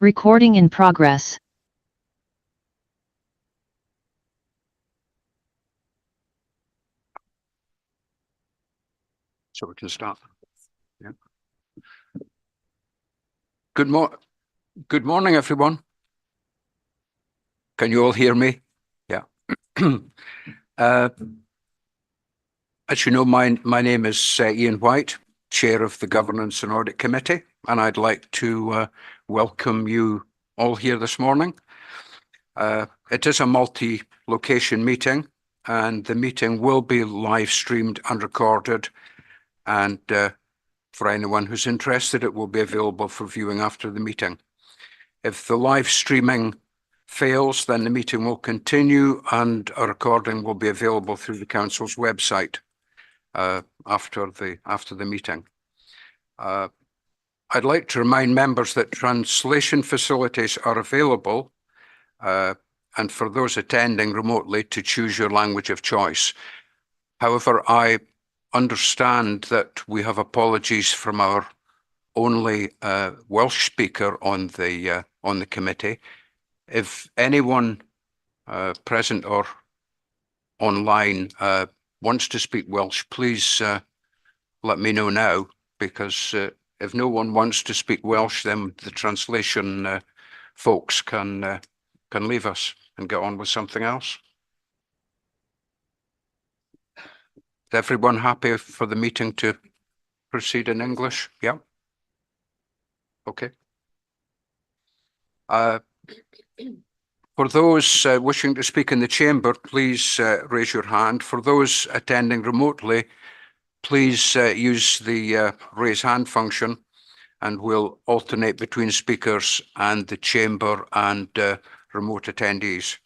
Recording in progress. So we can start. Yeah. Good morning, everyone. Can you all hear me? Yeah. As you know, my name is Ian White, Chair of the Governance and Audit Committee, and I'd like to welcome you all here this morning. It is a multi-location meeting, and the meeting will be live streamed and recorded, and for anyone who's interested, it will be available for viewing after the meeting. If the live streaming fails, then the meeting will continue and a recording will be available through the Council's website after the meeting. I'd like to remind members that translation facilities are available and for those attending remotely to choose your language of choice. However, I understand that we have apologies from our only Welsh speaker on the committee. If anyone present or online wants to speak Welsh, please let me know now, because if no one wants to speak Welsh, then the translation folks can leave us and get on with something else. Is everyone happy for the meeting to proceed in English? Yeah. Okay. For those wishing to speak in the chamber, please raise your hand. For those attending remotely, please use the raise hand function, and we'll alternate between speakers and the chamber and remote attendees.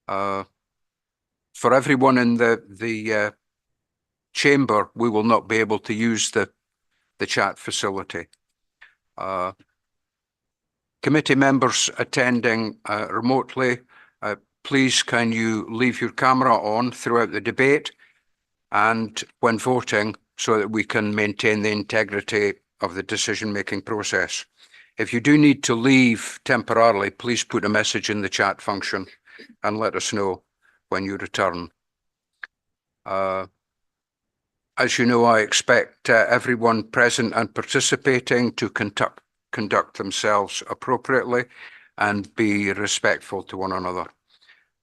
For everyone in the chamber, we will not be able to use the chat facility. Committee members attending remotely, please can you leave your camera on throughout the debate and when voting, so that we can maintain the integrity of the decision-making process. If you do need to leave temporarily, please put a message in the chat function and let us know when you return. As you know, I expect everyone present and participating to conduct themselves appropriately and be respectful to one another.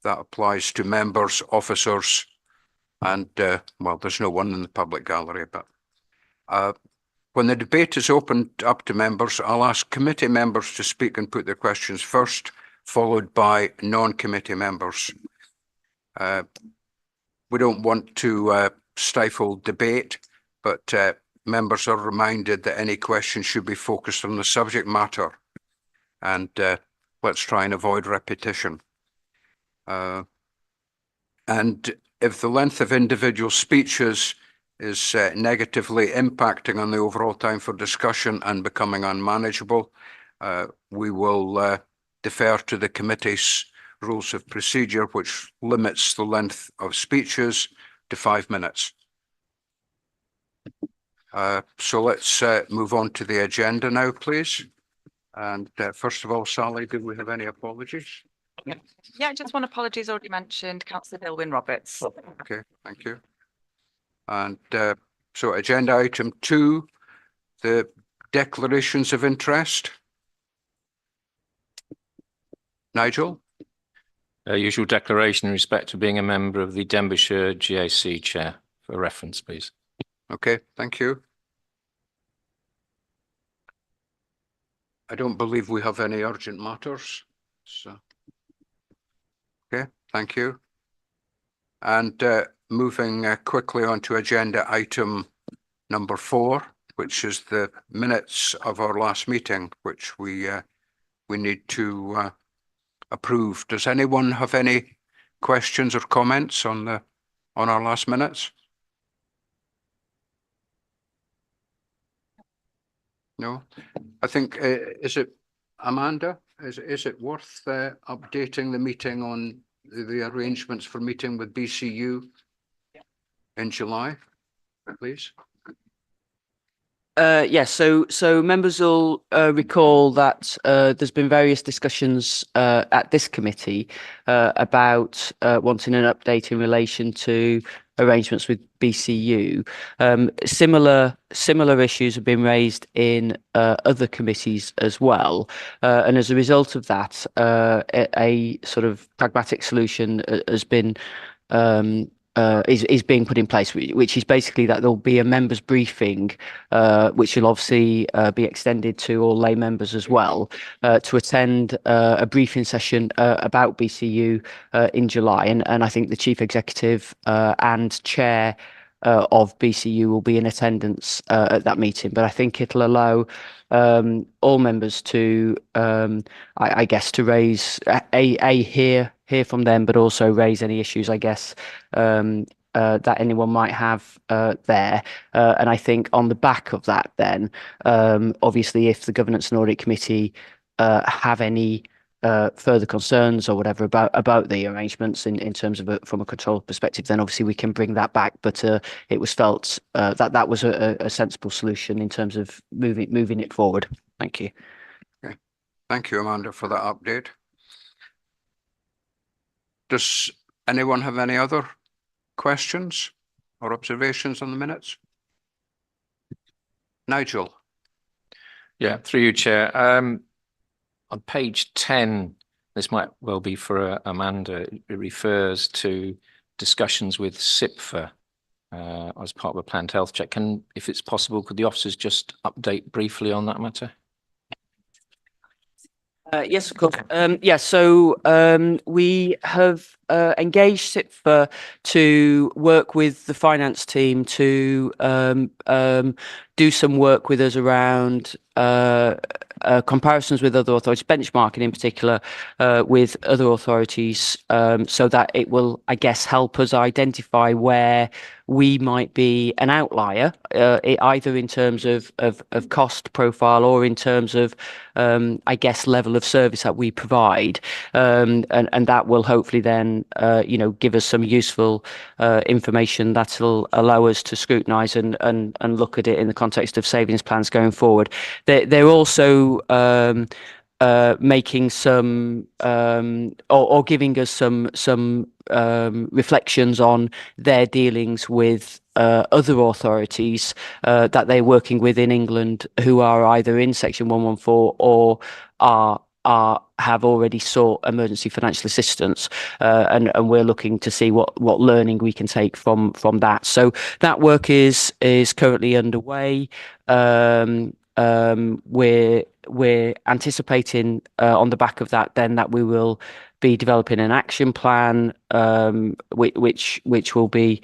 That applies to members, officers, and well, there's no one in the public gallery, but when the debate is opened up to members, I'll ask committee members to speak and put their questions first, followed by non-committee members. We don't want to stifle debate, but members are reminded that any questions should be focused on the subject matter, and let's try and avoid repetition. And if the length of individual speeches is negatively impacting on the overall time for discussion and becoming unmanageable, we will defer to the committee's rules of procedure, which limits the length of speeches to 5 minutes. So let's move on to the agenda now, please. And first of all, Sally, do we have any apologies? Yeah, just one apologies already mentioned, Councillor Dilwyn Roberts. Okay, thank you. And so agenda item 2, the declarations of interest. Nigel? Usual declaration in respect to being a member of the Denbighshire GAC Chair. For reference, please. Okay, thank you. I don't believe we have any urgent matters. So, okay, thank you. And moving quickly on to agenda item number 4, which is the minutes of our last meeting, which we need to approve. Does anyone have any questions or comments on our last minutes? No, I think is it Amanda? Is it worth updating the meeting on the arrangements for meeting with BCU in July, please? Yes, so members will recall that there's been various discussions at this committee about wanting an update in relation to arrangements with BCU. Similar issues have been raised in other committees as well, and as a result of that, a sort of pragmatic solution has been is being put in place, which is basically that there'll be a members briefing, which will obviously be extended to all lay members as well, to attend a briefing session about BCU in July. And I think the chief executive and chair of BCU will be in attendance at that meeting. But I think it'll allow all members to, I guess, to raise hear from them, but also raise any issues, I guess, that anyone might have there. And I think on the back of that, then, obviously, if the Governance and Audit Committee have any further concerns or whatever about the arrangements in terms of from a control perspective, then obviously we can bring that back. But it was felt that was a sensible solution in terms of moving it forward. Thank you. Okay. Thank you, Amanda, for that update. Does anyone have any other questions or observations on the minutes? Nigel. Yeah, through you, Chair. On page 10, this might well be for Amanda. It refers to discussions with SIPFA as part of a planned health check. If it's possible, could the officers just update briefly on that matter? Yes, of course. So we have engaged SIPFA to work with the finance team to do some work with us around comparisons with other authorities, benchmarking in particular with other authorities, so that it will, I guess, help us identify where we might be an outlier, either in terms of cost profile or in terms of, I guess, level of service that we provide, and that will hopefully then, give us some useful information that will allow us to scrutinise and look at it in the context of savings plans going forward. They're also making some or giving us some reflections on their dealings with other authorities that they're working with in England who are either in Section 114 or have already sought emergency financial assistance, and we're looking to see what learning we can take from that. So that work is currently underway. We're anticipating on the back of that then that we will be developing an action plan, which will be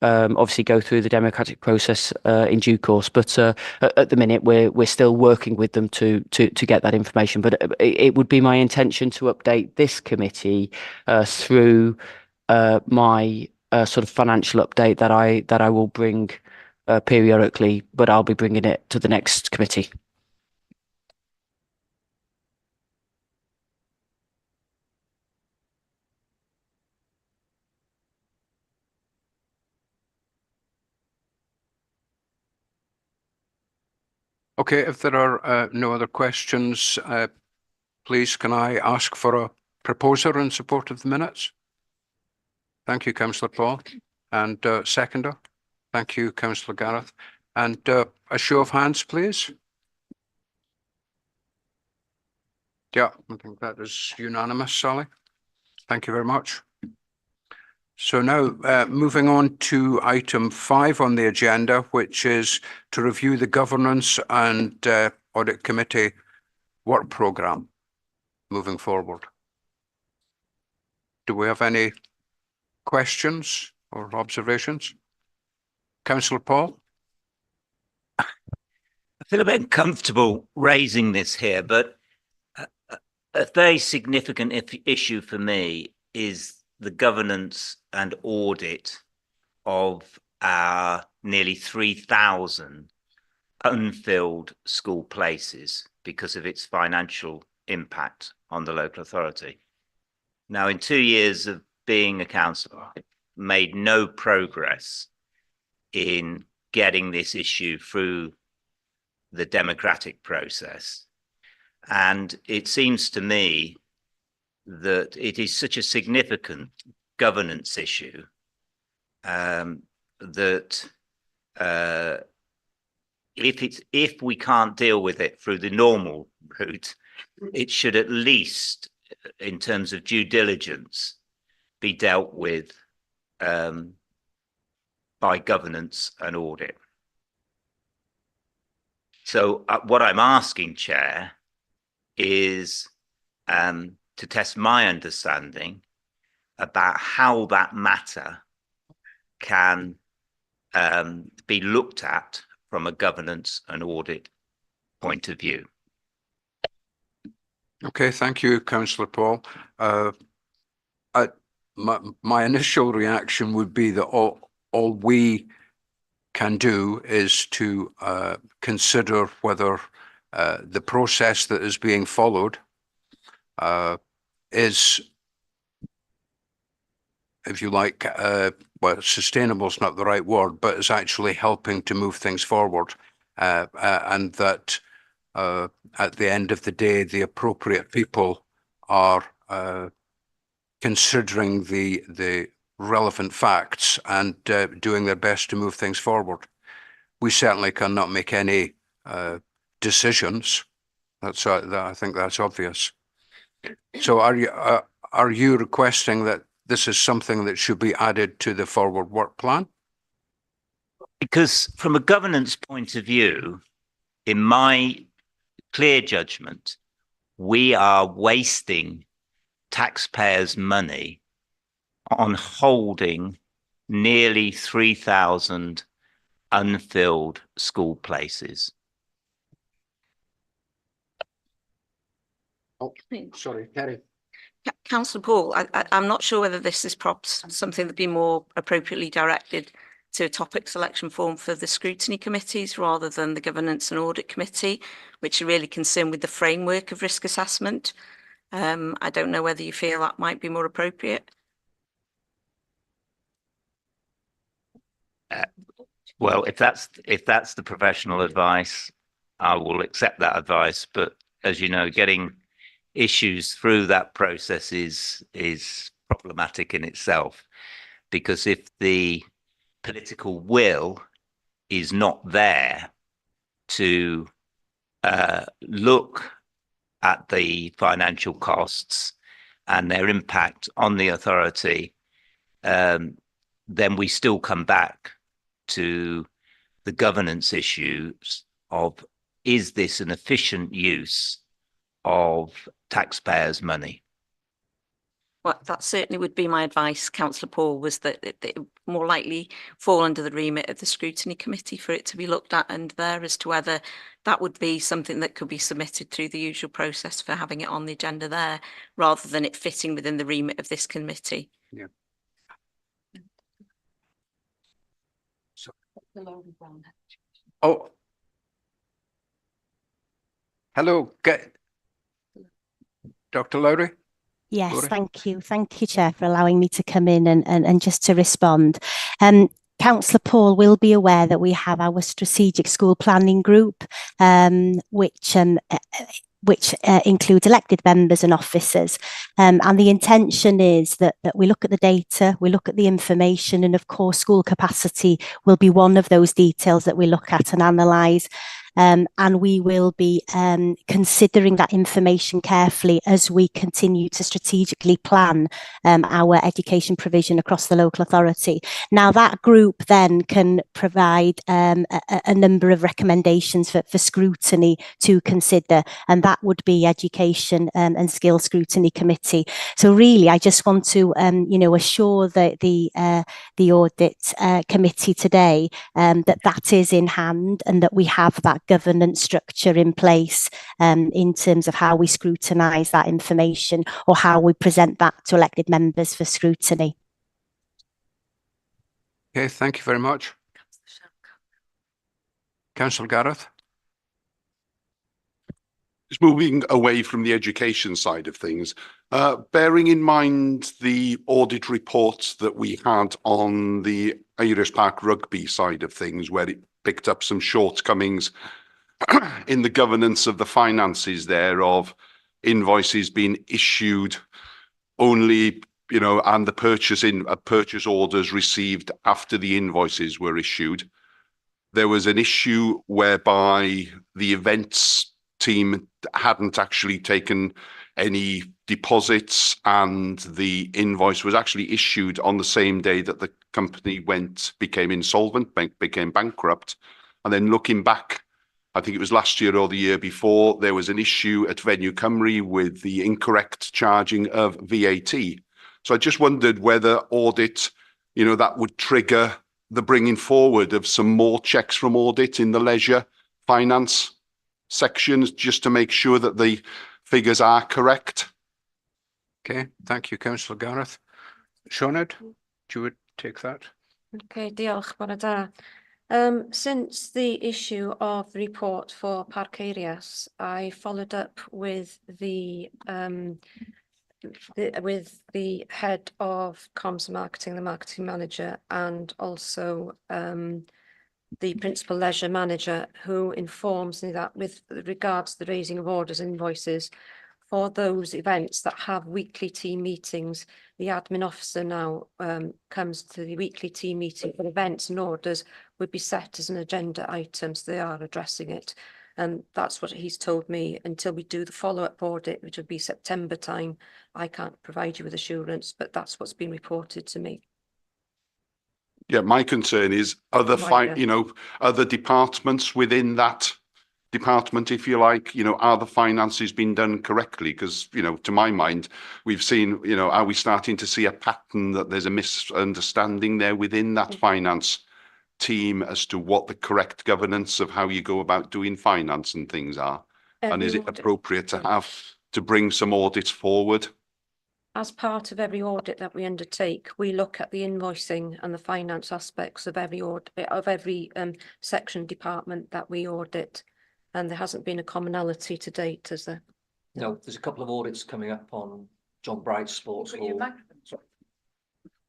obviously go through the democratic process in due course. But at the minute, we're still working with them to get that information. But it would be my intention to update this committee through my sort of financial update that I will bring periodically, but I'll be bringing it to the next committee. Okay, if there are no other questions, please can I ask for a proposer in support of the minutes? Thank you, Councillor Paul. And seconder? Thank you, Councillor Gareth. And a show of hands, please. Yeah, I think that is unanimous, Sally. Thank you very much. So now moving on to item 5 on the agenda, which is to review the Governance and Audit Committee work programme moving forward. Do we have any questions or observations? Councillor Paul? I feel a bit uncomfortable raising this here, but a very significant issue for me is the governance and audit of our nearly 3,000 unfilled school places because of its financial impact on the local authority. Now, in 2 years of being a councillor, I've made no progress in getting this issue through the democratic process. And it seems to me that it is such a significant governance issue that if we can't deal with it through the normal route, it should at least, in terms of due diligence, be dealt with by governance and audit. So what I'm asking, Chair, is to test my understanding about how that matter can be looked at from a governance and audit point of view. Okay, thank you, Councillor Paul. My initial reaction would be that all we can do is to consider whether the process that is being followed is, if you like, well, sustainable is not the right word, but is actually helping to move things forward, and that at the end of the day, the appropriate people are considering the relevant facts and doing their best to move things forward. We certainly cannot make any decisions. I think that's obvious. So are you requesting that this is something that should be added to the forward work plan? Because from a governance point of view, in my clear judgment, we are wasting taxpayers' money on holding nearly 3,000 unfilled school places. Oh, sorry, Terry. Councillor Paul, I'm not sure whether this is perhaps something that'd be more appropriately directed to a topic selection form for the scrutiny committees rather than the governance and audit committee, which are really concerned with the framework of risk assessment. I don't know whether you feel that might be more appropriate. Well, if that's the professional advice, I will accept that advice. But as you know, getting issues through that process is problematic in itself, because if the political will is not there to look at the financial costs and their impact on the authority, then we still come back to the governance issues of, is this an efficient use of taxpayers' money? Well, that certainly would be my advice, Councillor Paul, was that it more likely fall under the remit of the scrutiny committee for it to be looked at, and there as to whether that would be something that could be submitted through the usual process for having it on the agenda there, rather than it fitting within the remit of this committee. Yeah. Oh, hello, Dr. Lowry. Yes, Lowry? thank you. Thank you, Chair, for allowing me to come in and just to respond. Councillor Paul will be aware that we have our strategic school planning group, which includes elected members and officers. And the intention is that we look at the data, we look at the information, and of course, school capacity will be one of those details that we look at and analyse. And we will be considering that information carefully as we continue to strategically plan our education provision across the local authority. Now, that group then can provide a number of recommendations for scrutiny to consider, and that would be Education and Skills Scrutiny Committee. So really, I just want to assure the Audit Committee today that is in hand, and that we have that governance structure in place in terms of how we scrutinise that information or how we present that to elected members for scrutiny. Okay, thank you very much. Councillor Gareth. Just moving away from the education side of things, bearing in mind the audit reports that we had on the Irish Park rugby side of things, where it picked up some shortcomings in the governance of the finances there of invoices being issued only, you know, and the purchase orders received after the invoices were issued. There was an issue whereby the events team hadn't actually taken any deposits, and the invoice was actually issued on the same day that the company became insolvent, became bankrupt. And then looking back, I think it was last year or the year before, there was an issue at Venue Cymru with the incorrect charging of VAT. So I just wondered whether audit, you know, that would trigger the bringing forward of some more checks from audit in the leisure finance sections, just to make sure that the figures are correct. Okay, thank you, Councillor Gareth. Sioned, do you would take that? Okay, diolch, bore da. Since the issue of the report for Parceirias, I followed up with the head of comms and marketing, the marketing manager, and also the principal leisure manager, who informs me that with regards to the raising of orders and invoices for those events that have weekly team meetings, the admin officer now comes to the weekly team meeting for events and orders would be set as an agenda item, so they are addressing it. And that's what he's told me until we do the follow-up audit, which will be September time. I can't provide you with assurance, but that's what's been reported to me. Yeah, my concern is other other departments within that department, if you like, you know, are the finances being done correctly? Because, you know, to my mind, we've seen, you know, are we starting to see a pattern that there's a misunderstanding there within that finance team as to what the correct governance of how you go about doing finance and things are? And is it appropriate to have to bring some audits forward? As part of every audit that we undertake, we look at the invoicing and the finance aspects of every section department that we audit, and there hasn't been a commonality to date, has there? No, there's a couple of audits coming up on John Bright Sports Hall.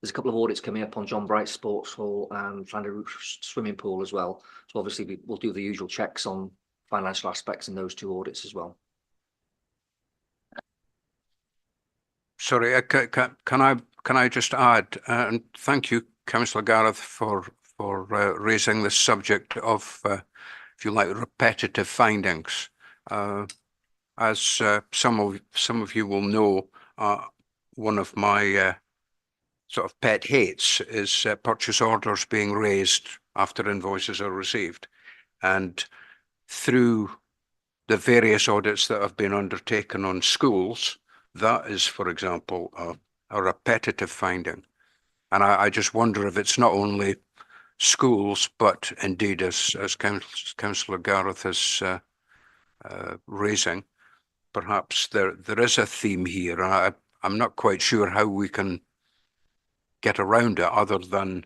There's a couple of audits coming up on John Bright Sports Hall and Llander Swimming Pool as well. So obviously we'll do the usual checks on financial aspects in those two audits as well. Sorry, can I just add, and thank you, Councillor Gareth, for raising the subject of, if you like, repetitive findings. As some of you will know, one of my sort of pet hates is purchase orders being raised after invoices are received, and through the various audits that have been undertaken on schools, that is, for example, a repetitive finding. And I just wonder if it's not only schools, but indeed, as Councillor Gareth is raising, perhaps there is a theme here. I'm not quite sure how we can get around it other than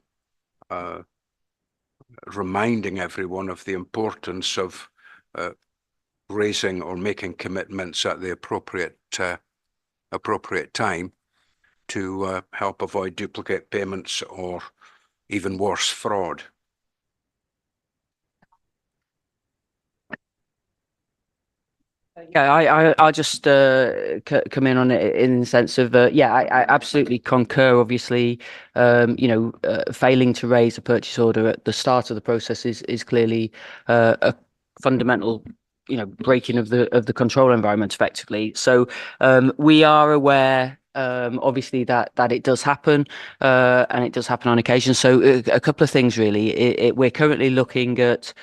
reminding everyone of the importance of raising or making commitments at the appropriate time to help avoid duplicate payments or even worse, fraud. Yeah, I'll just come in on it in the sense of, yeah, I absolutely concur. Obviously, you know, failing to raise a purchase order at the start of the process is clearly a fundamental, you know, breaking of the control environment effectively. So we are aware, obviously, that it does happen, and it does happen on occasion. So a couple of things really. We're currently looking at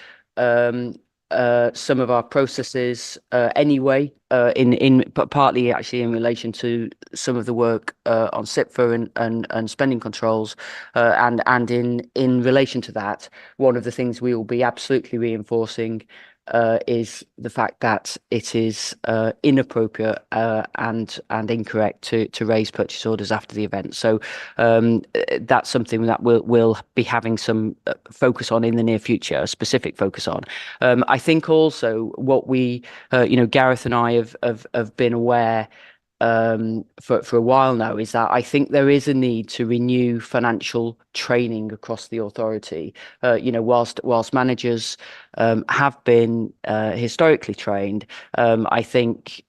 some of our processes anyway, but partly actually in relation to some of the work on SIPFA and spending controls, and in relation to that, one of the things we will be absolutely reinforcing is the fact that it is inappropriate and incorrect to raise purchase orders after the event. So that's something that we'll be having some focus on in the near future, a specific focus on. I think also what we, you know, Gareth and I have been aware for a while now, is that I think there is a need to renew financial training across the authority. Whilst managers have been historically trained, I think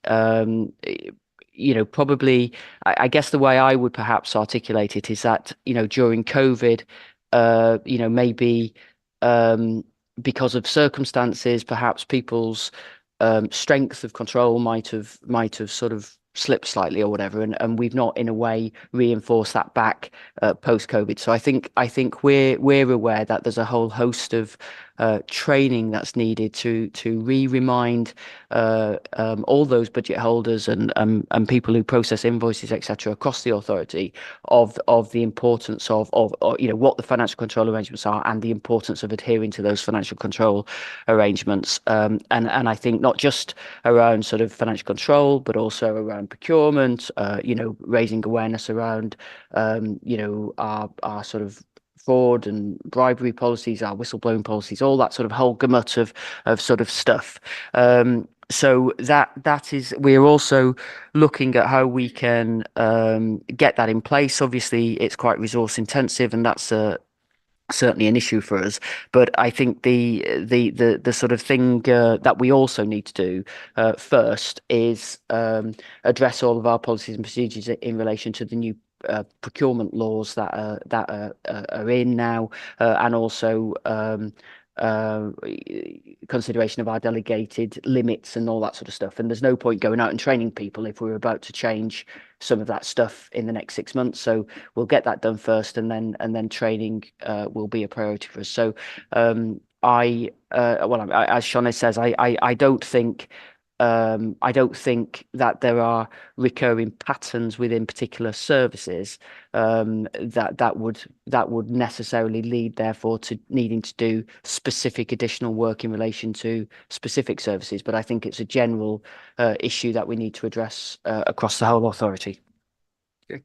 probably I guess the way I would perhaps articulate it is that during COVID, maybe because of circumstances, perhaps people's strength of control might have sort of slipped slightly or whatever, and we've not in a way reinforced that back post COVID. So I think we're aware that there's a whole host of training that's needed to remind all those budget holders and people who process invoices, etc., across the authority of the importance of what the financial control arrangements are and the importance of adhering to those financial control arrangements. And I think not just around sort of financial control, but also around procurement. Raising awareness around our sort of fraud and bribery policies, our whistleblowing policies, all that sort of whole gamut of sort of stuff. So that is, we're also looking at how we can get that in place. Obviously, it's quite resource intensive, and that's certainly an issue for us. But I think the sort of thing that we also need to do first is address all of our policies and procedures in relation to the new procurement laws that are in now, and also consideration of our delegated limits and all that sort of stuff. And there's no point going out and training people if we're about to change some of that stuff in the next 6 months. So we'll get that done first, and then training will be a priority for us. So as Shona says, I don't think that there are recurring patterns within particular services that would necessarily lead, therefore, to needing to do specific additional work in relation to specific services. But I think it's a general issue that we need to address across the whole authority. Okay.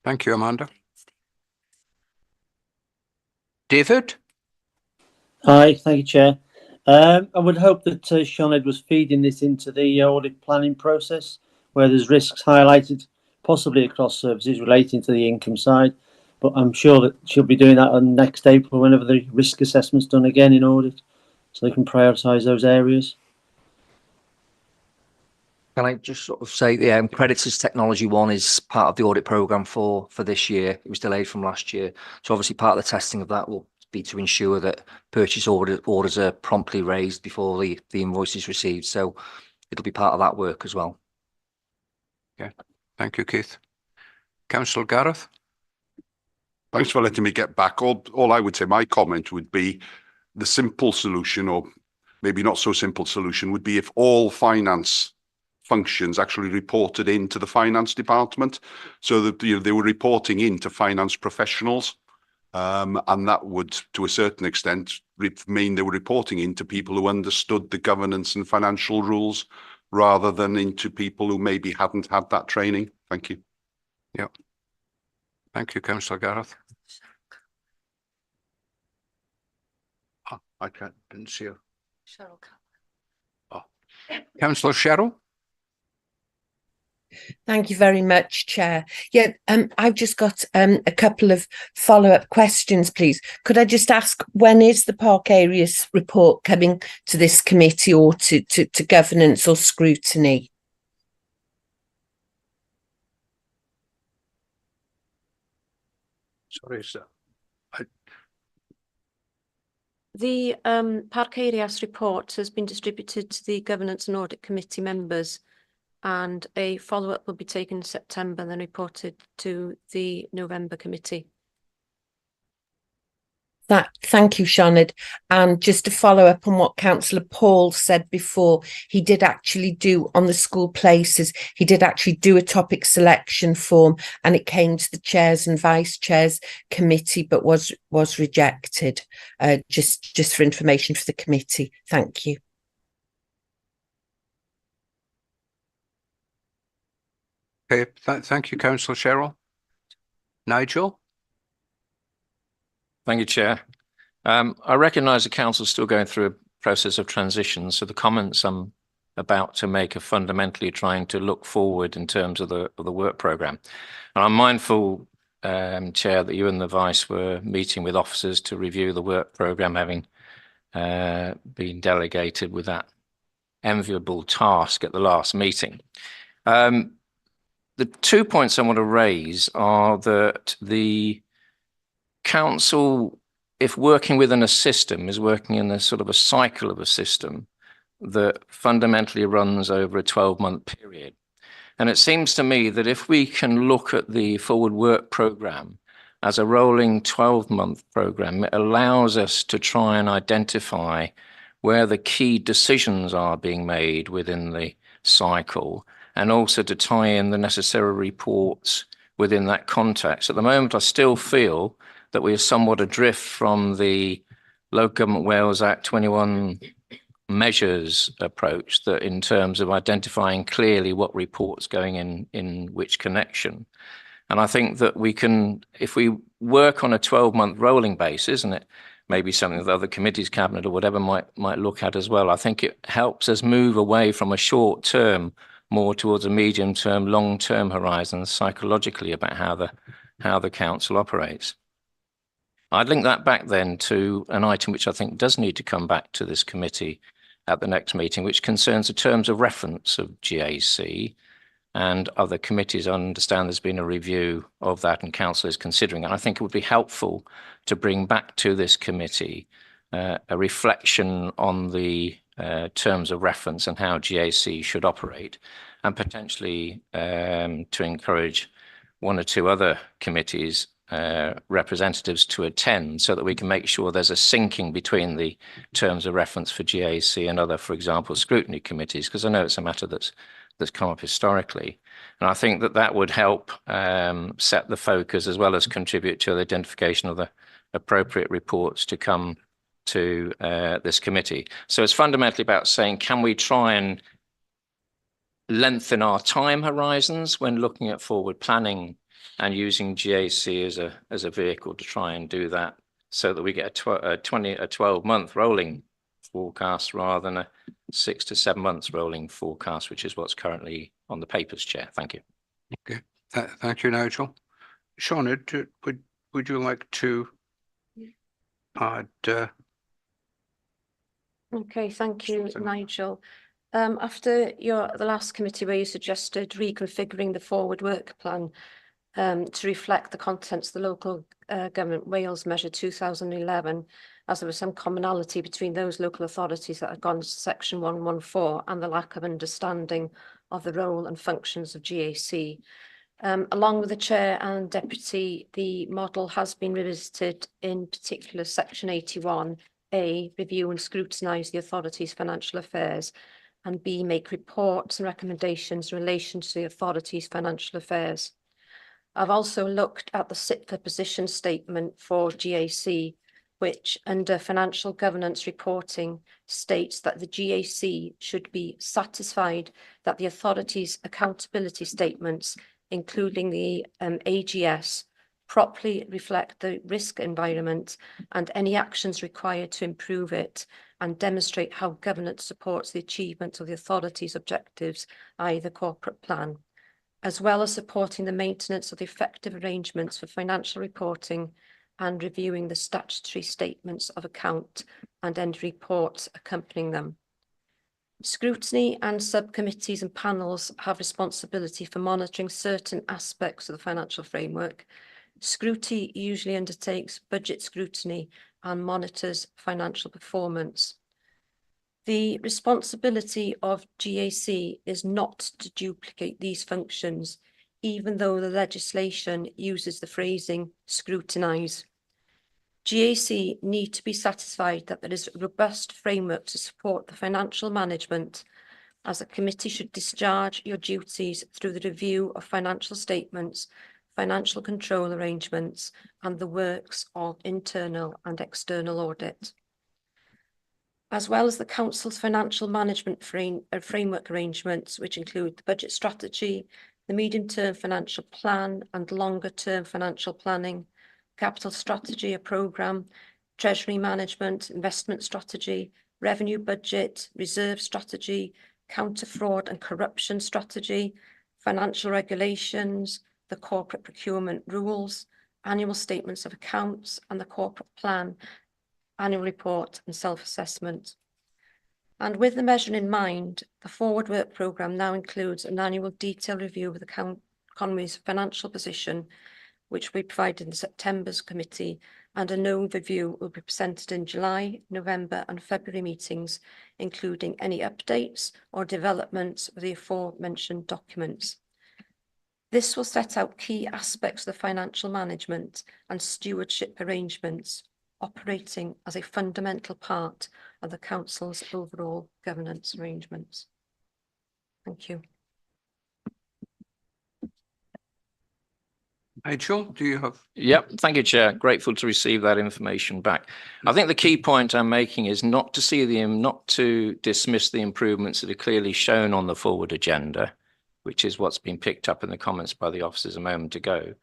Thank you, Amanda. David? Hi, thank you, Chair. I would hope that Sinead was feeding this into the audit planning process, where there's risks highlighted, possibly across services relating to the income side. But I'm sure that she'll be doing that on next April, whenever the risk assessment's done again in audit, so they can prioritise those areas. Can I just sort of say the creditors technology one is part of the audit programme for this year. It was delayed from last year. So obviously part of the testing of that will be to ensure that purchase orders are promptly raised before the invoice is received. So it'll be part of that work as well. Okay, thank you, Keith. Councillor Gareth? Thanks for letting me get back. All I would say, my comment would be the simple solution, or maybe not so simple solution, would be if all finance functions actually reported into the finance department, so that they were reporting into finance professionals. And that would, to a certain extent, mean they were reporting into people who understood the governance and financial rules, rather than into people who maybe hadn't had that training. Thank you. Yeah. Thank you, Councillor Gareth. Oh, didn't see her. Cheryl. Oh, Councillor Cheryl? Thank you very much, Chair. Yeah, I've just got a couple of follow-up questions, please. Could I just ask, when is the Park Areas report coming to this committee, or to governance or scrutiny? Sorry, sir. The Park Areas report has been distributed to the Governance and Audit Committee members, and a follow-up will be taken in September, then reported to the November committee. Thank you, Sinead. And just to follow up on what Councillor Paul said before, he did actually do on the school places, he did actually do a topic selection form, and it came to the chairs and vice chairs committee, but was rejected. Just for information for the committee. Thank you. Okay, thank you, Councillor Cheryl. Nigel? Thank you, Chair. I recognise the council is still going through a process of transition, so the comments I'm about to make are fundamentally trying to look forward in terms of the work programme. And I'm mindful, Chair, that you and the Vice were meeting with officers to review the work programme, having been delegated with that enviable task at the last meeting. The 2 points I want to raise are that the council, if working within a system, is working in a sort of a cycle of a system that fundamentally runs over a 12-month period. And it seems to me that if we can look at the forward work programme as a rolling 12-month programme, it allows us to try and identify where the key decisions are being made within the cycle, and also to tie in the necessary reports within that context. At the moment, I still feel that we are somewhat adrift from the Local Government Wales Act 21 measures approach, that in terms of identifying clearly what reports going in which connection. And I think that we can, if we work on a 12-month rolling basis, and it may be something that other committees, cabinet or whatever might look at as well, I think it helps us move away from a short term more towards a medium term, long term horizon psychologically about how the council operates. I'd link that back then to an item which I think does need to come back to this committee at the next meeting, which concerns the terms of reference of GAC and other committees. I understand there's been a review of that and council is considering it. I think it would be helpful to bring back to this committee a reflection on the terms of reference and how GAC should operate, and potentially to encourage one or two other committees representatives to attend, so that we can make sure there's a syncing between the terms of reference for GAC and other, for example, scrutiny committees, because I know it's a matter that's come up historically. And I think that would help set the focus, as well as contribute to the identification of the appropriate reports to come to this committee. So it's fundamentally about saying, can we try and lengthen our time horizons when looking at forward planning, and using GAC as a vehicle to try and do that, so that we get a 12-month rolling forecast rather than a 6 to 7 months rolling forecast, which is what's currently on the papers, Chair. Thank you. Okay, thank you, Nigel. Sean, would you like to add? Okay, thank you, Nigel. After the last committee where you suggested reconfiguring the forward work plan to reflect the contents of the Local Government Wales Measure 2011, as there was some commonality between those local authorities that had gone to Section 114 and the lack of understanding of the role and functions of GAC. Along with the Chair and Deputy, the model has been revisited, in particular Section 81A, review and scrutinise the authority's financial affairs, and B, make reports and recommendations in relation to the authority's financial affairs. I've also looked at the SIPFA position statement for GAC, which under financial governance reporting states that the GAC should be satisfied that the authority's accountability statements, including the AGS, properly reflect the risk environment and any actions required to improve it, and demonstrate how governance supports the achievement of the authority's objectives, i.e. the corporate plan, as well as supporting the maintenance of the effective arrangements for financial reporting and reviewing the statutory statements of account and end reports accompanying them. Scrutiny and subcommittees and panels have responsibility for monitoring certain aspects of the financial framework. Scrutiny usually undertakes budget scrutiny and monitors financial performance. The responsibility of GAC is not to duplicate these functions, even though the legislation uses the phrasing scrutinise. GAC need to be satisfied that there is a robust framework to support the financial management, as a committee should discharge your duties through the review of financial statements, financial control arrangements, and the works of internal and external audit. As well as the Council's financial management framework arrangements, which include the budget strategy, the medium-term financial plan and longer-term financial planning, capital strategy, a programme, treasury management, investment strategy, revenue budget, reserve strategy, counter fraud and corruption strategy, financial regulations, the corporate procurement rules, annual statements of accounts, and the corporate plan, annual report and self-assessment. And with the measure in mind, the forward work programme now includes an annual detailed review of the economy's financial position, which we provided in September's committee, and an overview will be presented in July, November and February meetings, including any updates or developments of the aforementioned documents. This will set out key aspects of the financial management and stewardship arrangements operating as a fundamental part of the Council's overall governance arrangements. Thank you. Nigel, do you have? Yep, thank you, Chair. Grateful to receive that information back. I think the key point I'm making is not to dismiss the improvements that are clearly shown on the forward agenda, which is what's been picked up in the comments by the officers a moment ago.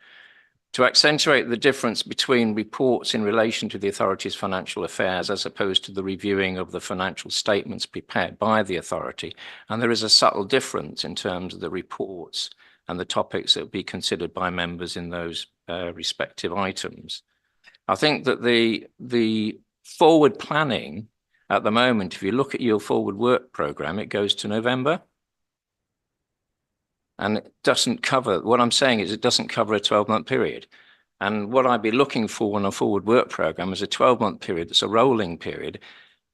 To accentuate the difference between reports in relation to the authority's financial affairs as opposed to the reviewing of the financial statements prepared by the authority. And there is a subtle difference in terms of the reports and the topics that will be considered by members in those respective items. I think that the forward planning at the moment, if you look at your forward work programme, it goes to November. And it doesn't cover, what I'm saying is it doesn't cover a 12-month period. And what I'd be looking for on a forward work programme is a 12-month period, that's a rolling period.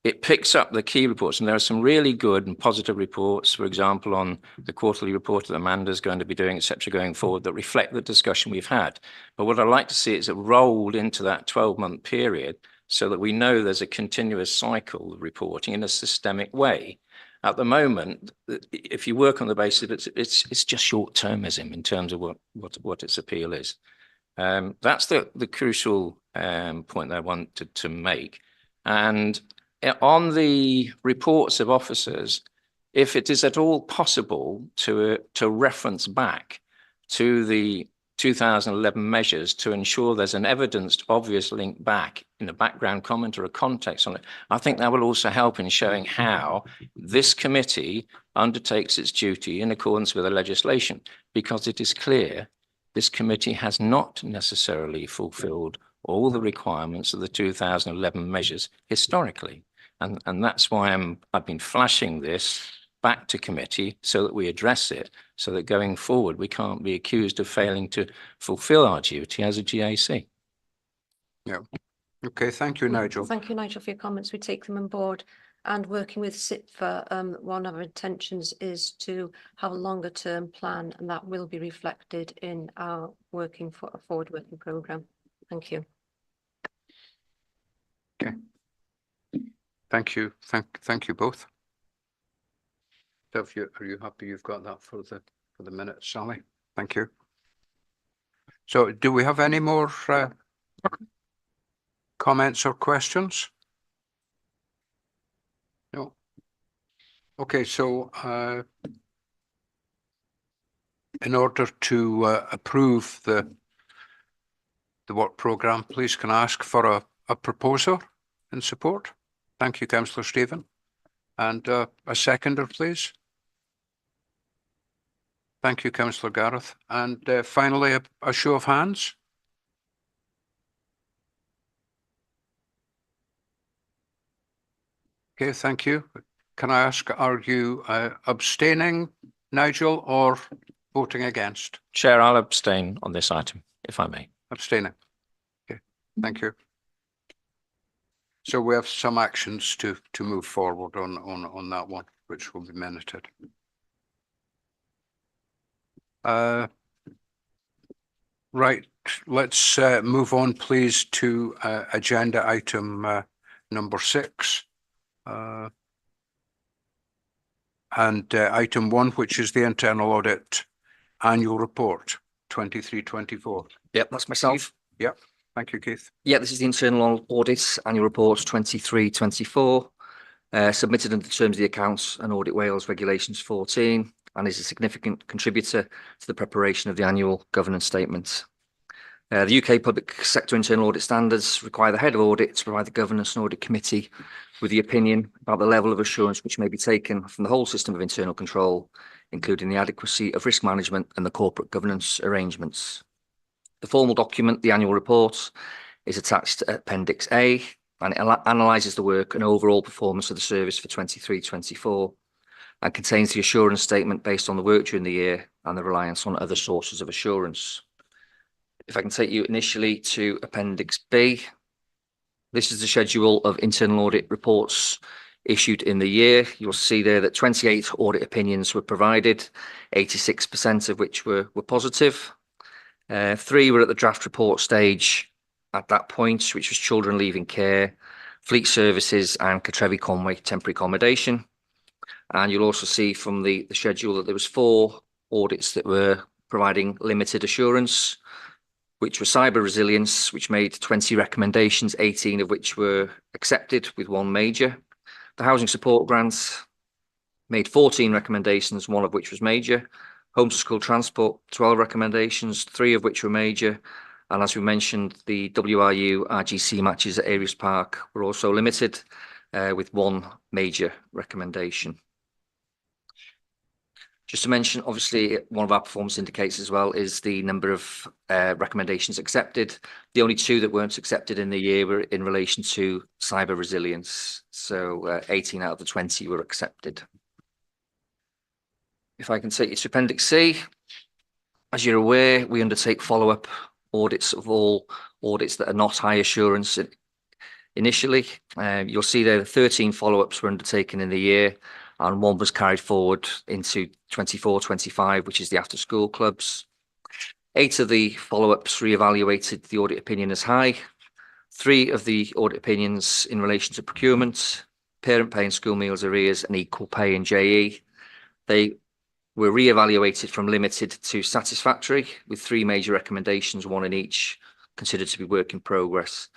It picks up the key reports, and there are some really good and positive reports, for example, on the quarterly report that Amanda's going to be doing, etc., going forward, that reflect the discussion we've had. But what I'd like to see is it rolled into that 12-month period so that we know there's a continuous cycle of reporting in a systemic way. At the moment, if you work on the basis, it's just short-termism in terms of what its appeal is. That's the crucial point that I wanted to make. And on the reports of officers, if it is at all possible to reference back to the 2011 measures to ensure there's an evidenced obvious link back in a background comment or a context on it, I think that will also help in showing how this committee undertakes its duty in accordance with the legislation, because it is clear this committee has not necessarily fulfilled all the requirements of the 2011 measures historically. And that's why I've been flashing this back to committee so that we address it, so that going forward we can't be accused of failing to fulfil our duty as a GAC. Yeah. Okay, thank you, Nigel. Thank you, Nigel, for your comments. We take them on board. And working with SIPFA, one of our intentions is to have a longer term plan, and that will be reflected in our forward working programme. Thank you. Okay. Thank you. Thank you both. Are you happy you've got that for the minutes, Sally? Thank you. So do we have any more comments or questions? No. Okay, so in order to approve the work programme, please can I ask for a proposer in support? Thank you, Councillor Stephen. And a seconder, please. Thank you, Councillor Gareth. And finally, a show of hands. Okay, thank you. Can I ask, are you abstaining, Nigel, or voting against? Chair, I'll abstain on this item, if I may. Abstaining. Okay, thank you. So we have some actions to move forward on that one, which will be minuted. Right, let's move on, please, to agenda item number 6. And item 1, which is the internal audit annual report 23-24. Yep, that's myself. Yep. Thank you, Keith. Yeah, this is the internal audit annual report 23-24, submitted under the terms of the accounts and Audit Wales Regulations 14, and is a significant contributor to the preparation of the annual governance statement. The UK Public Sector Internal Audit Standards require the Head of Audit to provide the Governance and Audit Committee with the opinion about the level of assurance which may be taken from the whole system of internal control, including the adequacy of risk management and the corporate governance arrangements. The formal document, the annual report, is attached to Appendix A, and it analyses the work and overall performance of the service for 23-24 and contains the assurance statement based on the work during the year and the reliance on other sources of assurance. If I can take you initially to Appendix B, this is the schedule of internal audit reports issued in the year. You'll see there that 28 audit opinions were provided, 86% of which were positive. 3 were at the draft report stage at that point, which was children leaving care, fleet services and Cartrevi Conway temporary accommodation. And you'll also see from the schedule that there was 4 audits that were providing limited assurance, which were cyber resilience, which made 20 recommendations, 18 of which were accepted with 1 major. The housing support grants made 14 recommendations, 1 of which was major. Home to school transport, 12 recommendations, 3 of which were major. And as we mentioned, the WRU RGC matches at Aries Park were also limited with 1 major recommendation. Just to mention, obviously, one of our performance indicators as well is the number of recommendations accepted. The only 2 that weren't accepted in the year were in relation to cyber resilience. So 18 out of the 20 were accepted. If I can take you to Appendix C, as you're aware, we undertake follow-up audits of all audits that are not high assurance initially. You'll see there 13 follow-ups were undertaken in the year, and 1 was carried forward into 24-25, which is the after school clubs. 8 of the follow-ups re-evaluated the audit opinion as high. 3 of the audit opinions in relation to procurement, parent pay and school meals arrears, and equal pay in JE. They were re-evaluated from limited to satisfactory, with 3 major recommendations, 1 in each, considered to be work in progress.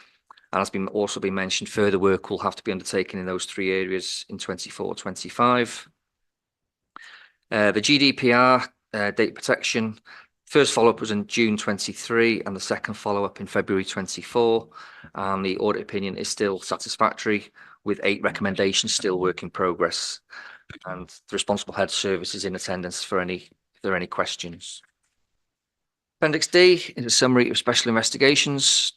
And as also been mentioned, further work will have to be undertaken in those 3 areas in 24-25. The GDPR data protection, first follow-up was in June 23 and the second follow-up in February 24. And the audit opinion is still satisfactory, with 8 recommendations still work in progress. And the responsible head of service is in attendance for if there are any questions. Appendix D is a summary of special investigations.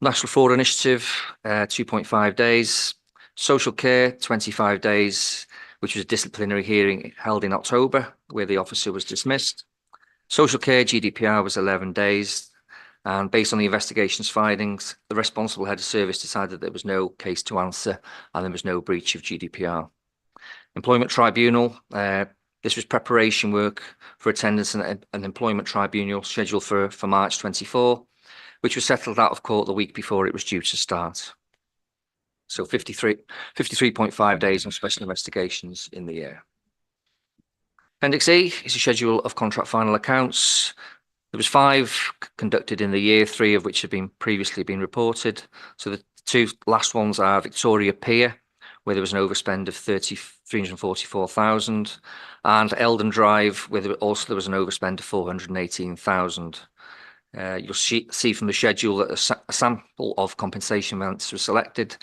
National Fraud Initiative, 2.5 days. Social Care, 25 days, which was a disciplinary hearing held in October, where the officer was dismissed. Social Care, GDPR, was 11 days. And based on the investigation's findings, the responsible head of service decided there was no case to answer and there was no breach of GDPR. Employment Tribunal, this was preparation work for attendance at an employment tribunal scheduled for March 24. Which was settled out of court the week before it was due to start. So 53.5 days on special investigations in the year. Appendix E is a schedule of contract final accounts. There was 5 conducted in the year, 3 of which have previously been reported. So the 2 last ones are Victoria Pier, where there was an overspend of 344,000, and Eldon Drive, where there was an overspend of 418,000. You'll see from the schedule that a sample of compensation amounts was selected.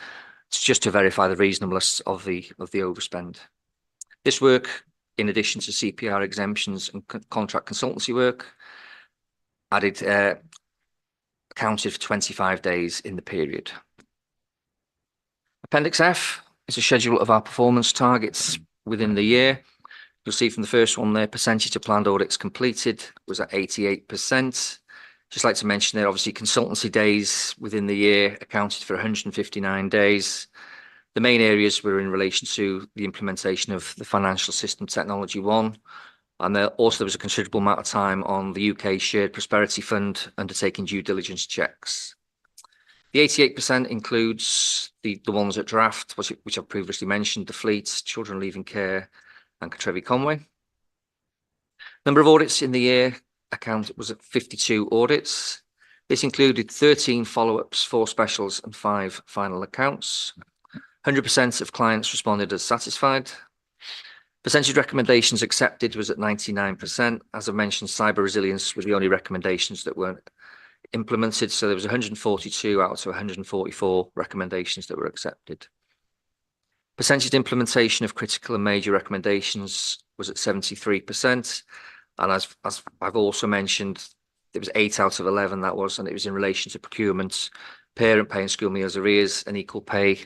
It's just to verify the reasonableness of the overspend. This work, in addition to CPR exemptions and contract consultancy work, accounted for 25 days in the period. Appendix F is a schedule of our performance targets within the year. You'll see from the first one there, percentage of planned audits completed was at 88%. Just like to mention there, obviously, consultancy days within the year accounted for 159 days. The main areas were in relation to the implementation of the Financial System Technology 1. And there also was a considerable amount of time on the UK Shared Prosperity Fund undertaking due diligence checks. The 88% includes the ones at draft, which I've previously mentioned, the fleets, children leaving care, and Cartrevi Conway. Number of audits in the year was at 52 audits. This included 13 follow-ups, 4 specials, and 5 final accounts. 100% of clients responded as satisfied. Percentage recommendations accepted was at 99%. As I mentioned, cyber resilience was the only recommendations that weren't implemented. So there was 142 out of 144 recommendations that were accepted. Percentage implementation of critical and major recommendations was at 73%. And as I've also mentioned, it was 8 out of 11 that was, and it was in relation to procurement, parent pay and school meals arrears and equal pay,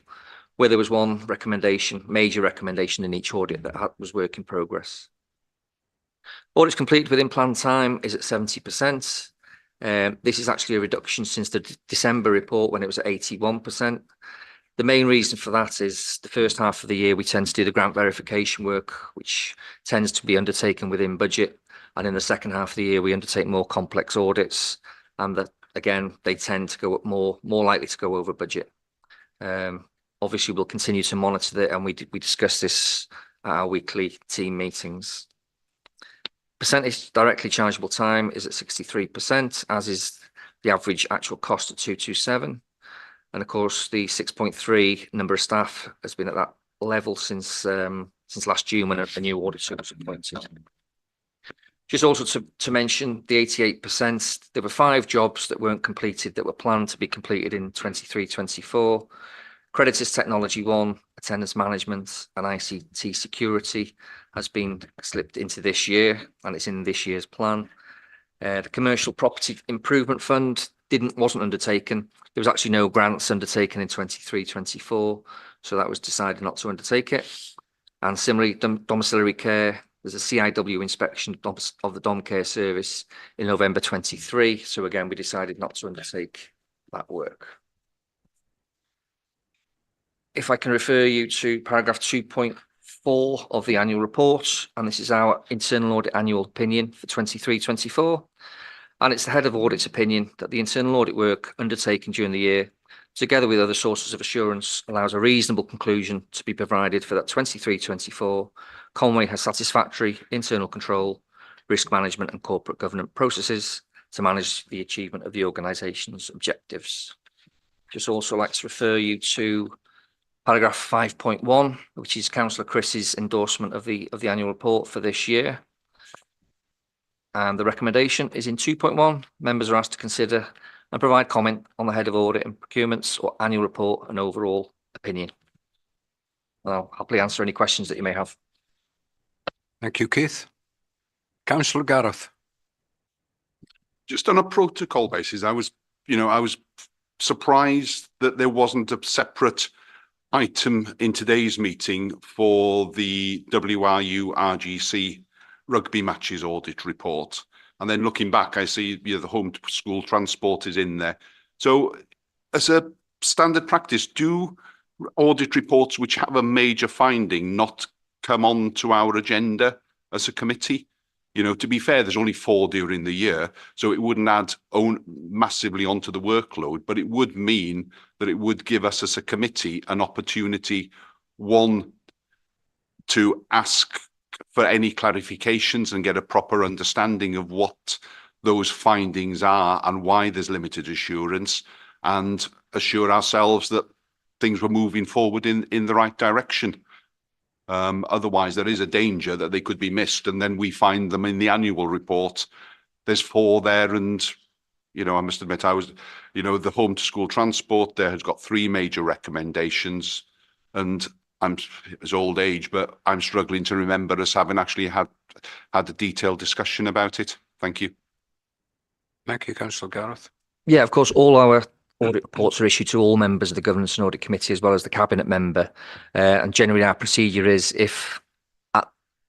where there was one recommendation, major recommendation in each audit that was work in progress. Audits completed within planned time is at 70%. This is actually a reduction since the December report when it was at 81%. The main reason for that is the first half of the year, we tend to do the grant verification work, which tends to be undertaken within budget. And in the second half of the year, we undertake more complex audits. And that, again, they tend to go up more likely to go over budget. Obviously, we'll continue to monitor it, and we discuss this at our weekly team meetings. Percentage directly chargeable time is at 63%, as is the average actual cost at 227. And of course, the 6.3 number of staff has been at that level since last June when a new auditor was appointed. Just also to mention the 88%, there were 5 jobs that weren't completed that were planned to be completed in 23-24. Creditors Technology 1, Attendance Management and ICT Security has been slipped into this year, and it's in this year's plan. The Commercial Property Improvement Fund wasn't undertaken. There was actually no grants undertaken in 23-24, so that was decided not to undertake it. And similarly, domiciliary care, there's a CIW inspection of the dom care service in November 23. So again, we decided not to undertake that work. If I can refer you to paragraph 2.4 of the annual report, and this is our internal audit annual opinion for 23-24. And it's the head of audit's opinion that the internal audit work undertaken during the year, together with other sources of assurance, allows a reasonable conclusion to be provided for that 23-24. Conway has satisfactory internal control, risk management and corporate governance processes to manage the achievement of the organisation's objectives. Just also like to refer you to paragraph 5.1, which is Councillor Chris's endorsement of the annual report for this year. And the recommendation is in 2.1. Members are asked to consider and provide comment on the head of audit and procurements or annual report and overall opinion. And I'll happily answer any questions that you may have. Thank you, Keith. Councillor Gareth. Just on a protocol basis, I was surprised that there wasn't a separate item in today's meeting for the WRU RGC rugby matches audit report. And then looking back, I see the home to school transport is in there. So as a standard practice, do audit reports which have a major finding not come on to our agenda as a committee? To be fair, there's only 4 during the year, so it wouldn't add massively onto the workload, but it would mean that it would give us as a committee an opportunity, one, to ask for any clarifications and get a proper understanding of what those findings are and why there's limited assurance, and assure ourselves that things were moving forward in the right direction. Otherwise, there is a danger that they could be missed, and then we find them in the annual report. There's 4 there, and I must admit, the home to school transport there has got 3 major recommendations, and it's old age, but I'm struggling to remember us having actually had a detailed discussion about it. Thank you. Thank you, Councillor Gareth. Yeah, of course, all our audit reports are issued to all members of the Governance and Audit Committee as well as the Cabinet member. And generally our procedure is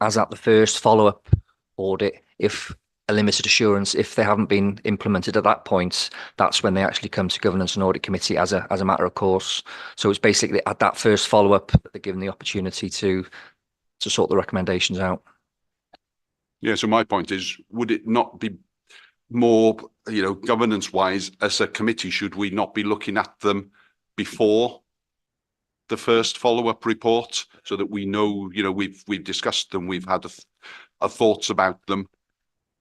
as at the first follow-up audit, if a limited assurance, if they haven't been implemented at that point, that's when they actually come to Governance and Audit Committee as a matter of course. So it's basically at that first follow-up that they're given the opportunity to sort the recommendations out. Yeah, so my point is, would it not be more, governance wise as a committee, should we not be looking at them before the first follow-up report so that we know, we've discussed them, we've had a thoughts about them,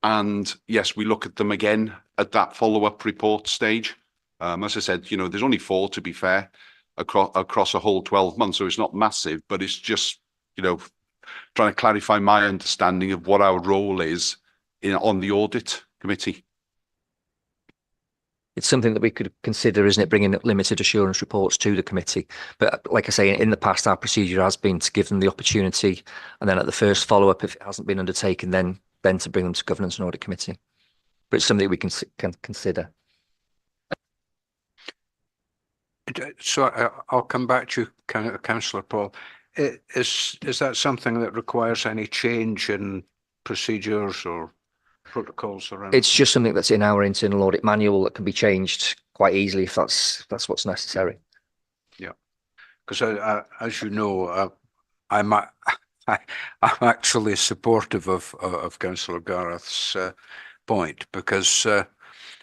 and yes, we look at them again at that follow-up report stage. As I said, there's only 4 to be fair across a whole 12 months, so it's not massive, but it's just trying to clarify my understanding of what our role is on the audit committee. it's something that we could consider, isn't it, bringing limited assurance reports to the committee. But like I say, in the past, our procedure has been to give them the opportunity, and then at the first follow-up, if it hasn't been undertaken, then to bring them to governance and audit committee. But it's something we can consider. So I'll come back to you, Councillor Paul. Is that something that requires any change in procedures or protocols or anything? It's just something that's in our internal audit manual that can be changed quite easily if that's what's necessary. Yeah, because as you know, I'm actually supportive of Councillor Gareth's point, because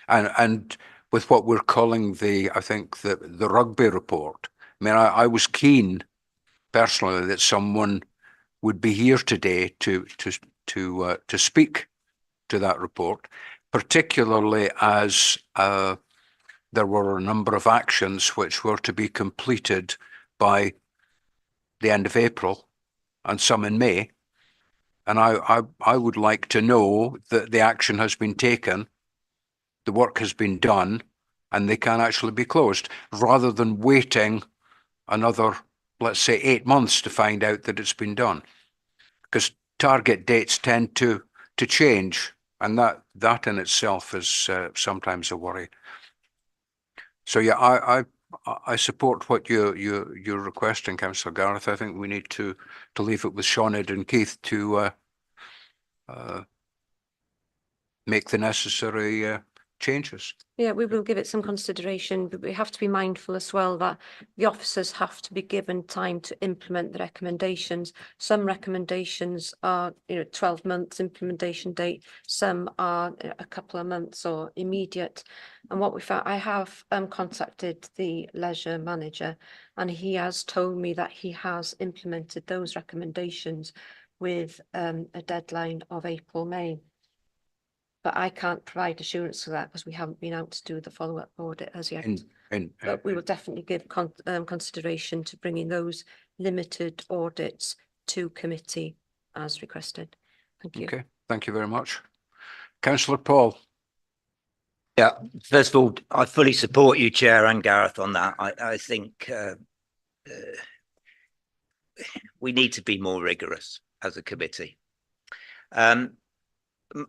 and with what we're calling I think the rugby report. I mean, I was keen personally that someone would be here today to speak to that report, particularly as there were a number of actions which were to be completed by the end of April and some in May. And I would like to know that the action has been taken, the work has been done, and they can actually be closed, rather than waiting another, let's say, 8 months to find out that it's been done. Because target dates tend to change, and that in itself is sometimes a worry. So yeah, I support what you're requesting, Councillor Gareth. I think we need to leave it with Sinead and Keith to make the necessary changes. Yeah, we will give it some consideration, but we have to be mindful as well that the officers have to be given time to implement the recommendations. Some recommendations are, 12 months implementation date. Some are a couple of months or immediate. And what we found, I have contacted the leisure manager, and he has told me that he has implemented those recommendations with a deadline of April, May. But I can't provide assurance for that because we haven't been out to do the follow-up audit as yet. But we will definitely give consideration to bringing those limited audits to committee as requested. Thank you. Okay, thank you very much. Councillor Paul. Yeah, first of all, I fully support you, Chair, and Gareth on that. I think we need to be more rigorous as a committee.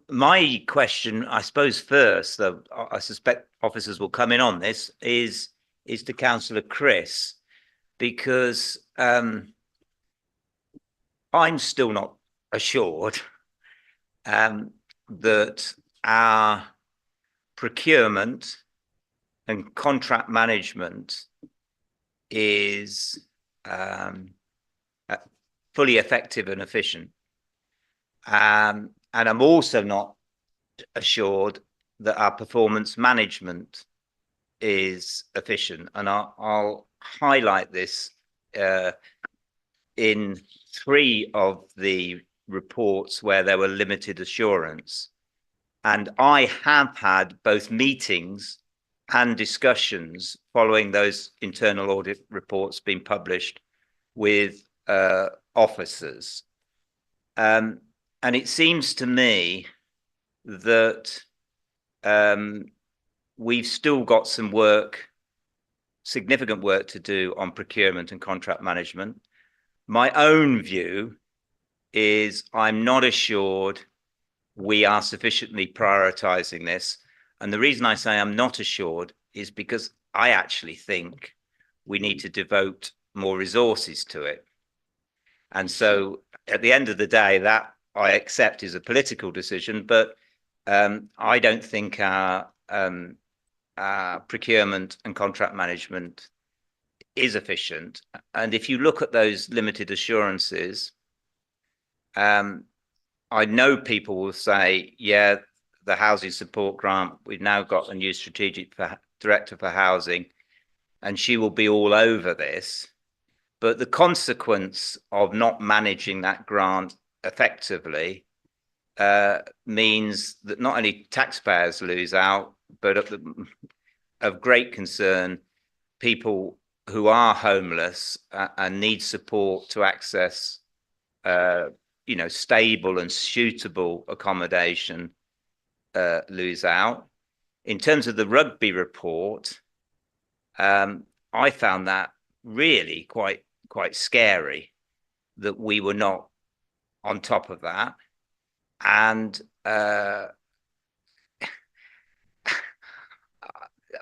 My question, I suppose, first, though I suspect officers will come in on this, is to Councillor Chris, because I'm still not assured that our procurement and contract management is fully effective and efficient. And I'm also not assured that our performance management is efficient. And I'll highlight this in 3 of the reports where there were limited assurance. And I have had both meetings and discussions following those internal audit reports being published with officers. And it seems to me that we've still got some work, significant work to do on procurement and contract management. My own view is I'm not assured we are sufficiently prioritizing this. And the reason I say I'm not assured is because I actually think we need to devote more resources to it. And so at the end of the day, that I accept is a political decision, but I don't think our procurement and contract management is efficient. And if you look at those limited assurances, I know people will say, yeah, the housing support grant, we've now got a new strategic director for housing, and she will be all over this. But the consequence of not managing that grant effectively means that not only taxpayers lose out, but of great concern, people who are homeless and need support to access stable and suitable accommodation lose out. In terms of the rugby report, I found that really quite scary that we were not on top of that. And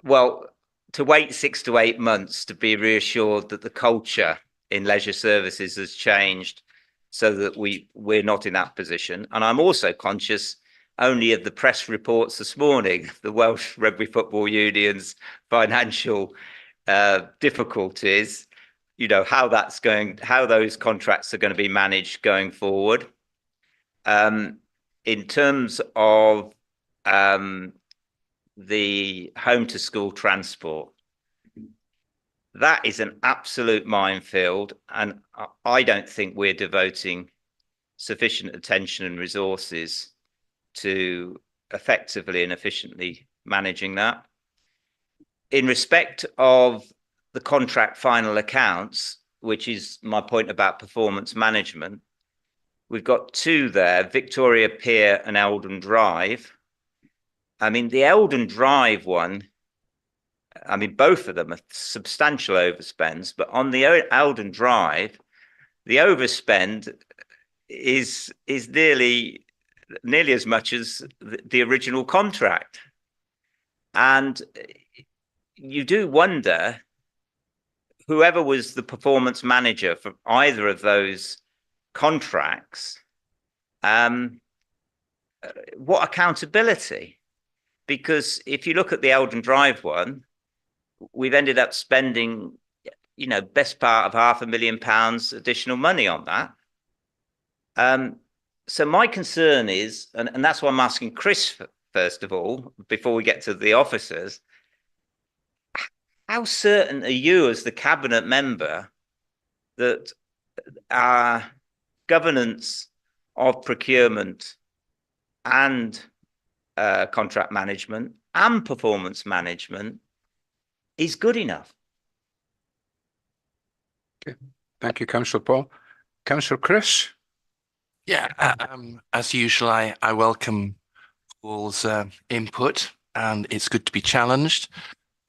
well, to wait 6 to 8 months to be reassured that the culture in leisure services has changed so that we're not in that position. And I'm also conscious only of the press reports this morning, the Welsh Rugby Football Union's financial difficulties, you know, how those contracts are going to be managed going forward. In terms of the home to school transport, that is an absolute minefield, and I don't think we're devoting sufficient attention and resources to effectively and efficiently managing that. In respect of the contract final accounts, which is my point about performance management, we've got two there, Victoria Pier and Eldon Drive. I mean, the Eldon Drive one, I mean, both of them are substantial overspends, but on the Eldon Drive, the overspend is nearly as much as the original contract. And you do wonder, whoever was the performance manager for either of those contracts, what accountability? Because if you look at the Eldon Drive one, we've ended up spending, you know, best part of £500,000 additional money on that. So my concern is, and that's why I'm asking Chris first of all, before we get to the officers, how certain are you as the cabinet member that our governance of procurement and contract management and performance management is good enough? Okay, thank you, Councillor Paul. Councillor Chris? Yeah, as usual, I welcome Paul's input, and it's good to be challenged.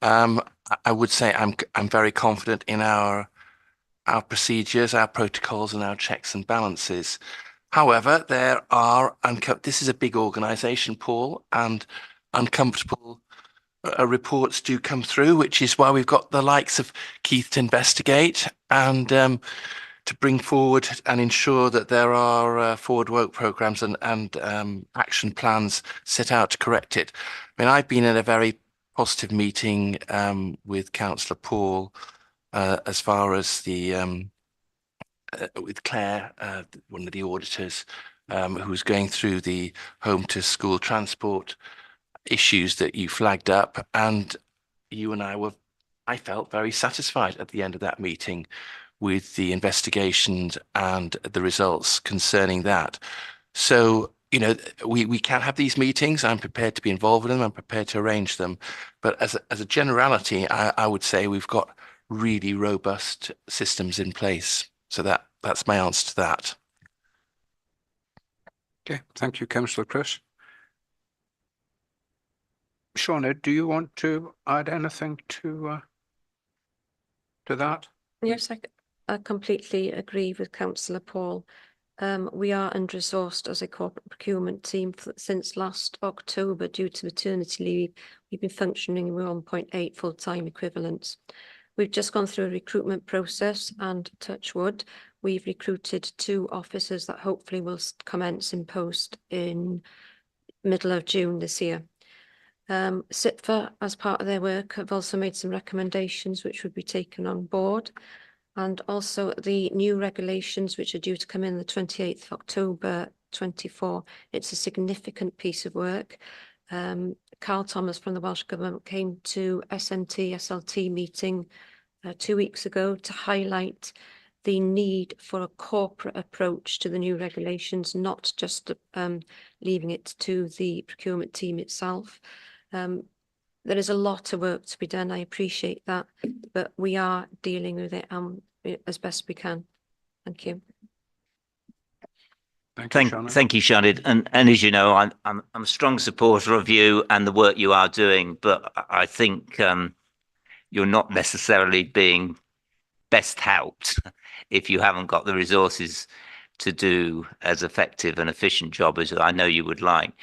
I would say I'm very confident in our procedures, our protocols, and our checks and balances. However, this is a big organisation, Paul, and uncomfortable reports do come through, which is why we've got the likes of Keith to investigate and to bring forward and ensure that there are forward work programmes and action plans set out to correct it. I mean, I've been in a very positive meeting with Councillor Paul as far as the with Claire, one of the auditors, who was going through the home to school transport issues that you flagged up, and you and I felt very satisfied at the end of that meeting with the investigations and the results concerning that. So, you know, we can have these meetings. I'm prepared to be involved in them. I'm prepared to arrange them. But as a generality, I would say we've got really robust systems in place. So that's my answer to that. Okay, thank you, Councillor Chris. Shauna, do you want to add anything to that? Yes, I completely agree with Councillor Paul. We are under-resourced as a corporate procurement team since last October due to maternity leave. We've been functioning with 1.8 full-time equivalents. We've just gone through a recruitment process, and touch wood, we've recruited 2 officers that hopefully will commence in post in middle of June this year. SIPFA, as part of their work, have also made some recommendations which would be taken on board, and also the new regulations which are due to come in the 28th of October 24. It's a significant piece of work. Carl Thomas from the Welsh Government came to SLT meeting 2 weeks ago to highlight the need for a corporate approach to the new regulations, not just leaving it to the procurement team itself. There is a lot of work to be done. I appreciate that, but we are dealing with it as best we can. Thank you. Thank you, Shanid. And as you know, I'm a strong supporter of you and the work you are doing, but I think you're not necessarily being best helped if you haven't got the resources to do as effective and efficient job as I know you would like.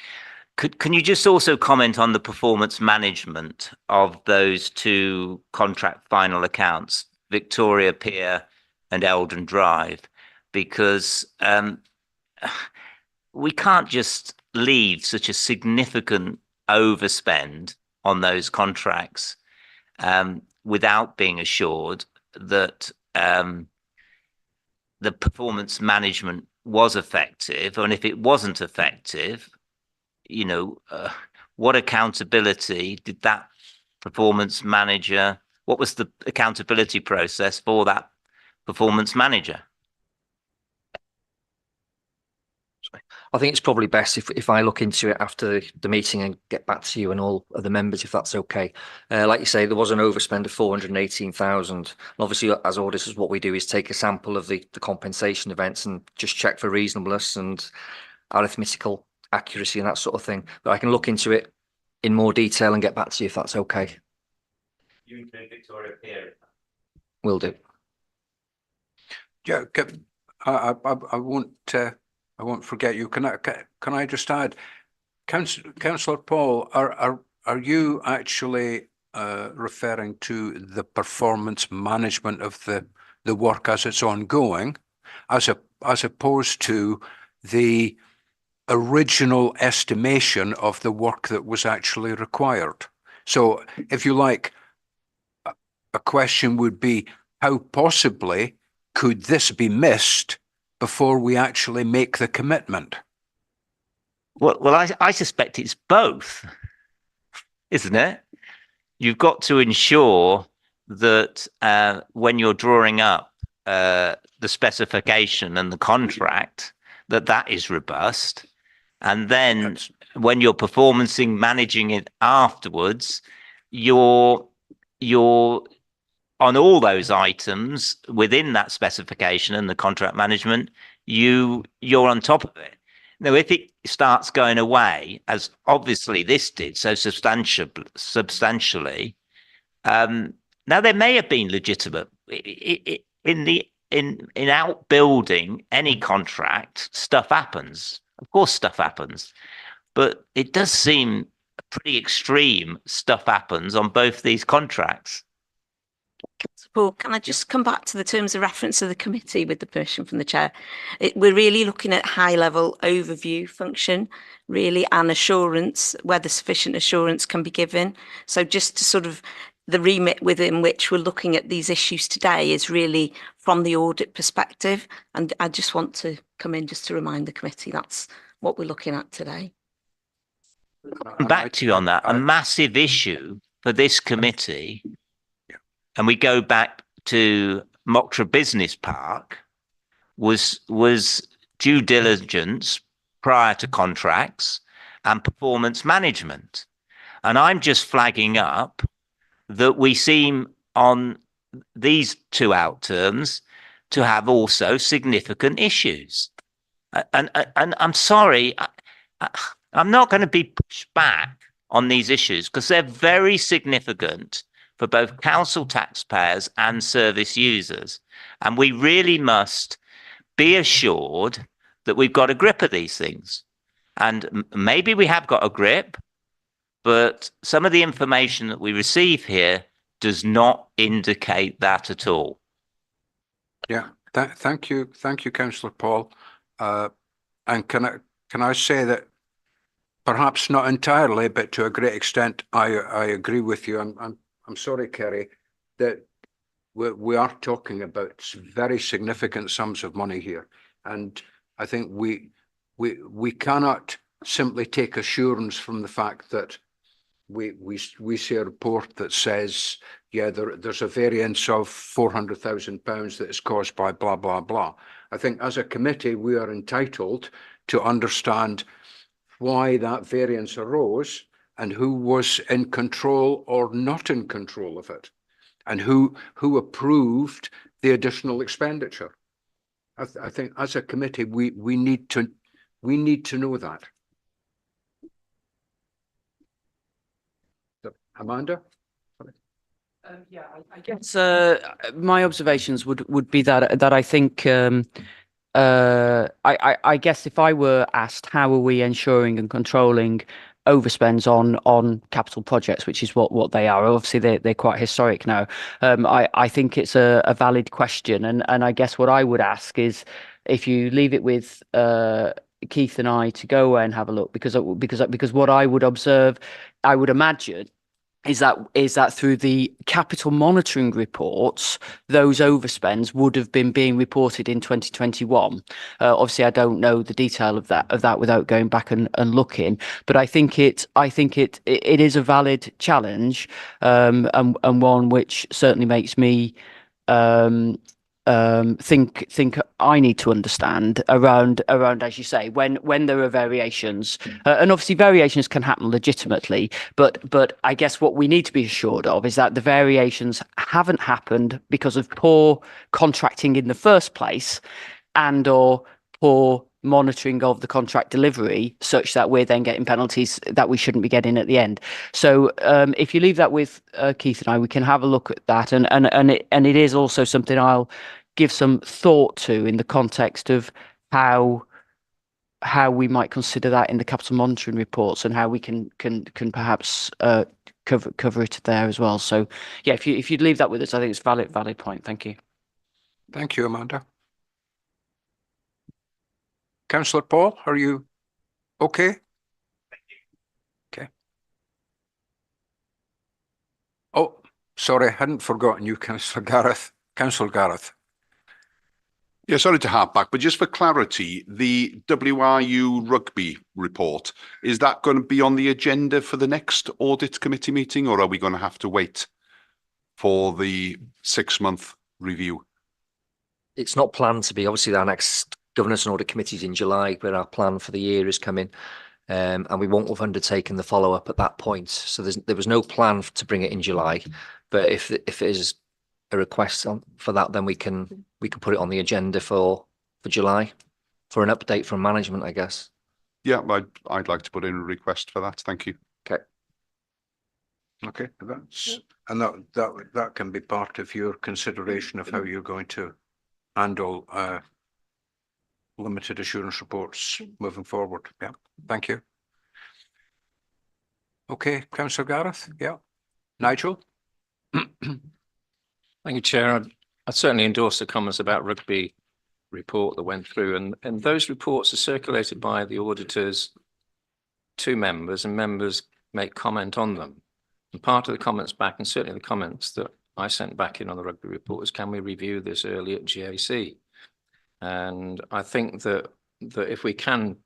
Can you just also comment on the performance management of those two contract final accounts, Victoria Pier and Eldon Drive? Because we can't just leave such a significant overspend on those contracts without being assured that the performance management was effective. And if it wasn't effective, you know, what accountability did that performance manager, what was the accountability process for that performance manager? I think it's probably best if I look into it after the meeting and get back to you and all of the members, if that's okay. Like you say, there was an overspend of 418,000. And obviously, as auditors, what we do is take a sample of the compensation events and just check for reasonableness and arithmetical accuracy and that sort of thing. But I can look into it in more detail and get back to you if that's okay. You include Victoria Pier. Will do. Yeah, I won't forget you. Can I just add, Councillor Paul, are you actually referring to the performance management of the work as it's ongoing, as opposed to the original estimation of the work that was actually required? So, if you like, a question would be, how possibly could this be missed before we actually make the commitment? Well, I suspect it's both, isn't it? You've got to ensure that when you're drawing up the specification and the contract, that is robust. And then when you're managing it afterwards, you're on all those items within that specification and the contract management, you're on top of it. Now, if it starts going away, as obviously this did so substantially, now there may have been legitimate in outbuilding any contract, stuff happens. Of course, stuff happens, but it does seem pretty extreme. Stuff happens on both these contracts. Paul, can I just come back to the terms of reference of the committee with the permission from the chair? We're really looking at high level overview function, really, and assurance, whether sufficient assurance can be given. So just to sort of the remit within which we're looking at these issues today is really from the audit perspective. And I just want to come in just to remind the committee that's what we're looking at today. Back to you on that, a massive issue for this committee. And we go back to Mocktra Business Park, was due diligence prior to contracts and performance management. And I'm just flagging up that we seem on these two outturns to have also significant issues. And I'm sorry, I'm not going to be pushed back on these issues because they're very significant for both council taxpayers and service users. And we really must be assured that we've got a grip of these things. And maybe we have got a grip, but some of the information that we receive here does not indicate that at all. Yeah, thank you, Councillor Paul. And can I say that perhaps not entirely, but to a great extent, I agree with you. I'm sorry, Kerry, that we are talking about very significant sums of money here, and I think we cannot simply take assurance from the fact that we see a report that says, yeah, there's a variance of £400,000 that is caused by blah blah blah. I think as a committee we are entitled to understand why that variance arose, and who was in control or not in control of it, and who approved the additional expenditure. I think as a committee, we need to We need to know that. Amanda? Yeah, I guess my observations would be that I think I guess if I were asked how are we ensuring and controlling overspends on capital projects, which is what they are. Obviously, they're quite historic now. I think it's a valid question, and I guess what I would ask is if you leave it with Keith and I to go away and have a look, because what I would observe, I would imagine, is that through the capital monitoring reports, those overspends would have been being reported in 2021. Obviously, I don't know the detail of that without going back and looking, but I think it is a valid challenge, and one which certainly makes me think I need to understand around, as you say, when there are variations, and obviously variations can happen legitimately, but I guess what we need to be assured of is that the variations haven't happened because of poor contracting in the first place, and or poor monitoring of the contract delivery, such that we're then getting penalties that we shouldn't be getting at the end. So if you leave that with Keith and I, we can have a look at that, and it is also something I'll give some thought to in the context of how we might consider that in the capital monitoring reports, and how we can perhaps cover it there as well. So yeah, if you'd leave that with us, I think it's a valid point. Thank you. Thank you, Amanda. Councillor Paul, are you okay? Okay. Oh, sorry, I hadn't forgotten you, Councillor Gareth. Councillor Gareth. Yeah, sorry to harp back, but just for clarity, the WRU rugby report, is that going to be on the agenda for the next audit committee meeting, or are we going to have to wait for the 6-month review? It's not planned to be. Obviously, our next governance and audit committee is in July, where our plan for the year is coming, and we won't have undertaken the follow-up at that point. So there was no plan to bring it in July, but if it is a request for that, then we can put it on the agenda for July for an update from management, I guess. Yeah, I'd like to put in a request for that. Thank you. Okay. Okay, and that can be part of your consideration of how you're going to handle limited assurance reports moving forward. Yeah, thank you. Okay, Councillor Gareth. Yeah, Nigel. Thank you, Chair. I certainly endorse the comments about rugby report that went through, and those reports are circulated by the auditors to members, and members make comment on them. And part of the comments back, and certainly the comments that I sent back in on the rugby report, was, can we review this early at GAC? And I think that if we can,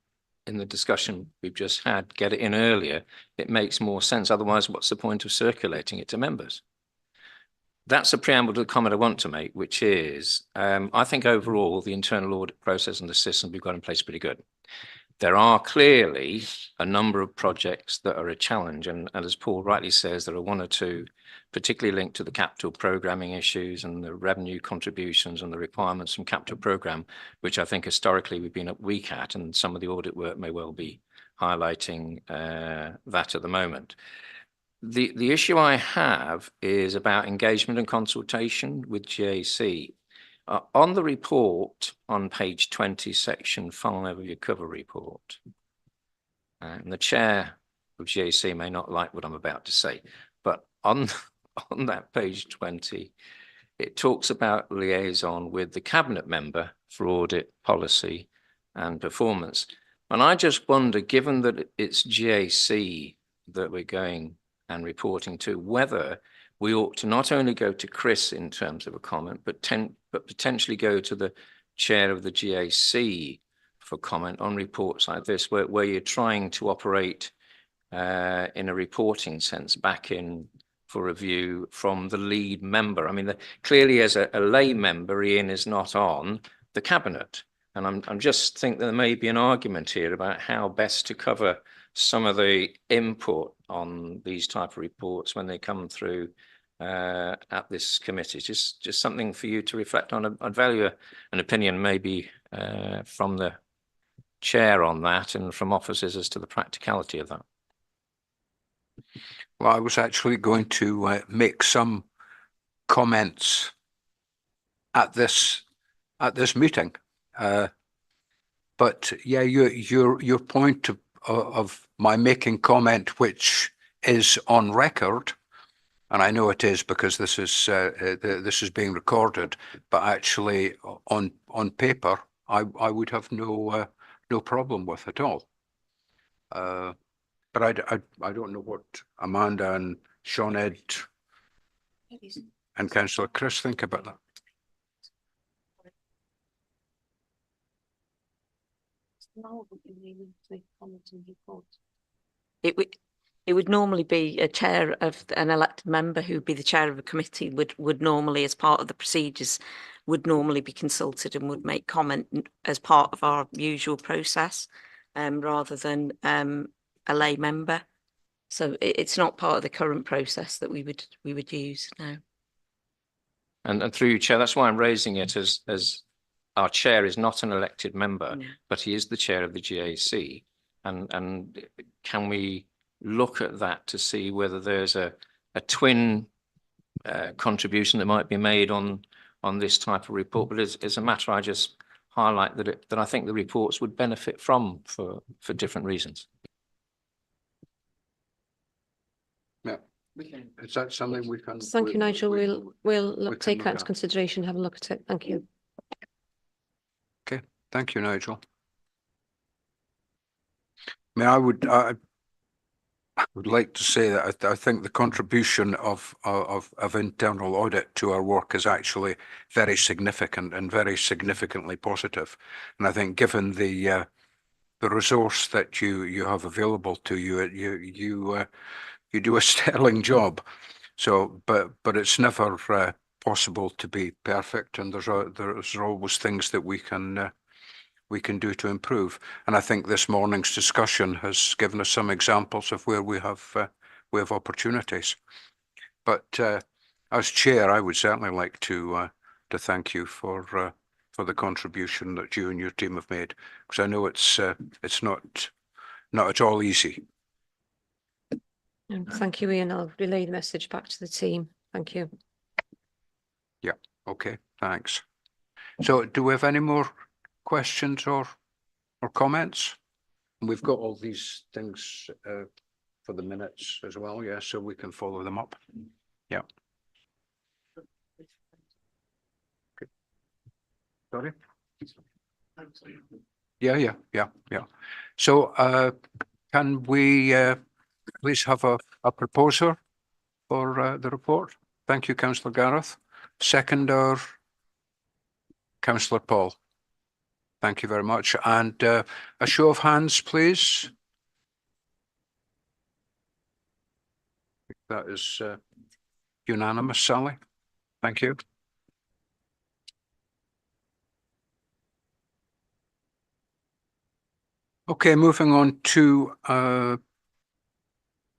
in the discussion we've just had, get it in earlier, it makes more sense. Otherwise, what's the point of circulating it to members? That's a preamble to the comment I want to make, which is, I think overall, the internal audit process and the system we've got in place is pretty good. There are clearly a number of projects that are a challenge, and as Paul rightly says, there are one or two particularly linked to the capital programming issues and the revenue contributions and the requirements from capital program, which I think historically we've been weak at, and some of the audit work may well be highlighting that at the moment. The issue I have is about engagement and consultation with GAC. On the report on page 20, section 5 of your cover report, and the chair of GAC may not like what I'm about to say, but on that page 20, it talks about liaison with the cabinet member for audit policy and performance. And I just wonder, given that it's GAC that we're going and reporting to, whether we ought to not only go to Chris in terms of a comment, but potentially go to the chair of the GAC for comment on reports like this, where you're trying to operate in a reporting sense back in for review from the lead member. I mean, clearly as a lay member, Ian is not on the cabinet. And I'm just think there may be an argument here about how best to cover some of the input on these type of reports when they come through at this committee. Just something for you to reflect on. I'd value an opinion maybe from the chair on that and from officers as to the practicality of that. Well, I was actually going to make some comments at this meeting, but yeah, your point of my making comment, which is on record, and I know it is because this is being recorded, but actually on paper, I would have no problem with at all. But I don't know what Amanda and Sinead and Councillor Chris think about that. It would normally be a chair of an elected member who'd be the chair of a committee would normally, as part of the procedures, would normally be consulted and would make comment as part of our usual process, rather than a lay member. So it's not part of the current process that we would use now. And through you, Chair, that's why I'm raising it as our chair is not an elected member, but he is the chair of the GAC. And can we look at that to see whether there's a twin contribution that might be made on this type of report? But it's a matter I just highlight that I think the reports would benefit from for different reasons. Yeah. Is that something we can? Thank you, Nigel. We'll take that into at. consideration, have a look at it. Thank you. Okay, thank you, Nigel. I would like to say that I think the contribution of internal audit to our work is actually very significant and very significantly positive. And I think given the resource that you have available to you, you do a sterling job. So, but it's never possible to be perfect, and there's always things that we can do to improve. And I think this morning's discussion has given us some examples of where we have opportunities. But as chair, I would certainly like to thank you for the contribution that you and your team have made, because I know it's not at all easy. And thank you, Ian. I'll relay the message back to the team. Thank you. Yeah. Okay. Thanks. So, do we have any more questions or comments? And we've got all these things for the minutes as well, yeah, so we can follow them up. Yeah. Okay. Sorry. Yeah. So can we please have a proposer for the report? Thank you, Councillor Gareth. Seconder, Councillor Paul. Thank you very much. And a show of hands, please. That is unanimous, Sally. Thank you. Okay, moving on to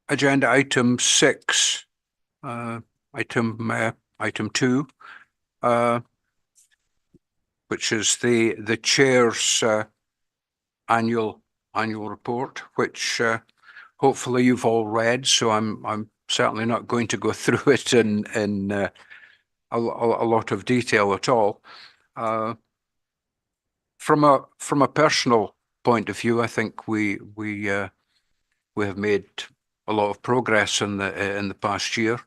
agenda item 6, item 2, which is the chair's annual report, which hopefully you've all read. So I'm certainly not going to go through it in a lot of detail at all. From a personal point of view, I think we have made a lot of progress in the past year.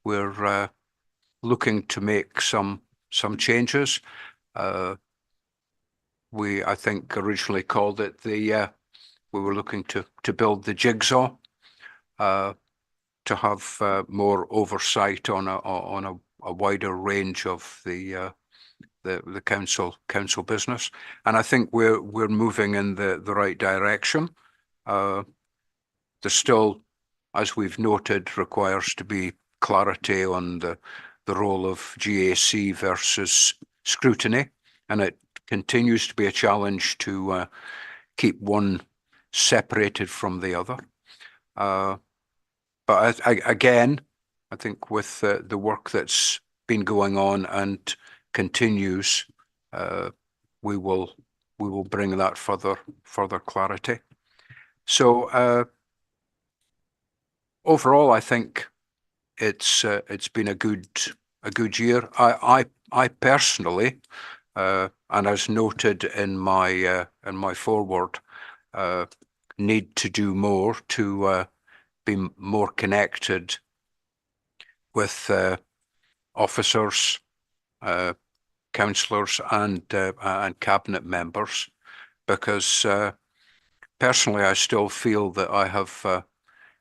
We're looking to make some changes. We, I think, originally called it we were looking to build the jigsaw, to have more oversight on a wider range of the council business, and I think we're moving in the right direction. There's still, as we've noted, requires to be clarity on the role of GAC versus scrutiny, and it continues to be a challenge to keep one separated from the other. But again, I think with the work that's been going on and continues, we will we will bring that further clarity. So overall, I think it's been a good year. I personally, and as noted in my foreword, need to do more to be more connected with officers, councillors, and cabinet members, because personally I still feel that I have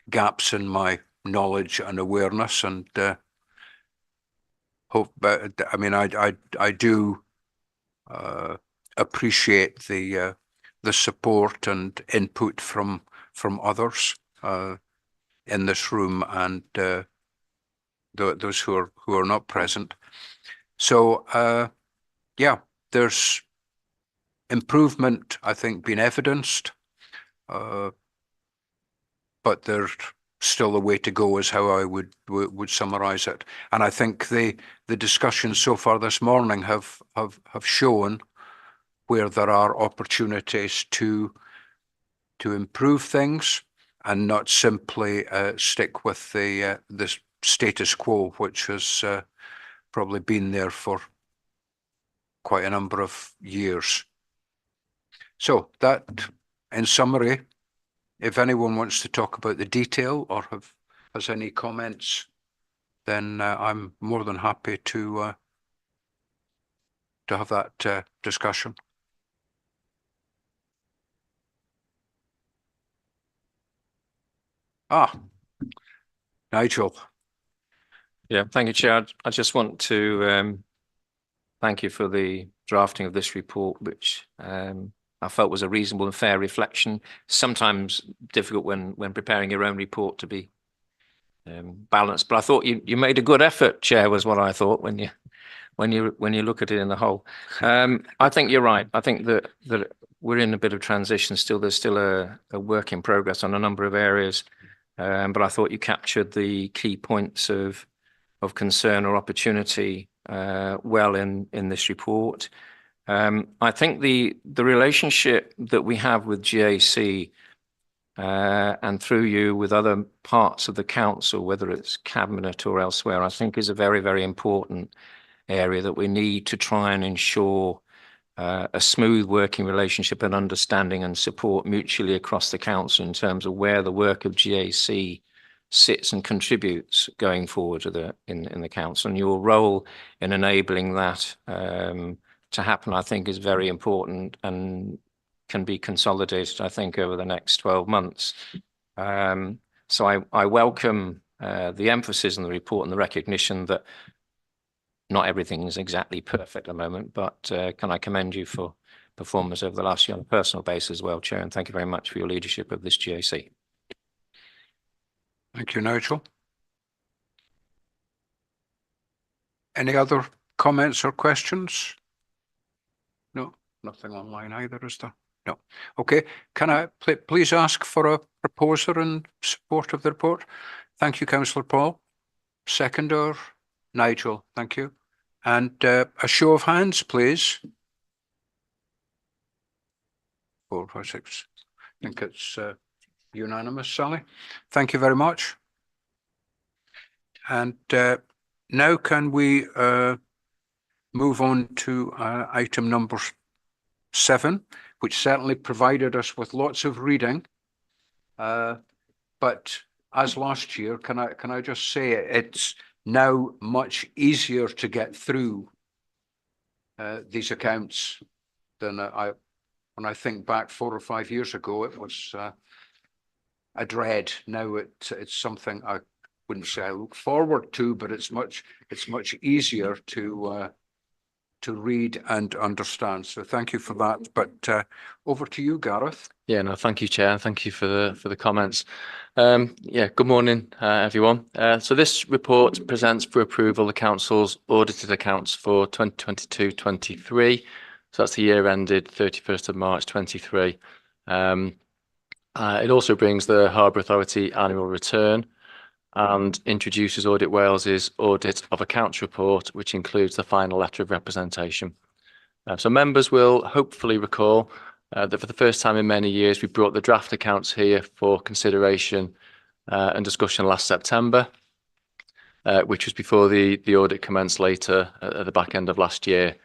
gaps in my knowledge and awareness, and hope. I mean, I do appreciate the support and input from others in this room, and those who are not present. So yeah, there's improvement, I think, been evidenced, but there's still a way to go, is how I would summarize it. And I think the discussions so far this morning have shown where there are opportunities to improve things, and not simply stick with the status quo, which has probably been there for quite a number of years. So that, in summary, if anyone wants to talk about the detail or has any comments, then I'm more than happy to have that discussion. Nigel. Yeah, thank you, Chair. I just want to thank you for the drafting of this report, which I felt was a reasonable and fair reflection. Sometimes difficult when preparing your own report to be balanced, but I thought you made a good effort, Chair, was what I thought when you look at it in the whole. I think you're right. I think that we're in a bit of transition still. There's still a work in progress on a number of areas, but I thought you captured the key points of concern or opportunity well in this report. I think the relationship that we have with GAC and through you with other parts of the council, whether it's cabinet or elsewhere, I think is a very, very important area that we need to try and ensure a smooth working relationship and understanding and support mutually across the council in terms of where the work of GAC sits and contributes going forward to in the council. And your role in enabling that to happen, I think, is very important and can be consolidated, I think, over the next 12 months. So I welcome the emphasis in the report and the recognition that not everything is exactly perfect at the moment, but can I commend you for performance over the last year on a personal basis as well, Chair, and thank you very much for your leadership of this GAC. Thank you, Nigel. Any other comments or questions? No, nothing online either, is there? No. Okay, can I please ask for a proposer in support of the report? Thank you, Councillor Paul. Seconder, Nigel, thank you. And a show of hands, please. 4, 5, 6. I think it's unanimous, Sally. Thank you very much. And now can we move on to item number 7, which certainly provided us with lots of reading. But as last year, can I just say it's now much easier to get through these accounts than when I think back 4 or 5 years ago, it was a dread. Now it's something I wouldn't say I look forward to, but it's much easier to read and understand. So thank you for that. But over to you, Gareth. Yeah, no, thank you, Chair. Thank you for the comments. Yeah, good morning, everyone. So this report presents for approval the council's audited accounts for 2022-23. So that's the year ended 31st of March 23. It also brings the Harbour Authority annual return and introduces Audit Wales's audit of accounts report, which includes the final letter of representation. So members will hopefully recall that for the first time in many years, we brought the draft accounts here for consideration and discussion last September, which was before the audit commenced later at the back end of last year.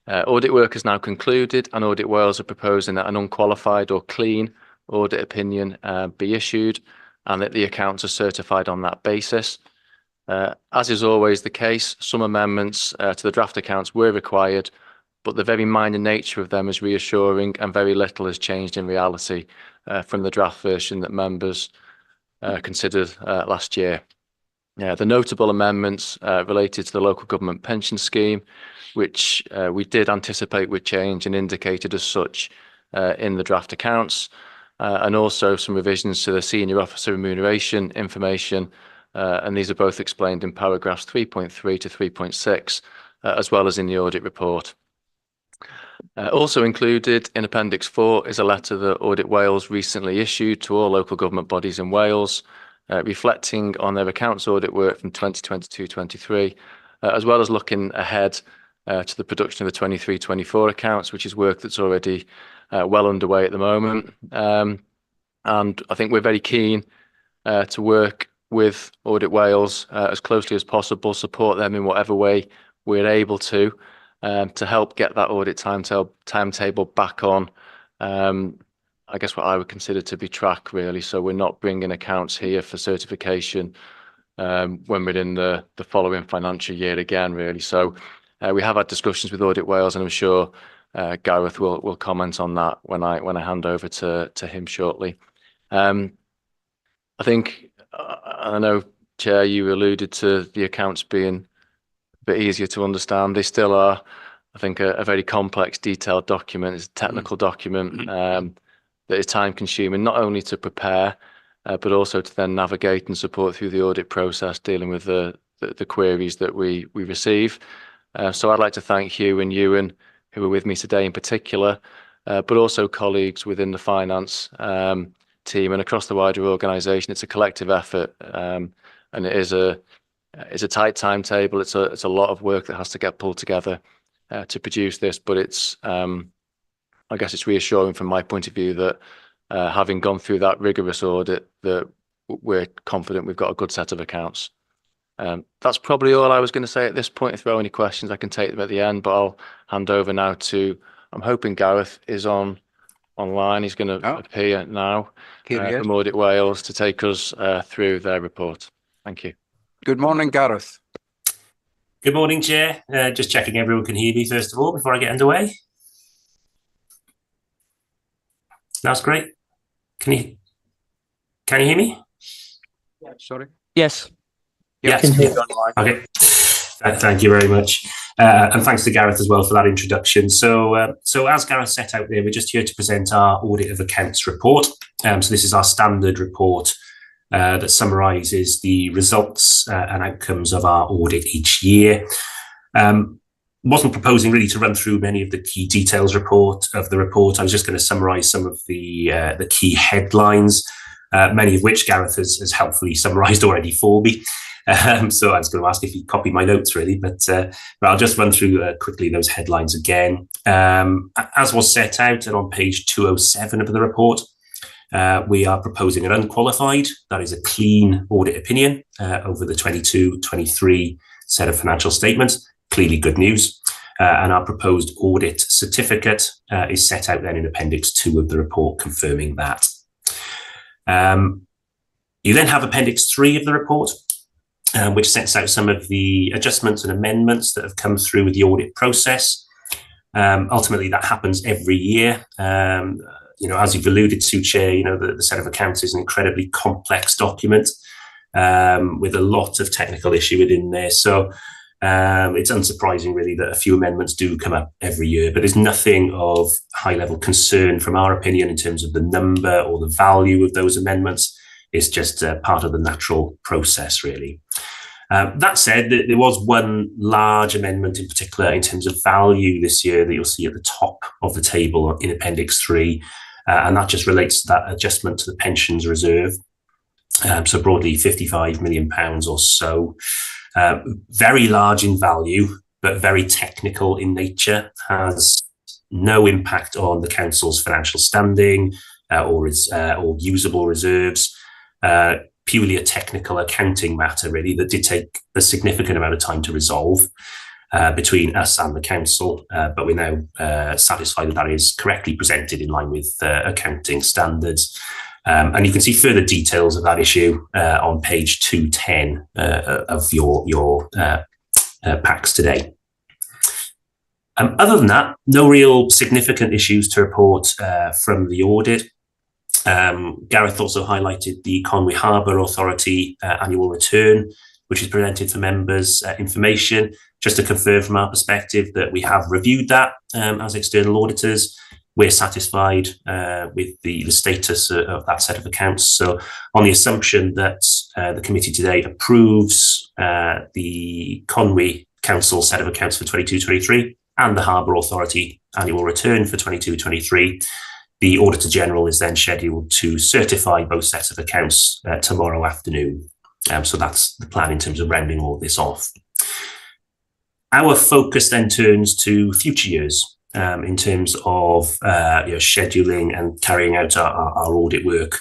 Audit work has now concluded, and Audit Wales are proposing that an unqualified or clean audit opinion be issued, and that the accounts are certified on that basis. As is always the case, some amendments to the draft accounts were required, but the very minor nature of them is reassuring, and very little has changed in reality from the draft version that members considered last year. The notable amendments related to the local government pension scheme, which we did anticipate would change and indicated as such in the draft accounts, and also some revisions to the senior officer remuneration information, and these are both explained in paragraphs 3.3 to 3.6, as well as in the audit report. Also included in Appendix 4 is a letter that Audit Wales recently issued to all local government bodies in Wales, reflecting on their accounts audit work from 2022-23, as well as looking ahead to the production of the 23-24 accounts, which is work that's already well underway at the moment. And I think we're very keen to work with Audit Wales as closely as possible, support them in whatever way we're able to help get that audit timetable back on, I guess what I would consider to be track, really. So we're not bringing accounts here for certification when we're in the following financial year again, really. So we have had discussions with Audit Wales, and I'm sure Gareth will comment on that when I hand over to him shortly. I think, I know, Chair, you alluded to the accounts being a bit easier to understand. They still are, I think, a very complex, detailed document. It's a technical document that is time consuming, not only to prepare, but also to then navigate and support through the audit process, dealing with the queries that we receive. So I'd like to thank Hugh and Ewan, who are with me today in particular, but also colleagues within the finance team and across the wider organisation. It's a collective effort, and it is a tight timetable. It's a lot of work that has to get pulled together to produce this, but it's I guess it's reassuring from my point of view that having gone through that rigorous audit, that we're confident we've got a good set of accounts. That's probably all I was going to say at this point. If there are any questions, I can take them at the end, but I'll hand over now to, I'm hoping Gareth is online. He's going to appear now from Audit Wales to take us through their report. Thank you. Good morning, Gareth. Good morning, Chair. Just checking everyone can hear me first of all before I get underway. That's great. Can you hear me? Yeah, sorry. Yes. Yes. Okay. Thank you very much. And thanks to Gareth as well for that introduction. So as Gareth set out there, we're just here to present our audit of accounts report. So this is our standard report that summarises the results and outcomes of our audit each year. Wasn't proposing really to run through many of the key details of the report. I was just going to summarise some of the key headlines, many of which Gareth has helpfully summarised already for me. So I was going to ask if he copied my notes, really, but I'll just run through quickly those headlines again. As was set out and on page 207 of the report, we are proposing an unqualified, that is a clean audit opinion over the 22-23 set of financial statements. Clearly good news. And our proposed audit certificate is set out then in Appendix 2 of the report, confirming that. You then have Appendix 3 of the report, which sets out some of the adjustments and amendments that have come through with the audit process. Ultimately, that happens every year. As you've alluded to, Chair, the set of accounts is an incredibly complex document with a lot of technical issue within there. So it's unsurprising, really, that a few amendments do come up every year, but there's nothing of high-level concern from our opinion in terms of the number or the value of those amendments. It's just part of the natural process, really. That said, there was one large amendment in particular in terms of value this year that you'll see at the top of the table in Appendix 3, and that just relates to that adjustment to the pensions reserve. So broadly £55 million or so. Very large in value, but very technical in nature, as no impact on the council's financial standing or usable reserves. Purely a technical accounting matter, really, that did take a significant amount of time to resolve between us and the council, but we're now satisfied that is correctly presented in line with accounting standards. And you can see further details of that issue on page 210 of your packs today. Other than that, no real significant issues to report from the audit. Gareth also highlighted the Conwy Harbour Authority annual return, which is presented for members' information. Just to confirm from our perspective that we have reviewed that as external auditors. We're satisfied with the status of that set of accounts. So on the assumption that the committee today approves the Conwy Council set of accounts for 22-23 and the Harbour Authority annual return for 22-23, the Auditor General is then scheduled to certify both sets of accounts tomorrow afternoon. So that's the plan in terms of rounding all this off. Our focus then turns to future years in terms of scheduling and carrying out our audit work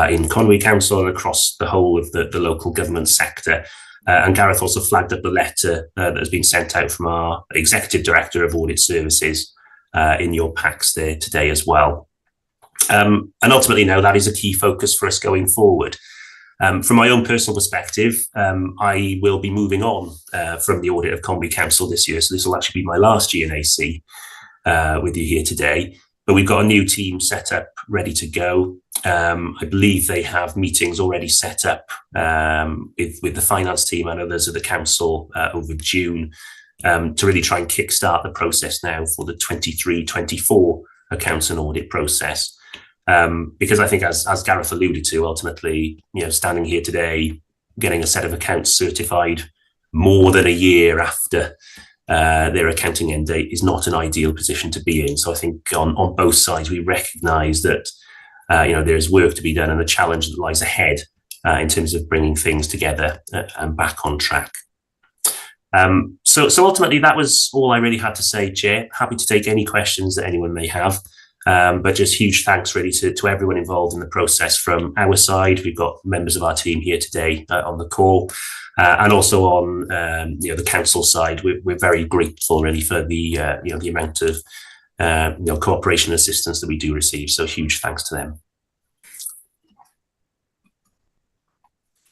in Conwy Council and across the whole of the local government sector. And Gareth also flagged up the letter that has been sent out from our Executive Director of Audit Services in your packs there today as well. And ultimately now that is a key focus for us going forward. From my own personal perspective, I will be moving on from the audit of Conwy Council this year. So this will actually be my last GNAC with you here today. But we've got a new team set up, ready to go. I believe they have meetings already set up with the finance team and others of the council over June to really try and kickstart the process now for the 23-24 accounts and audit process. Because I think, as Gareth alluded to, ultimately, standing here today, getting a set of accounts certified more than a year after their accounting end date is not an ideal position to be in. So I think on both sides, we recognise that there's work to be done and a challenge that lies ahead in terms of bringing things together and back on track. So ultimately, that was all I really had to say, Chair. Happy to take any questions that anyone may have. But just huge thanks really to everyone involved in the process from our side. We've got members of our team here today on the call, and also on the council side. We're very grateful really for the amount of cooperation and assistance that we do receive. So huge thanks to them.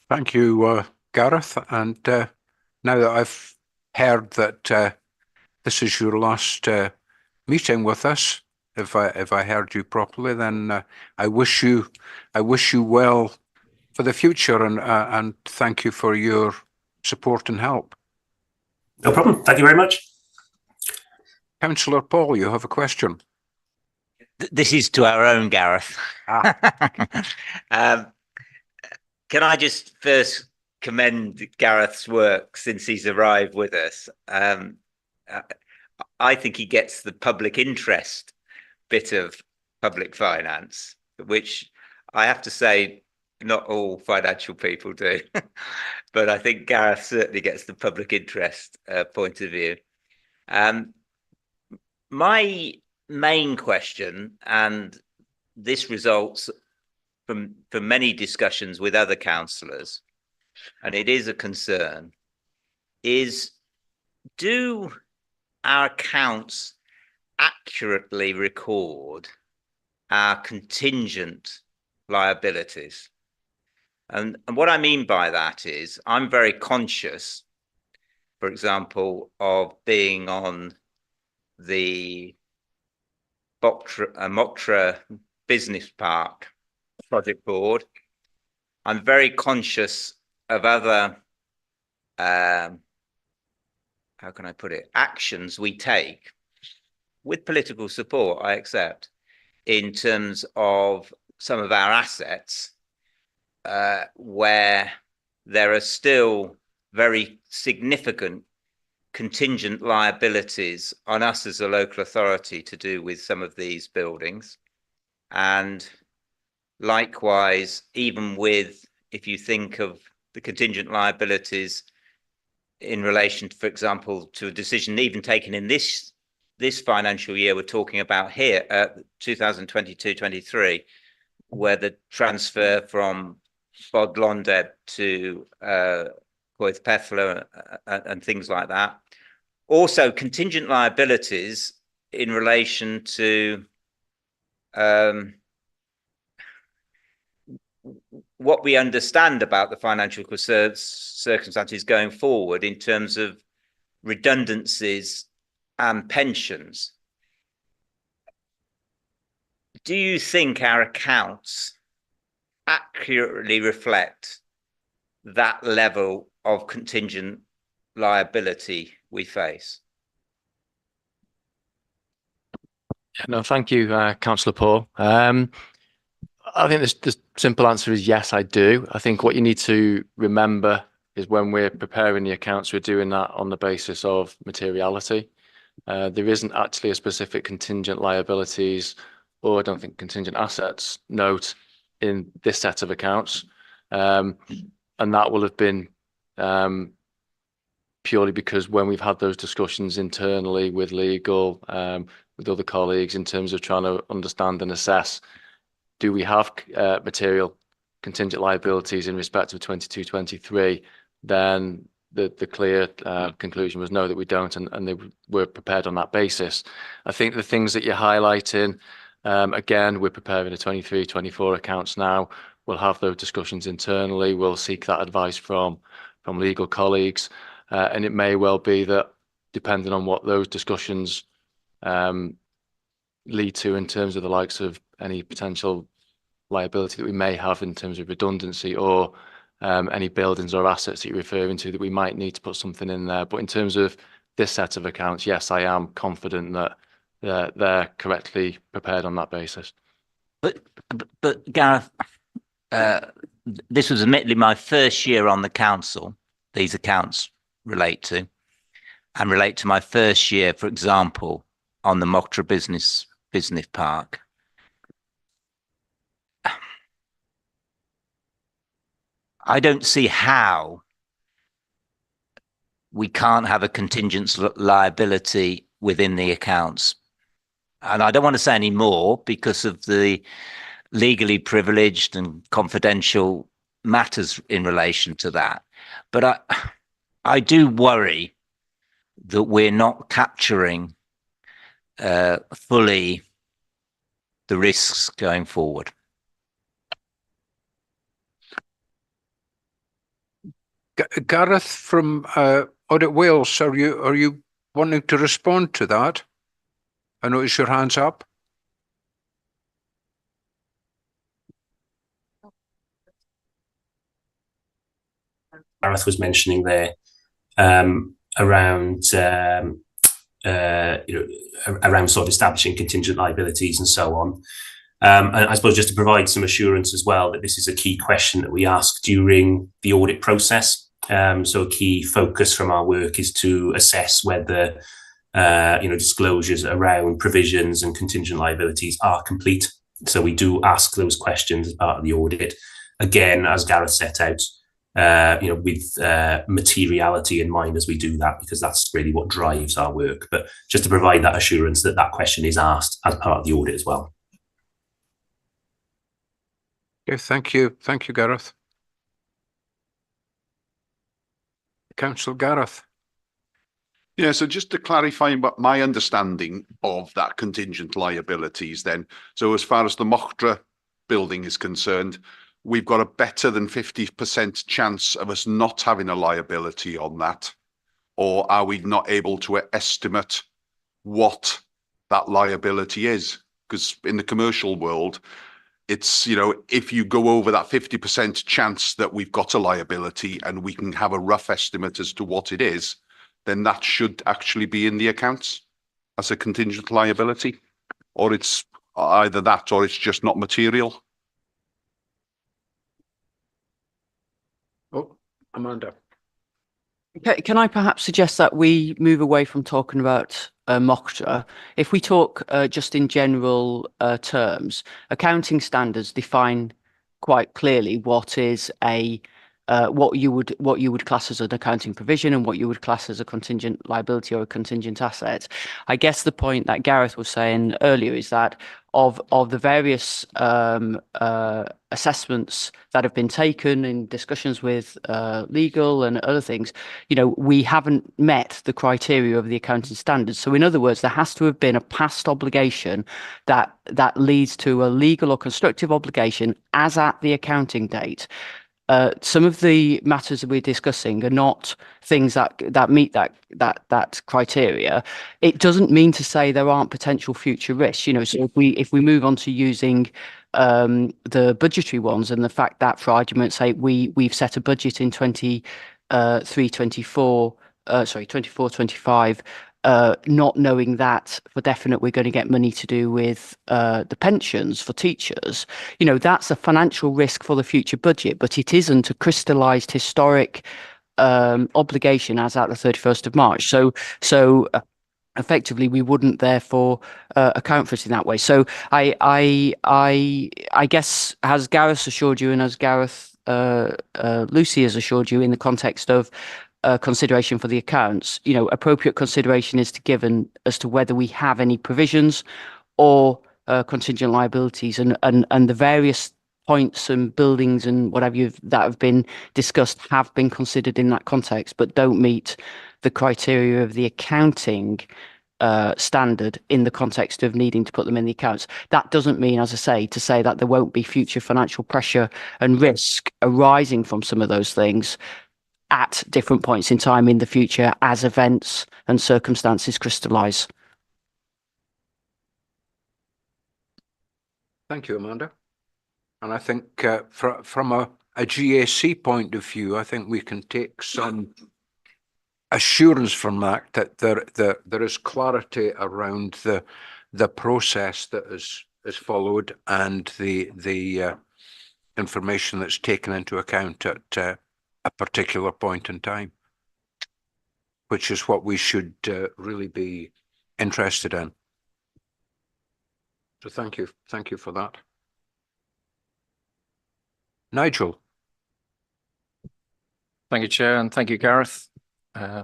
Thank you, Gareth. And now that I've heard that this is your last meeting with us, if I heard you properly, then I wish you well for the future, and thank you for your support and help. No problem. Thank you very much. Councillor Paul, you have a question. This is to our own Gareth. Can I just first commend Gareth's work since he's arrived with us? I think he gets the public interest bit of public finance, which I have to say not all financial people do. But I think Gareth certainly gets the public interest point of view. My main question, and this results from many discussions with other councillors, and it is a concern, is do our accounts accurately record our contingent liabilities? And what I mean by that is I'm very conscious, for example, of being on the Mocktra Business Park project board. I'm very conscious of other, how can I put it, actions we take with political support, I accept, in terms of some of our assets where there are still very significant contingent liabilities on us as a local authority to do with some of these buildings. And likewise, even with, if you think of the contingent liabilities in relation, for example, to a decision even taken in this this financial year we're talking about here, 2022-23, where the transfer from Bodlondeb to Coeth Pethler and things like that. Also, contingent liabilities in relation to what we understand about the financial circumstances going forward in terms of redundancies and pensions. Do you think our accounts accurately reflect that level of contingent liability we face? No, thank you, Councillor Paul. I think the simple answer is yes, I do. I think what you need to remember is when we're preparing the accounts, we're doing that on the basis of materiality. There isn't actually a specific contingent liabilities, or I don't think contingent assets note in this set of accounts. And that will have been purely because when we've had those discussions internally with legal, with other colleagues in terms of trying to understand and assess, do we have material contingent liabilities in respect of 22-23, then the clear conclusion was no, that we don't, and they were prepared on that basis. I think the things that you're highlighting, again, we're preparing the 23-24 accounts now. We'll have those discussions internally. We'll seek that advice from legal colleagues. And it may well be that, depending on what those discussions lead to in terms of the likes of any potential liability that we may have in terms of redundancy, or any buildings or assets that you're referring to, that we might need to put something in there. But in terms of this set of accounts, yes, I am confident that they're correctly prepared on that basis. But Gareth, this was admittedly my first year on the council. These accounts relate to my first year, for example, on the Mocktra Business Park. I don't see how we can't have a contingent liability within the accounts. And I don't want to say any more because of the legally privileged and confidential matters in relation to that. But I do worry that we're not capturing fully the risks going forward. Gareth from Audit Wales, are you wanting to respond to that? I notice your hand's up. Gareth was mentioning there around around sort of establishing contingent liabilities and so on. And I suppose just to provide some assurance as well that this is a key question that we ask during the audit process. So a key focus from our work is to assess whether disclosures around provisions and contingent liabilities are complete. So we do ask those questions as part of the audit. Again, as Gareth set out, with materiality in mind as we do that, because that's really what drives our work. But just to provide that assurance that that question is asked as part of the audit as well. Okay, thank you. Thank you, Gareth. Councillor Gareth. Yeah, so just to clarify what my understanding of that contingent liabilities then. So as far as the Mocktra building is concerned, we've got a better than 50% chance of us not having a liability on that. Or are we not able to estimate what that liability is? Because in the commercial world, it's, if you go over that 50% chance that we've got a liability and we can have a rough estimate as to what it is, then that should actually be in the accounts as a contingent liability. Or it's either that or it's just not material. Oh, Amanda. Can I perhaps suggest that we move away from talking about Mocktra? If we talk just in general terms, accounting standards define quite clearly what is a what you would class as an accounting provision and what you would class as a contingent liability or a contingent asset. I guess the point that Gareth was saying earlier is that of the various assessments that have been taken in discussions with legal and other things, we haven't met the criteria of the accounting standards. So in other words, there has to have been a past obligation that leads to a legal or constructive obligation as at the accounting date. Some of the matters that we're discussing are not things that meet that criteria. It doesn't mean to say there aren't potential future risks. So if we move on to using the budgetary ones and the fact that, for argument's sake, we've set a budget in 24-25, not knowing that for definite we're going to get money to do with the pensions for teachers, that's a financial risk for the future budget, but it isn't a crystallised historic obligation as at the 31st of March. So effectively, we wouldn't therefore account for it in that way. So I guess, as Gareth assured you, and as Gareth Lucy has assured you, in the context of consideration for the accounts, appropriate consideration is given as to whether we have any provisions or contingent liabilities, and the various points and buildings and whatever that have been discussed have been considered in that context, but don't meet the criteria of the accounting standard in the context of needing to put them in the accounts. That doesn't mean, as I say, to say that there won't be future financial pressure and risk arising from some of those things at different points in time in the future as events and circumstances crystallise. Thank you, Amanda. And I think from a GAC point of view, I think we can take some assurance from that there is clarity around the process that is followed and the information that's taken into account at a particular point in time, which is what we should really be interested in. So thank you for that. Nigel. Thank you, Chair, and thank you, Gareth,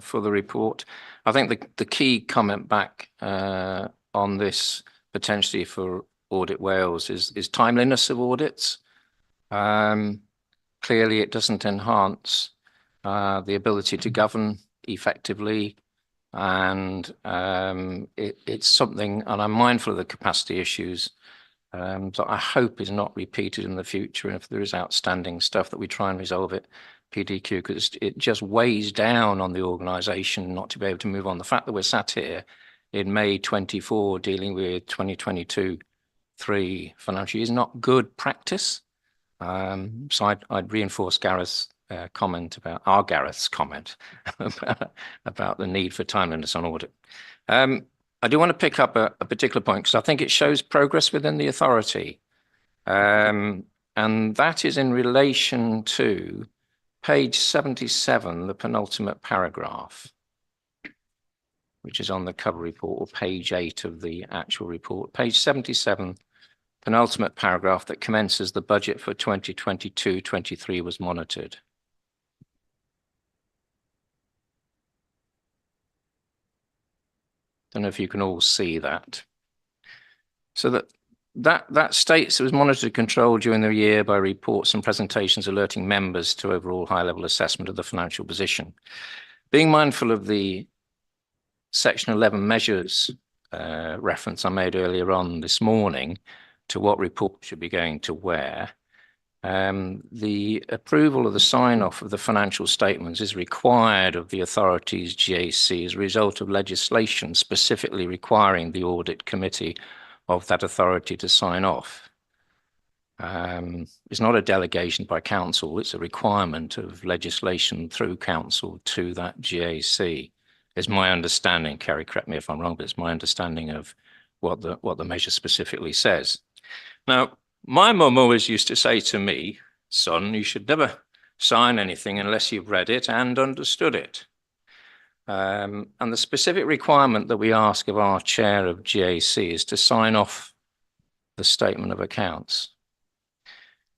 for the report. I think the key comment back on this potentially for Audit Wales is timeliness of audits. Clearly, it doesn't enhance the ability to govern effectively, and it's something, and I'm mindful of the capacity issues that I hope is not repeated in the future. And if there is outstanding stuff, that we try and resolve it PDQ, because it just weighs down on the organisation not to be able to move on. The fact that we're sat here in May 24 dealing with 2022-3 financial year is not good practice. So I'd reinforce Gareth's comment about Gareth's comment about the need for timeliness on audit. I do want to pick up a particular point because I think it shows progress within the authority, and that is in relation to page 77, the penultimate paragraph, which is on the cover report, or page 8 of the actual report. Page 77, penultimate paragraph that commences the budget for 2022-23 was monitored. Don't know if you can all see that. So that states it was monitored and controlled during the year by reports and presentations alerting members to overall high-level assessment of the financial position. Being mindful of the Section 11 measures reference I made earlier on this morning to what report should be going to where, the approval of the sign-off of the financial statements is required of the authority's GAC as a result of legislation specifically requiring the audit committee of that authority to sign off. It's not a delegation by council, it's a requirement of legislation through council to that GAC. Is my understanding, Kerry, correct me if I'm wrong, but it's my understanding of what the measure specifically says. Now, my mum always used to say to me, son, you should never sign anything unless you've read it and understood it. And the specific requirement that we ask of our chair of GAC is to sign off the statement of accounts.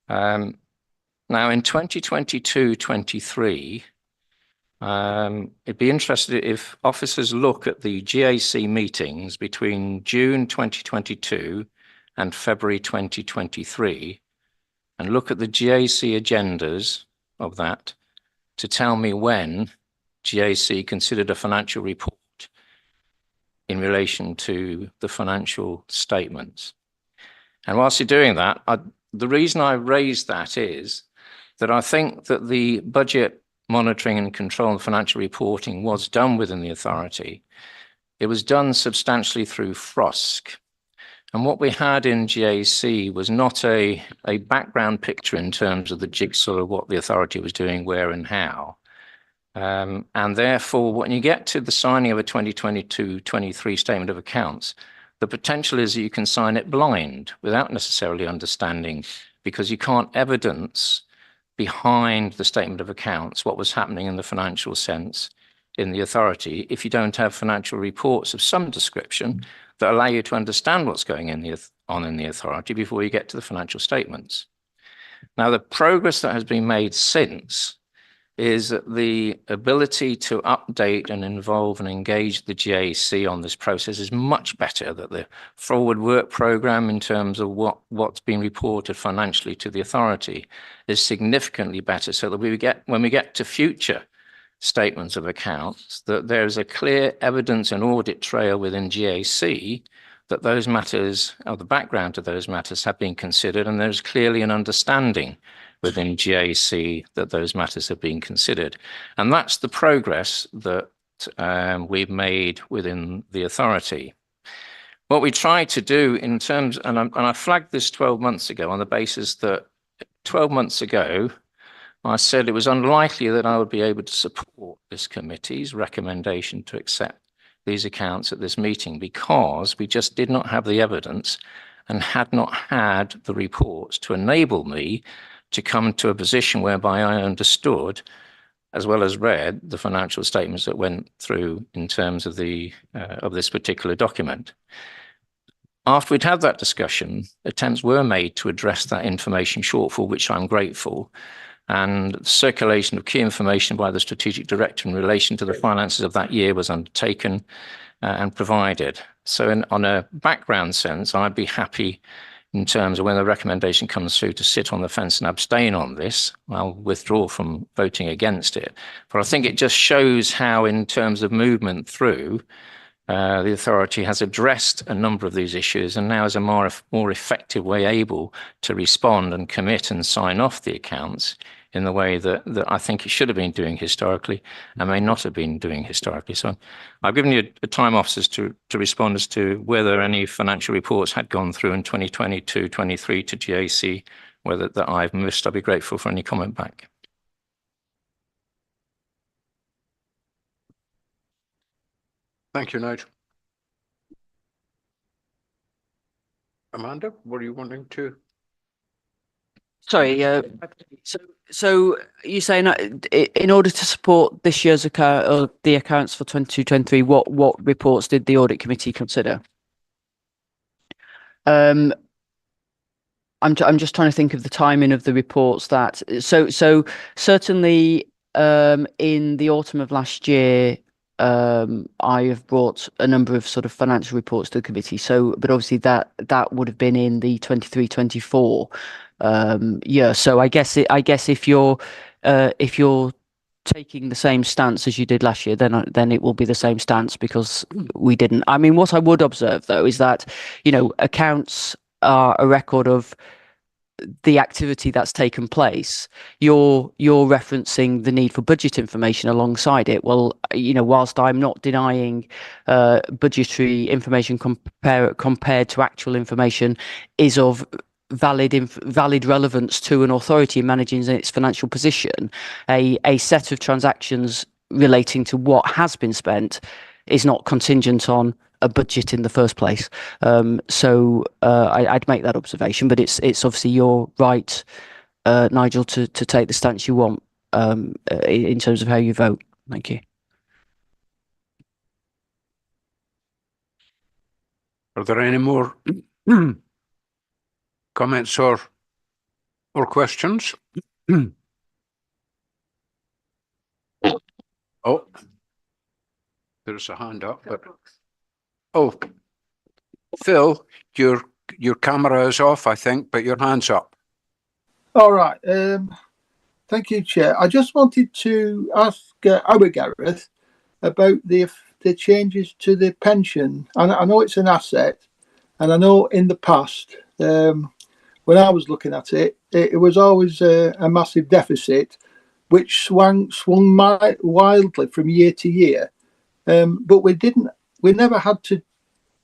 Now, Now in 2022-23, it'd be interesting if officers look at the GAC meetings between June 2022 and February 2023 and look at the GAC agendas of that to tell me when GAC considered a financial report in relation to the financial statements. And whilst you're doing that, the reason I raised that is that I think that the budget monitoring and control and financial reporting was done within the authority. It was done substantially through FROSC. And what we had in GAC was not a background picture in terms of the jigsaw of what the authority was doing, where and how. And therefore, when you get to the signing of a 2022-23 statement of accounts, the potential is that you can sign it blind without necessarily understanding, because you can't evidence behind the statement of accounts what was happening in the financial sense in the authority if you don't have financial reports of some description that allow you to understand what's going on in the authority before you get to the financial statements. Now, the progress that has been made since is that the ability to update and involve and engage the GAC on this process is much better, that the forward work programme in terms of what's been reported financially to the authority is significantly better, so that when we get to future statements of accounts, that there's a clear evidence and audit trail within GAC that those matters, or the background to those matters, have been considered, and there's clearly an understanding within GAC that those matters have been considered. And that's the progress that we've made within the authority. What we tried to do in terms, and I flagged this 12 months ago on the basis that 12 months ago, I said it was unlikely that I would be able to support this committee's recommendation to accept these accounts at this meeting, because we just did not have the evidence and had not had the reports to enable me to come to a position whereby I understood, as well as read, the financial statements that went through in terms of this particular document. After we'd had that discussion, attempts were made to address that information shortfall, which I'm grateful, and circulation of key information by the strategic director in relation to the finances of that year was undertaken and provided. So on a background sense, I'd be happy in terms of when the recommendation comes through to sit on the fence and abstain on this. I'll withdraw from voting against it. But I think it just shows how, in terms of movement through, the authority has addressed a number of these issues and now is a more effective way able to respond and commit and sign off the accounts in the way that I think it should have been doing historically and may not have been doing historically. So I've given you a time, officers, to respond as to whether any financial reports had gone through in 2022-23 to GAC, whether that I've missed. I'd be grateful for any comment back. Thank you, Nigel. Amanda, were you wanting to? Sorry, so you're saying in order to support this year's account or the accounts for 22-23, what reports did the audit committee consider? I'm just trying to think of the timing of the reports that so certainly in the autumn of last year, I have brought a number of sort of financial reports to the committee. So, but obviously that would have been in the 23-24 year. So I guess if you're taking the same stance as you did last year, then it will be the same stance, because we didn't. I mean, what I would observe though is that, you know, accounts are a record of the activity that's taken place. You're referencing the need for budget information alongside it. Well, you know, whilst I'm not denying budgetary information compared to actual information is of valid relevance to an authority managing its financial position, a set of transactions relating to what has been spent is not contingent on a budget in the first place. So I'd make that observation, but it's obviously your right, Nigel, to take the stance you want in terms of how you vote. Thank you. Are there any more comments or questions? Oh, there's a hand up, but oh, Phil, your camera is off, I think, but your hand's up. All right. Thank you, Chair. I just wanted to ask our Gareth about the changes to the pension. I know it's an asset, and I know in the past, when I was looking at it, it was always a massive deficit, which swung wildly from year to year. But we never had to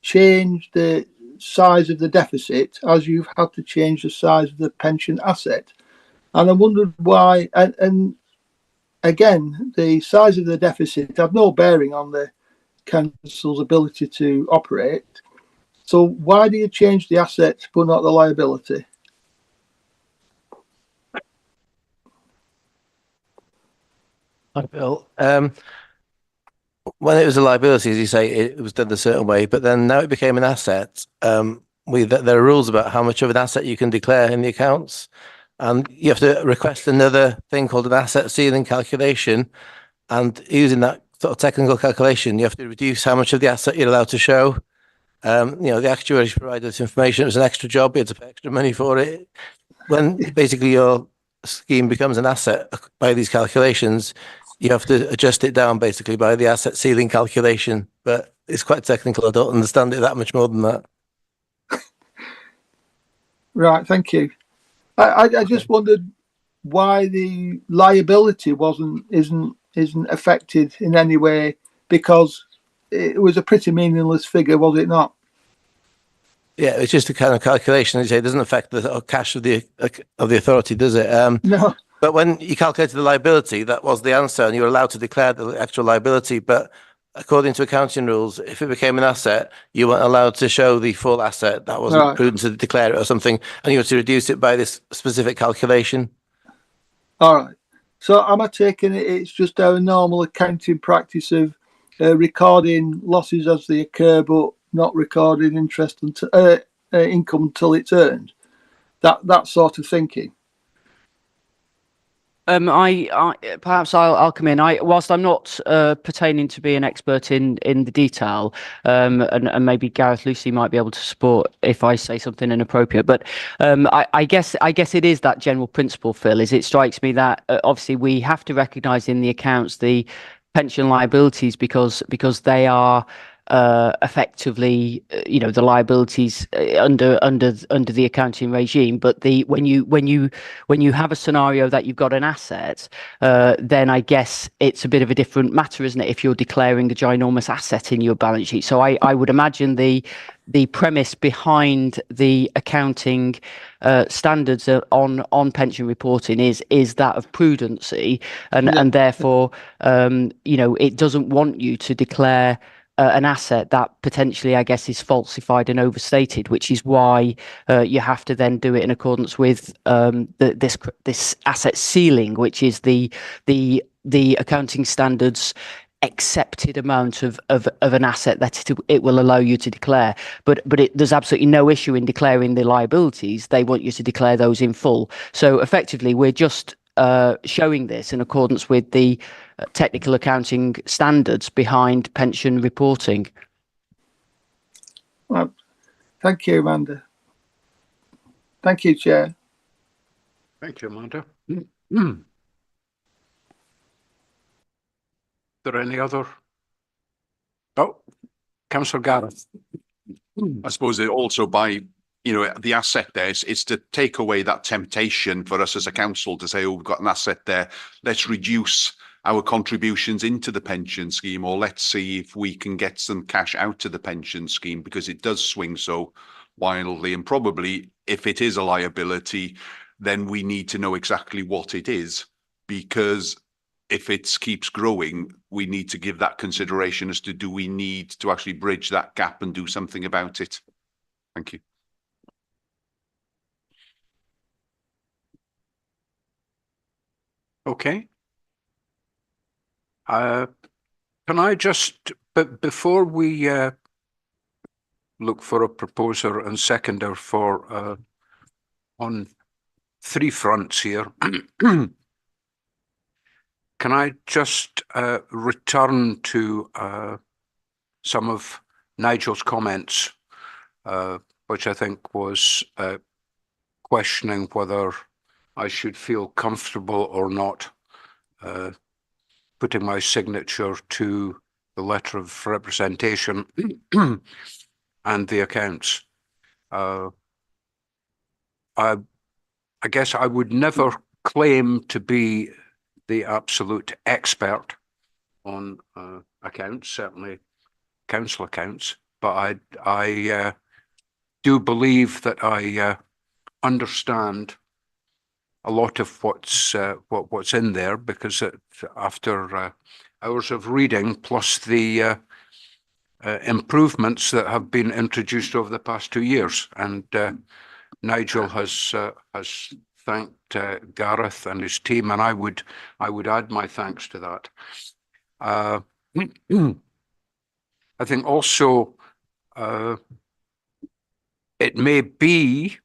change the size of the deficit as you've had to change the size of the pension asset. And I wondered why, and again, the size of the deficit had no bearing on the council's ability to operate. So why do you change the asset but not the liability? Hi, Bill. When it was a liability, as you say, it was done a certain way, but then now it became an asset. There are rules about how much of an asset you can declare in the accounts, and you have to request another thing called an asset ceiling calculation. And using that sort of technical calculation, you have to reduce how much of the asset you're allowed to show. The actuaries provided this information. It was an extra job. You had to pay extra money for it. When basically your scheme becomes an asset by these calculations, you have to adjust it down basically by the asset ceiling calculation. But it's quite technical. I don't understand it that much more than that. Right, thank you. I just wondered why the liability isn't affected in any way, because it was a pretty meaningless figure, was it not? Yeah, it's just a kind of calculation. It doesn't affect the cash of the authority, does it? No. But when you calculated the liability, that was the answer, and you were allowed to declare the actual liability. But according to accounting rules, if it became an asset, you weren't allowed to show the full asset. That wasn't prudent to declare it or something, and you had to reduce it by this specific calculation. All right. So am I taking it's just our normal accounting practice of recording losses as they occur, but not recording interest until income until it's earned? That sort of thinking. Perhaps I'll come in. Whilst I'm not pertaining to be an expert in the detail, and maybe Gareth Lucy might be able to support if I say something inappropriate. But I guess it is that general principle, Phil. It strikes me that obviously we have to recognise in the accounts the pension liabilities because they are effectively, the liabilities under the accounting regime. But when you have a scenario that you've got an asset, then I guess it's a bit of a different matter, isn't it? If you're declaring a ginormous asset in your balance sheet, so I would imagine the premise behind the accounting standards on pension reporting is that of prudency, and therefore it doesn't want you to declare an asset that potentially, I guess, is falsified and overstated, which is why you have to then do it in accordance with this asset ceiling, which is the accounting standards accepted amount of an asset that it will allow you to declare. But there's absolutely no issue in declaring the liabilities. They want you to declare those in full. So effectively, we're just showing this in accordance with the technical accounting standards behind pension reporting. Well, thank you, Amanda. Thank you, Chair. Thank you, Amanda. Are there any other? Oh, Councillor Gareth. I suppose it also by the asset there is to take away that temptation for us as a council to say, oh, we've got an asset there, let's reduce our contributions into the pension scheme, or let's see if we can get some cash out of the pension scheme, because it does swing so wildly. And probably if it is a liability, then we need to know exactly what it is, because if it keeps growing, we need to give that consideration as to, do we need to actually bridge that gap and do something about it? Thank you. Okay. Can I just, but before we look for a proposer and seconder for on three fronts here. Can I just return to some of Nigel's comments, which I think was questioning whether I should feel comfortable or not putting my signature to the letter of representation and the accounts. I guess I would never claim to be the absolute expert on accounts, certainly council accounts, but I do believe that I understand a lot of what's in there, because after hours of reading, plus the improvements that have been introduced over the past 2 years, and Nigel has thanked Gareth and his team, and I would add my thanks to that. I think also it may be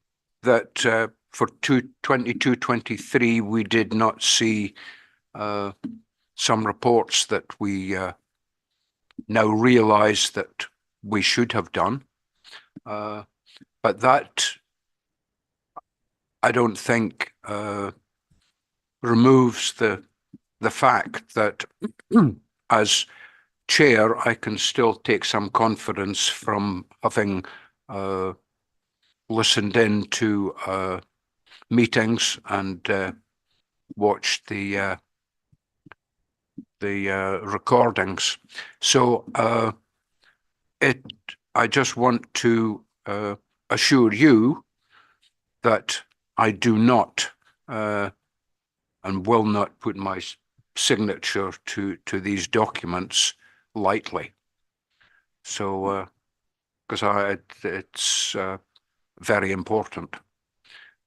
that for 22-23 we did not see some reports that we now realise that we should have done, but that I don't think removes the fact that as chair I can still take some confidence from having listened in to meetings and watched the recordings. So I just want to assure you that I do not and will not put my signature to these documents lightly. So because it's very important.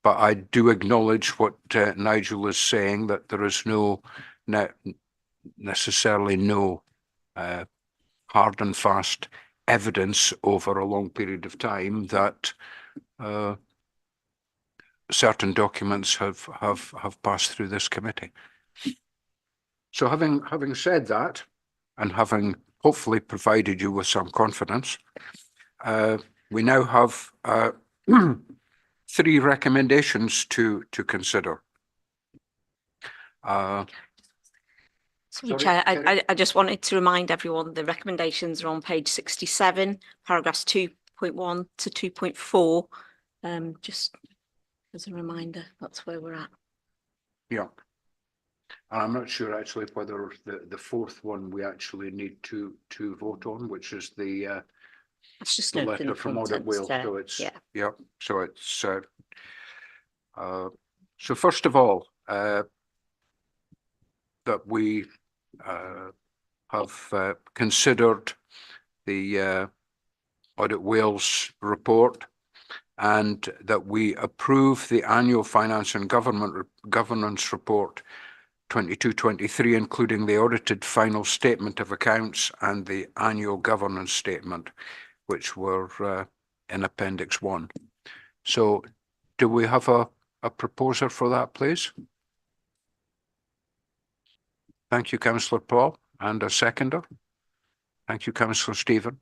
But I do acknowledge what Nigel is saying, that there is necessarily no hard and fast evidence over a long period of time that certain documents have passed through this committee. So having said that, and having hopefully provided you with some confidence, we now have 3 recommendations to consider. Sorry, Chair, I just wanted to remind everyone the recommendations are on page 67, paragraphs 2.1 to 2.4. Just as a reminder, that's where we're at. Yeah. And I'm not sure actually whether the 4th one we actually need to vote on, which is the that's just the letter from Audit Wales. So it's yeah. So it's so first of all, that we have considered the Audit Wales report, and that we approve the annual finance and governance report 22-23, including the audited final statement of accounts and the annual governance statement, which were in Appendix 1. So do we have a proposer for that, please? Thank you, Councillor Paul, and a seconder. Thank you, Councillor Stephen.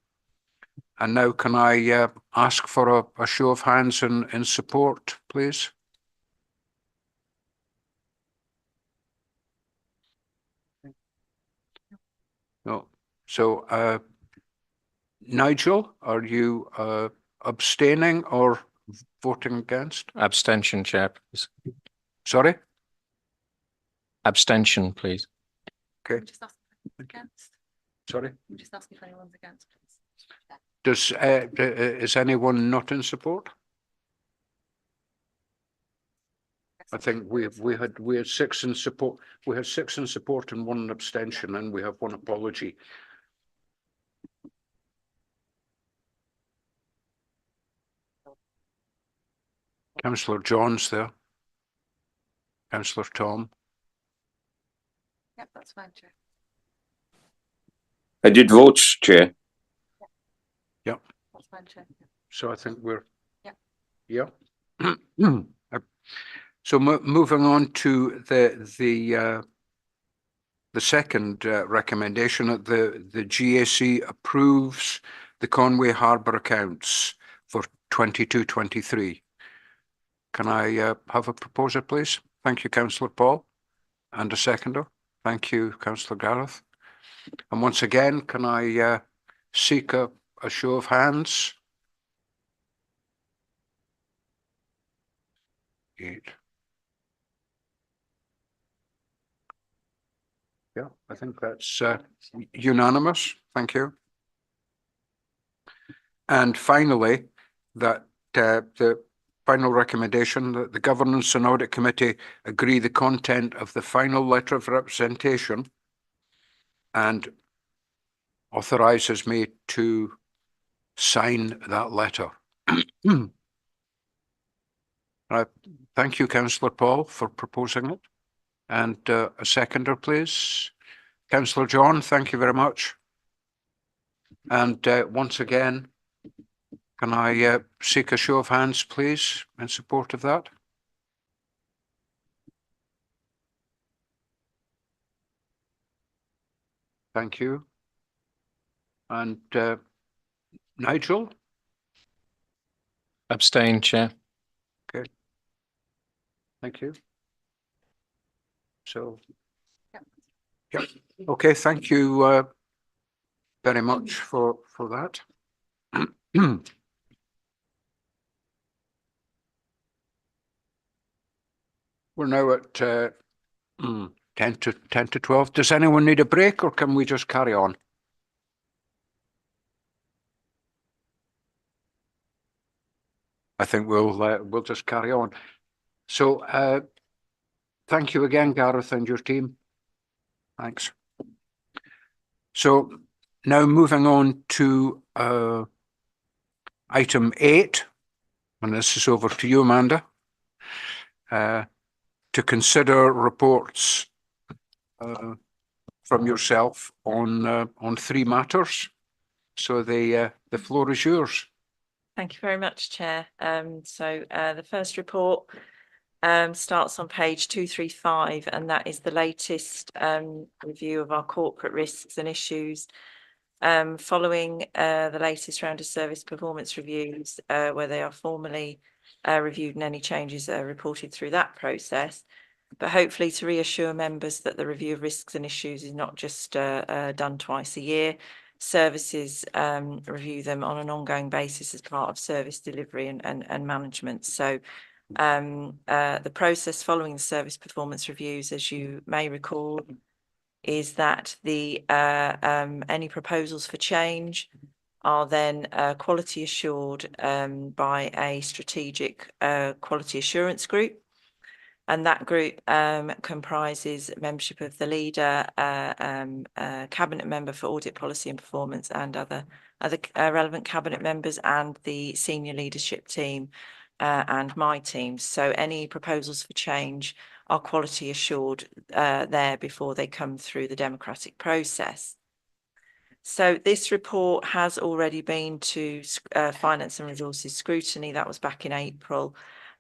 And now can I ask for a show of hands in support, please? No. So Nigel, are you abstaining or voting against? Abstention, Chair, please. Sorry? Abstention, please. Okay. Just ask against. Sorry? Just ask if anyone's against, please. Is anyone not in support? I think we had 6 in support. We had 6 in support and 1 abstention, and we have 1 apology. Councillor John's there. Councillor Tom. Yep, that's fine, Chair. I did vote, Chair. Yep. That's fine, Chair. So I think we're. Yep. Yeah. So moving on to the second recommendation, that the GAC approves the Conway Harbour accounts for 22-23. Can I have a proposer, please? Thank you, Councillor Paul. And a seconder. Thank you, Councillor Gareth. And once again, can I seek a show of hands? 8. Yeah, I think that's unanimous. Thank you. And finally, that the final recommendation that the Governance and Audit Committee agree the content of the final letter of representation and authorises me to sign that letter. Thank you, Councillor Paul, for proposing it. And a seconder, please. Councillor John, thank you very much. And once again, can I seek a show of hands, please, in support of that? Thank you. And Nigel? Abstain, Chair. Okay. Thank you. So, yeah. Okay, thank you very much for that. We're now at 10 to 12. Does anyone need a break, or can we just carry on? I think we'll just carry on. So thank you again, Gareth, and your team. Thanks. So now moving on to item 8, and this is over to you, Amanda, to consider reports from yourself on 3 matters. So the floor is yours. Thank you very much, Chair. So the first report starts on page 235, and that is the latest review of our corporate risks and issues following the latest round of service performance reviews, where they are formally reviewed and any changes are reported through that process. But hopefully to reassure members that the review of risks and issues is not just done twice a year. Services review them on an ongoing basis as part of service delivery and management. So the process following the service performance reviews, as you may recall, is that the any proposals for change are then quality assured by a strategic quality assurance group. And that group comprises membership of the leader, cabinet member for audit policy and performance, and other relevant cabinet members, and the senior leadership team and my team. So any proposals for change are quality assured there before they come through the democratic process. So this report has already been to Finance and Resources Scrutiny. That was back in April.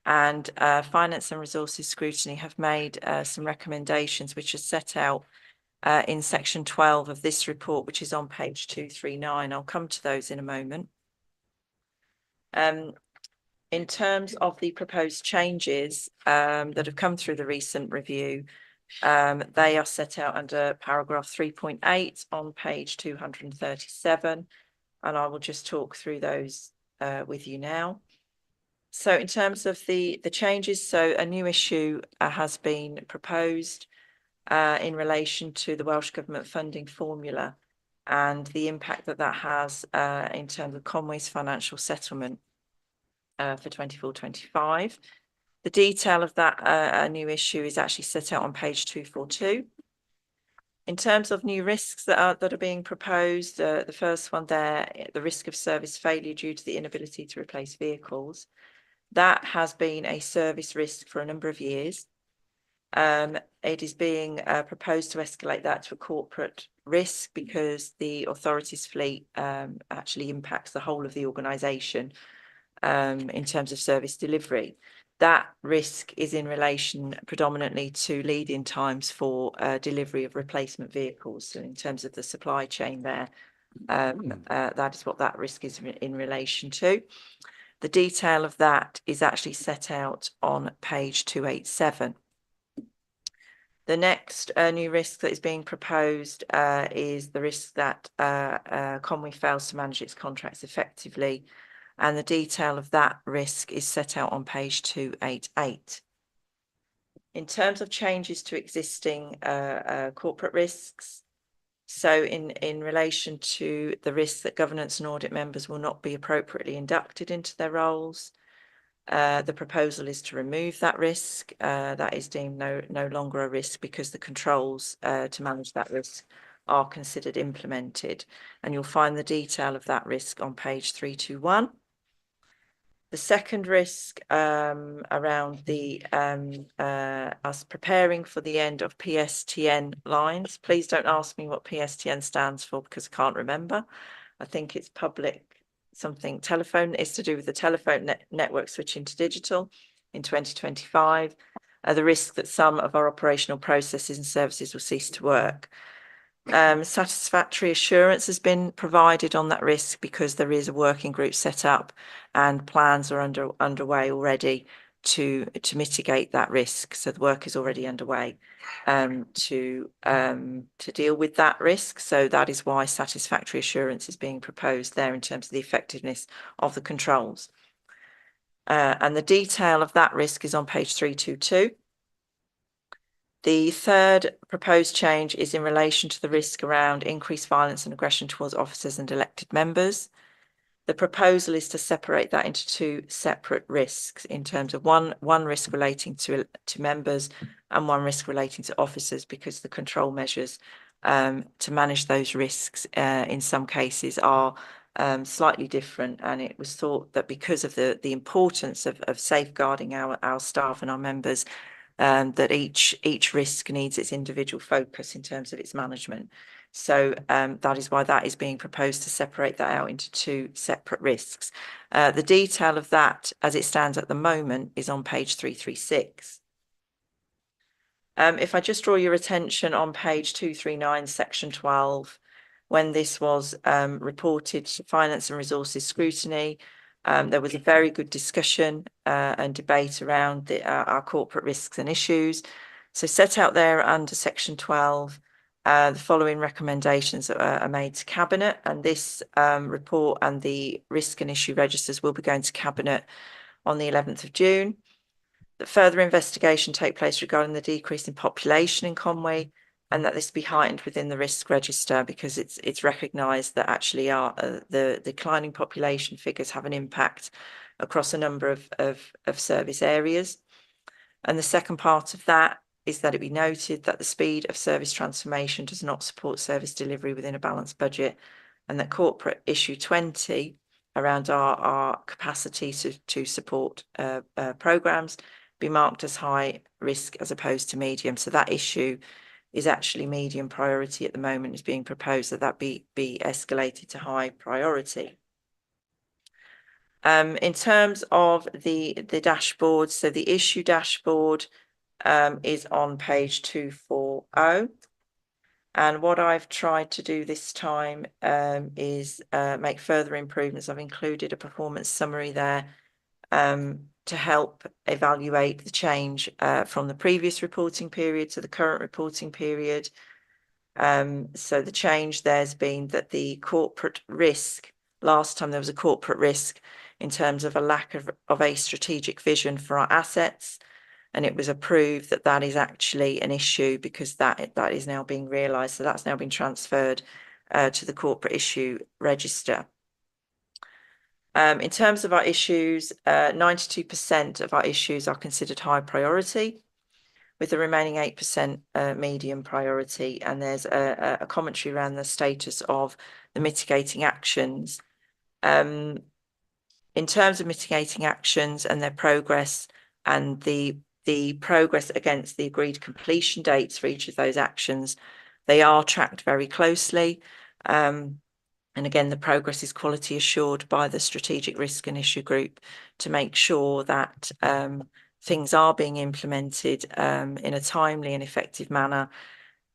And Finance and Resources Scrutiny have made some recommendations which are set out in section 12 of this report, which is on page 239. I'll come to those in a moment. In terms of the proposed changes that have come through the recent review, they are set out under paragraph 3.8 on page 237, and I will just talk through those with you now. So in terms of the changes, so a new issue has been proposed in relation to the Welsh Government funding formula and the impact that that has in terms of Conway's financial settlement for 24-25. The detail of that new issue is actually set out on page 242. In terms of new risks that are being proposed, the first one there, the risk of service failure due to the inability to replace vehicles. That has been a service risk for a number of years. It is being proposed to escalate that to a corporate risk because the authority's fleet actually impacts the whole of the organisation in terms of service delivery. That risk is in relation predominantly to lead-in times for delivery of replacement vehicles. So in terms of the supply chain there, that is what that risk is in relation to. The detail of that is actually set out on page 287. The next new risk that is being proposed is the risk that Conwy fails to manage its contracts effectively, and the detail of that risk is set out on page 288. In terms of changes to existing corporate risks, so in relation to the risk that governance and audit members will not be appropriately inducted into their roles, the proposal is to remove that risk. That is deemed no longer a risk because the controls to manage that risk are considered implemented. And you'll find the detail of that risk on page 321. The second risk around the us preparing for the end of PSTN lines. Please don't ask me what PSTN stands for because I can't remember. I think it's public something telephone. Is to do with the telephone network switching to digital in 2025. The risk that some of our operational processes and services will cease to work. Satisfactory assurance has been provided on that risk because there is a working group set up and plans are underway already to mitigate that risk. So the work is already underway to deal with that risk. So that is why satisfactory assurance is being proposed there in terms of the effectiveness of the controls. And the detail of that risk is on page 322. The third proposed change is in relation to the risk around increased violence and aggression towards officers and elected members. The proposal is to separate that into two separate risks in terms of one risk relating to members and one risk relating to officers, because the control measures to manage those risks in some cases are slightly different. And it was thought that because of the importance of safeguarding our staff and our members, that each risk needs its individual focus in terms of its management. So that is why that is being proposed to separate that out into two separate risks. The detail of that as it stands at the moment is on page 336. If I just draw your attention on page 239, section 12, when this was reported to Finance and Resources Scrutiny, there was a very good discussion and debate around our corporate risks and issues. So set out there under section 12, the following recommendations are made to Cabinet, and this report and the risk and issue registers will be going to Cabinet on the 11th of June. That further investigation take place regarding the decrease in population in Conwy, and that this be heightened within the risk register because it's recognised that actually the declining population figures have an impact across a number of service areas. And the second part of that is that it be noted that the speed of service transformation does not support service delivery within a balanced budget, and that corporate issue 20 around our capacity to support programmes be marked as high risk as opposed to medium. So that issue is actually medium priority at the moment. Is being proposed that be escalated to high priority. In terms of the dashboard, so the issue dashboard is on page 240. And what I've tried to do this time is make further improvements. I've included a performance summary there to help evaluate the change from the previous reporting period to the current reporting period. So the change there's been that the corporate risk, last time there was a corporate risk in terms of a lack of a strategic vision for our assets, and it was approved that that is actually an issue because that is now being realised. So that's now been transferred to the corporate issue register. In terms of our issues, 92% of our issues are considered high priority, with the remaining 8% medium priority. And there's a commentary around the status of the mitigating actions. In terms of mitigating actions and their progress and the progress against the agreed completion dates for each of those actions, they are tracked very closely. And again, the progress is quality assured by the strategic risk and issue group to make sure that things are being implemented in a timely and effective manner,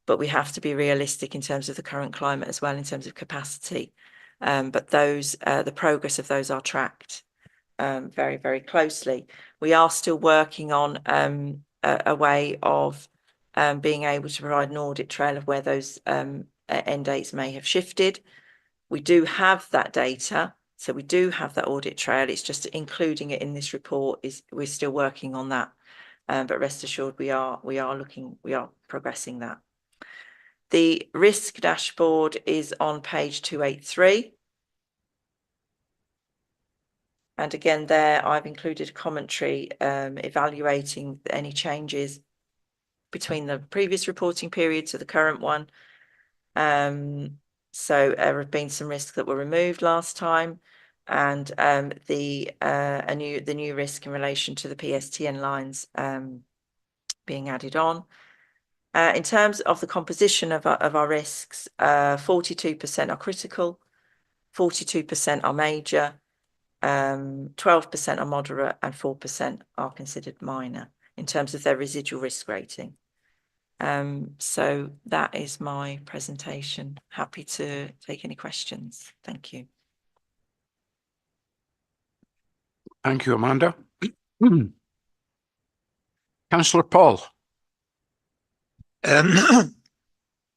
but we have to be realistic in terms of the current climate as well, in terms of capacity. But those, the progress of those are tracked very, very closely. We are still working on a way of being able to provide an audit trail of where those end dates may have shifted. We do have that data, so we do have that audit trail. It's just including it in this report we're still working on that. But rest assured, we are progressing that. The risk dashboard is on page 283. And again, there I've included a commentary evaluating any changes between the previous reporting period to the current one. So there have been some risks that were removed last time, and the new risk in relation to the PSTN lines being added on. In terms of the composition of our risks, 42% are critical, 42% are major, 12% are moderate, and 4% are considered minor in terms of their residual risk rating. So that is my presentation. Happy to take any questions. Thank you. Thank you, Amanda. Councillor Paul.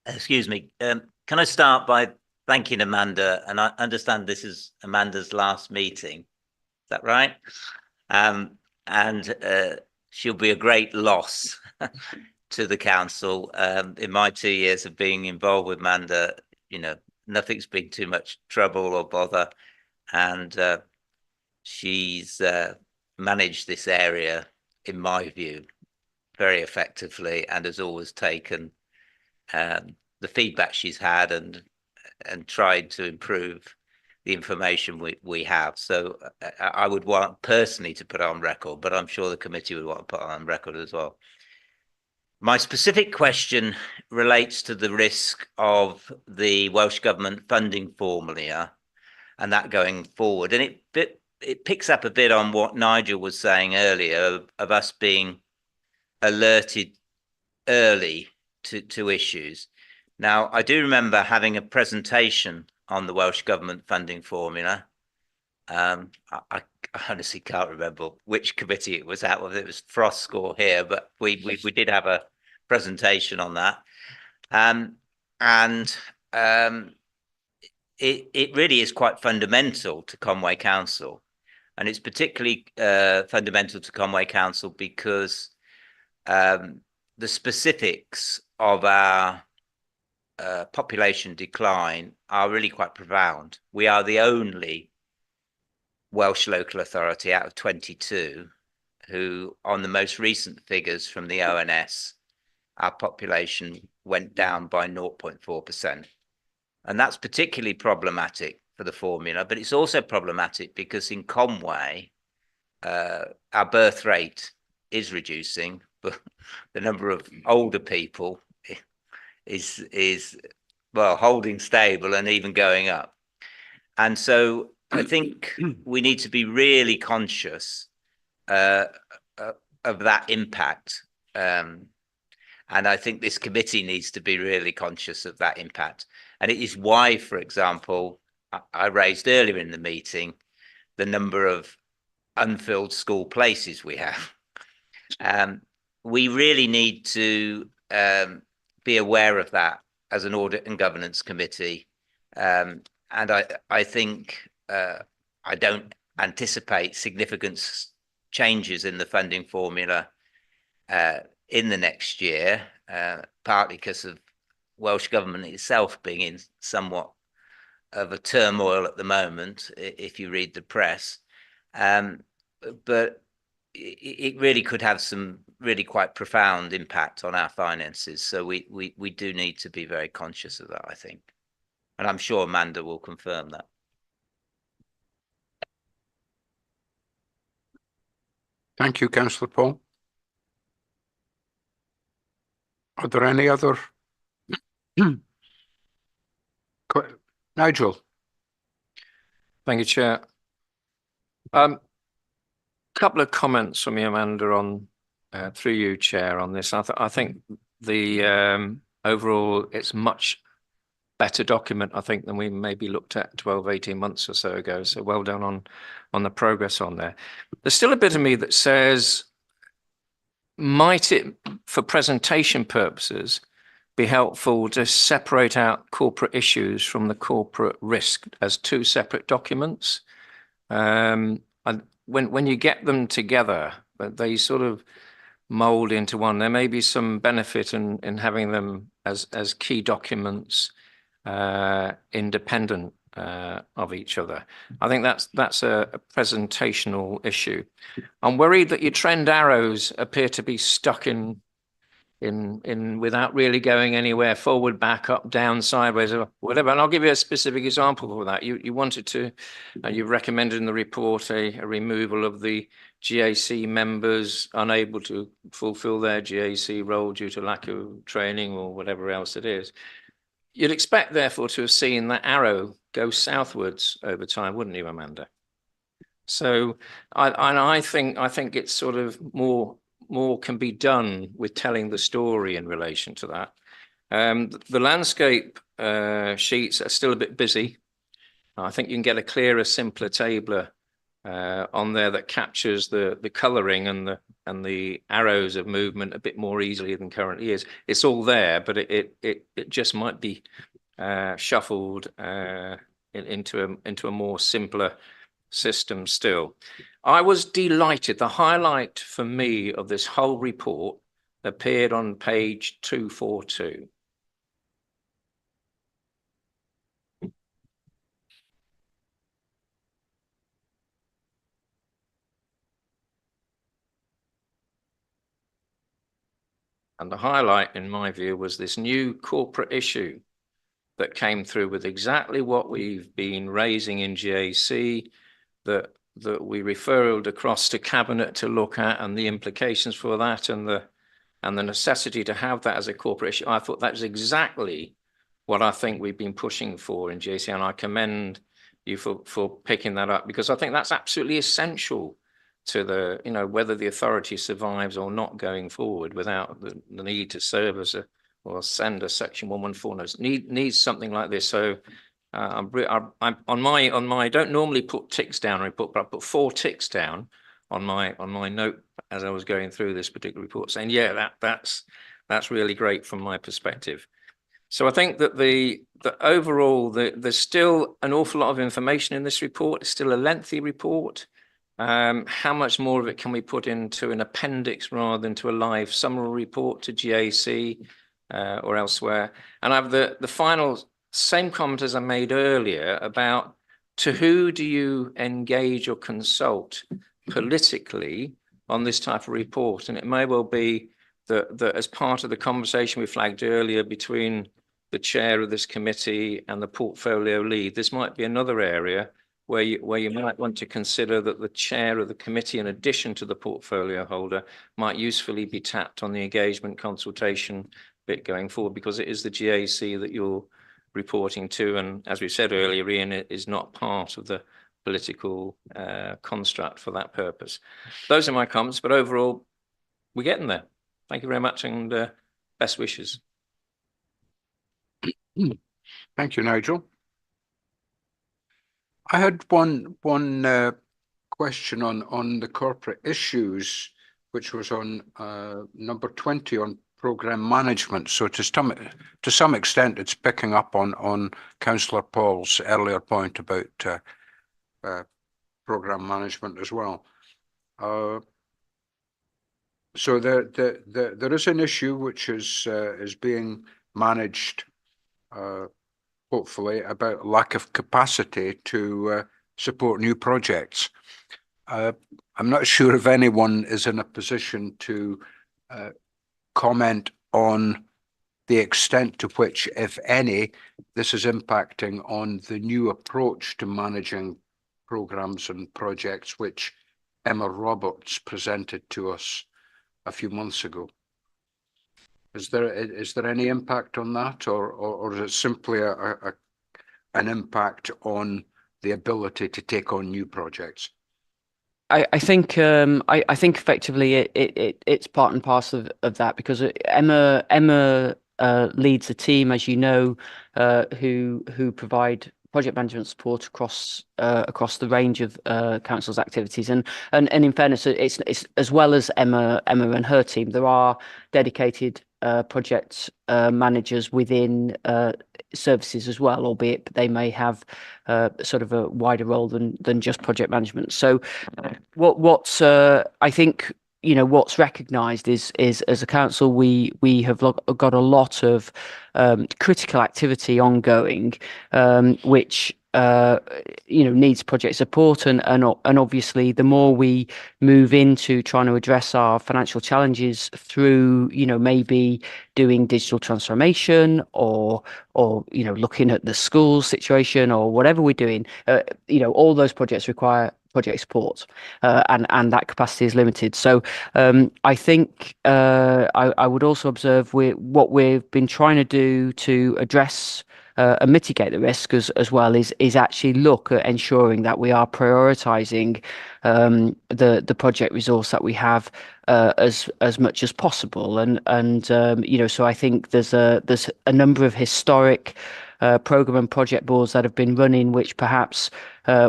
Excuse me. Can I start by thanking Amanda? And I understand this is Amanda's last meeting. Is that right? And she'll be a great loss to the council. In my 2 years of being involved with Amanda, you know, nothing's been too much trouble or bother. And she's managed this area, in my view, very effectively, and has always taken the feedback she's had and tried to improve the information we have. So I would want personally to put on record, but I'm sure the committee would want to put on record as well. My specific question relates to the risk of the Welsh Government funding formula and that going forward. And it picks up a bit on what Nigel was saying earlier of us being alerted early to issues. Now, I do remember having a presentation on the Welsh Government funding formula. I honestly can't remember which committee it was at, whether it was Frost or here, but we did have a presentation on that. It really is quite fundamental to Conway Council. And it's particularly fundamental to Conway Council because the specifics of our population decline are really quite profound. We are the only Welsh local authority out of 22 who, on the most recent figures from the ONS, our population went down by 0.4%. And that's particularly problematic for the formula, but it's also problematic because in Conway, our birth rate is reducing, but the number of older people is well, holding stable and even going up. And so I think we need to be really conscious of that impact. And I think this committee needs to be really conscious of that impact. And it is why, for example, I raised earlier in the meeting the number of unfilled school places we have. We really need to be aware of that as an audit and governance committee. And I think I don't anticipate significant changes in the funding formula in the next year, partly because of Welsh Government itself being in somewhat of a turmoil at the moment, if you read the press. But it really could have some really quite profound impact on our finances. So we do need to be very conscious of that, I think. And I'm sure Amanda will confirm that. Thank you, Councillor Paul. Are there any other? Nigel. Thank you, Chair. couple of comments from me, Amanda, on through you, Chair, on this. I think the overall it's much better document, I think, than we maybe looked at 12, 18 months or so ago. So well done on the progress on there. There's still a bit of me that says, might it, for presentation purposes, be helpful to separate out corporate issues from the corporate risk as two separate documents? And when you get them together, they sort of mold into one. There may be some benefit in having them as key documents, independent of each other. I think that's a presentational issue. I'm worried that your trend arrows appear to be stuck in without really going anywhere, forward, back, up, down, sideways, or whatever. And I'll give you a specific example for that. You wanted to, you recommended in the report a removal of the GAC members unable to fulfill their GAC role due to lack of training or whatever else it is. You'd expect, therefore, to have seen that arrow go southwards over time, wouldn't you, Amanda? So I think it's sort of more can be done with telling the story in relation to that. The landscape sheets are still a bit busy. I think you can get a clearer, simpler tabler on there that captures the colouring and the arrows of movement a bit more easily than currently is. It's all there, but it just might be shuffled into a more simpler system still. I was delighted. The highlight for me of this whole report appeared on page 242. And the highlight, in my view, was this new corporate issue that came through with exactly what we've been raising in GAC, that we referred across to Cabinet to look at, and the implications for that, and the necessity to have that as a corporate issue. I thought that was exactly what I think we've been pushing for in GAC, and I commend you for picking that up, because I think that's absolutely essential to the, whether the authority survives or not going forward without the need to serve as or send a Section 114 notice. Needs something like this. So I'm on my I don't normally put ticks down on a report, but I put 4 ticks down on my note as I was going through this particular report, saying, yeah, that's really great from my perspective. So I think that overall there's still an awful lot of information in this report. It's still a lengthy report. How much more of it can we put into an appendix rather than to a live summary report to GAC or elsewhere? And I have the final same comment as I made earlier about, to who do you engage or consult politically on this type of report? And it may well be that as part of the conversation we flagged earlier between the chair of this committee and the portfolio lead, this might be another area where you might want to consider that the chair of the committee, in addition to the portfolio holder, might usefully be tapped on the engagement consultation bit going forward, because it is the GAC that you're reporting to, and as we said earlier, Ian, it is not part of the political construct for that purpose. Those are my comments, but overall, we're getting there. Thank you very much, and best wishes. Thank you, Nigel. I had one question on the corporate issues, which was on number 20 on programme management. So to some extent, it's picking up on Councillor Paul's earlier point about programme management as well. So there is an issue which is being managed, hopefully, about lack of capacity to support new projects. I'm not sure if anyone is in a position to comment on the extent to which, if any, this is impacting on the new approach to managing programmes and projects which Emma Roberts presented to us a few months ago. Is there any impact on that, or is it simply an impact on the ability to take on new projects? I think I think effectively it's part and parcel of that, because Emma leads a team, as you know, who provide project management support across the range of council's activities, and in fairness, it's as well as Emma and her team, there are dedicated project managers within services as well, albeit they may have sort of a wider role than just project management. So what's I think, you know, what's recognised is as a council we have got a lot of critical activity ongoing, which you know, needs project support, and obviously the more we move into trying to address our financial challenges through, you know, maybe doing digital transformation, or you know, looking at the school situation, or whatever we're doing, you know, all those projects require project support, and that capacity is limited. So I think I would also observe what we've been trying to do to address and mitigate the risk as well is actually look at ensuring that we are prioritising the project resource that we have as much as possible, and you know, so I think there's a number of historic program and project boards that have been running, which perhaps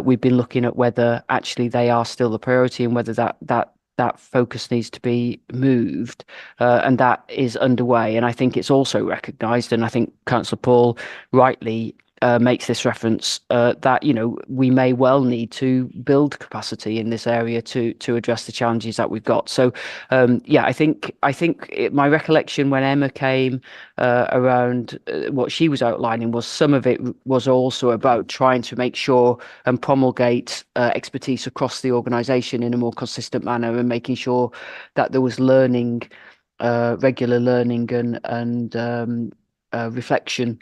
we've been looking at whether actually they are still the priority, and whether that focus needs to be moved, and that is underway. And I think it's also recognised, and I think Councillor Paul rightly makes this reference, that, you know, we may well need to build capacity in this area to address the challenges that we've got. So yeah, I think my recollection when Emma came around, what she was outlining was some of it was also about trying to make sure and promulgate expertise across the organisation in a more consistent manner, and making sure that there was learning, regular learning, and reflection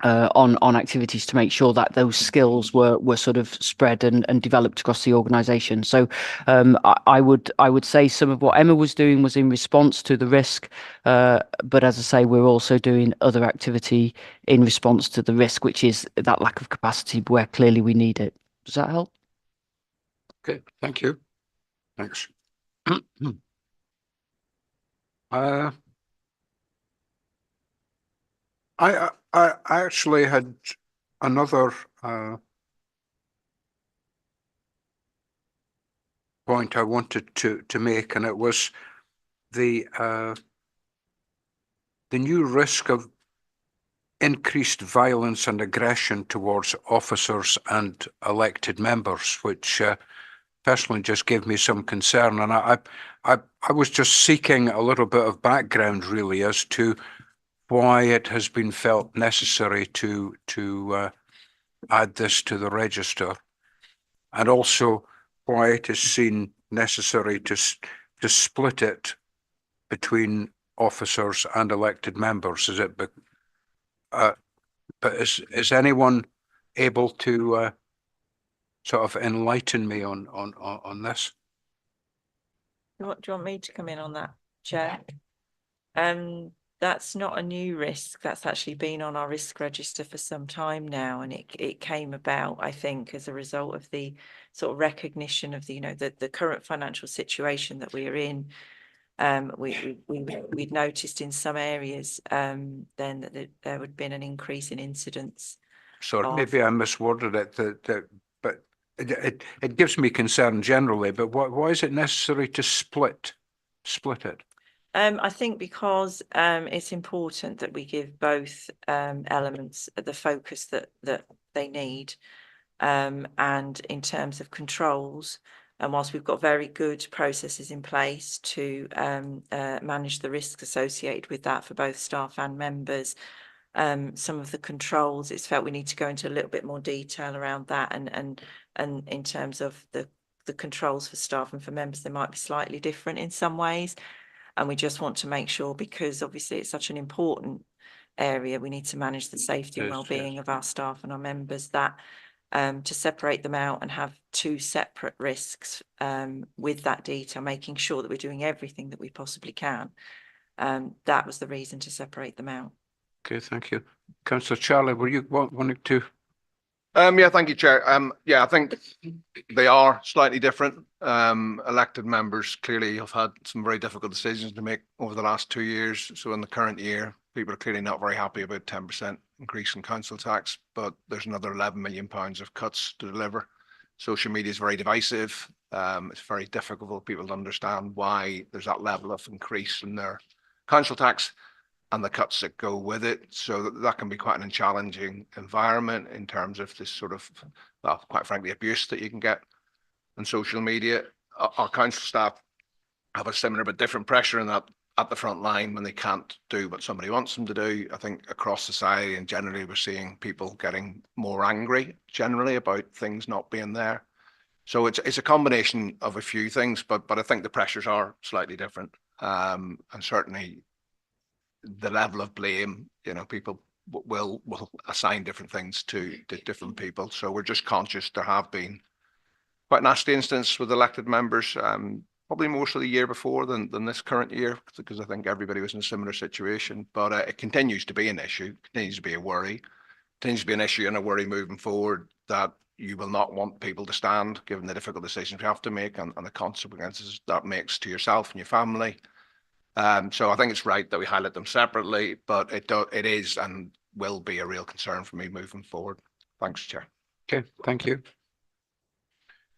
on activities to make sure that those skills were sort of spread and developed across the organisation. So I would say some of what Emma was doing was in response to the risk, but as I say, we're also doing other activity in response to the risk, which is that lack of capacity where clearly we need it. Does that help? Okay, thank you. Thanks. I actually had another point I wanted to make, and it was the new risk of increased violence and aggression towards officers and elected members, which personally just gave me some concern. And I was just seeking a little bit of background, really, as to why it has been felt necessary to add this to the register, and also why it is seen necessary to split it between officers and elected members. Is it? But is anyone able to sort of enlighten me on this? Do you want me to come in on that, Chair? That's not a new risk. That's actually been on our risk register for some time now, and it came about, I think, as a result of the sort of recognition of the, you know, the current financial situation that we are in. We'd noticed in some areas then that there would been an increase in incidents. Sorry, maybe I misworded it. But it gives me concern generally. But why is it necessary to split it? I think because it's important that we give both elements the focus that they need, and in terms of controls, and whilst we've got very good processes in place to manage the risks associated with that for both staff and members, some of the controls, it's felt we need to go into a little bit more detail around that, and in terms of the controls for staff and for members, they might be slightly different in some ways. And we just want to make sure, because obviously it's such an important area, we need to manage the safety and well-being of our staff and our members, that to separate them out and have two separate risks with that detail, making sure that we're doing everything that we possibly can. That was the reason to separate them out. Okay, thank you. Councillor Charlie, were you wanting to? Yeah, thank you, Chair. Yeah, I think they are slightly different. Elected members clearly have had some very difficult decisions to make over the last 2 years. So in the current year, people are clearly not very happy about 10% increase in council tax, but there's another £11 million of cuts to deliver. Social media is very divisive. It's very difficult for people to understand why there's that level of increase in their council tax and the cuts that go with it. So that can be quite a challenging environment in terms of this sort of, well, quite frankly, abuse that you can get on social media. Our council staff have a similar but different pressure in that at the front line when they can't do what somebody wants them to do. I think across society and generally we're seeing people getting more angry generally about things not being there. So it's a combination of a few things, but I think the pressures are slightly different. And certainly the level of blame, you know, people will assign different things to different people. So we're just conscious there have been quite nasty instances with elected members, probably more so the year before than this current year, because I think everybody was in a similar situation. But it continues to be an issue, continues to be a worry, continues to be an issue and a worry moving forward that you will not want people to stand, given the difficult decisions you have to make and the consequences that makes to yourself and your family. So I think it's right that we highlight them separately, but it is and will be a real concern for me moving forward. Thanks, Chair. Okay, thank you.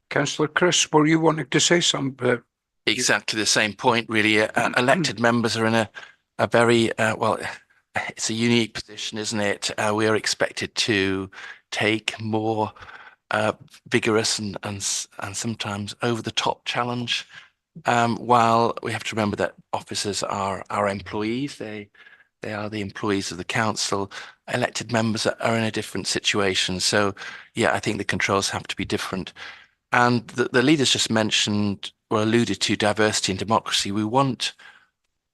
Councillor Chris, were you wanting to say something? Exactly the same point, really. Elected members are in a very, well, it's a unique position, isn't it? We are expected to take more vigorous and sometimes over the top challenge. While we have to remember that officers are our employees, they are the employees of the council. Elected members are in a different situation. So, yeah, I think the controls have to be different. And the leaders just mentioned or alluded to diversity and democracy. We want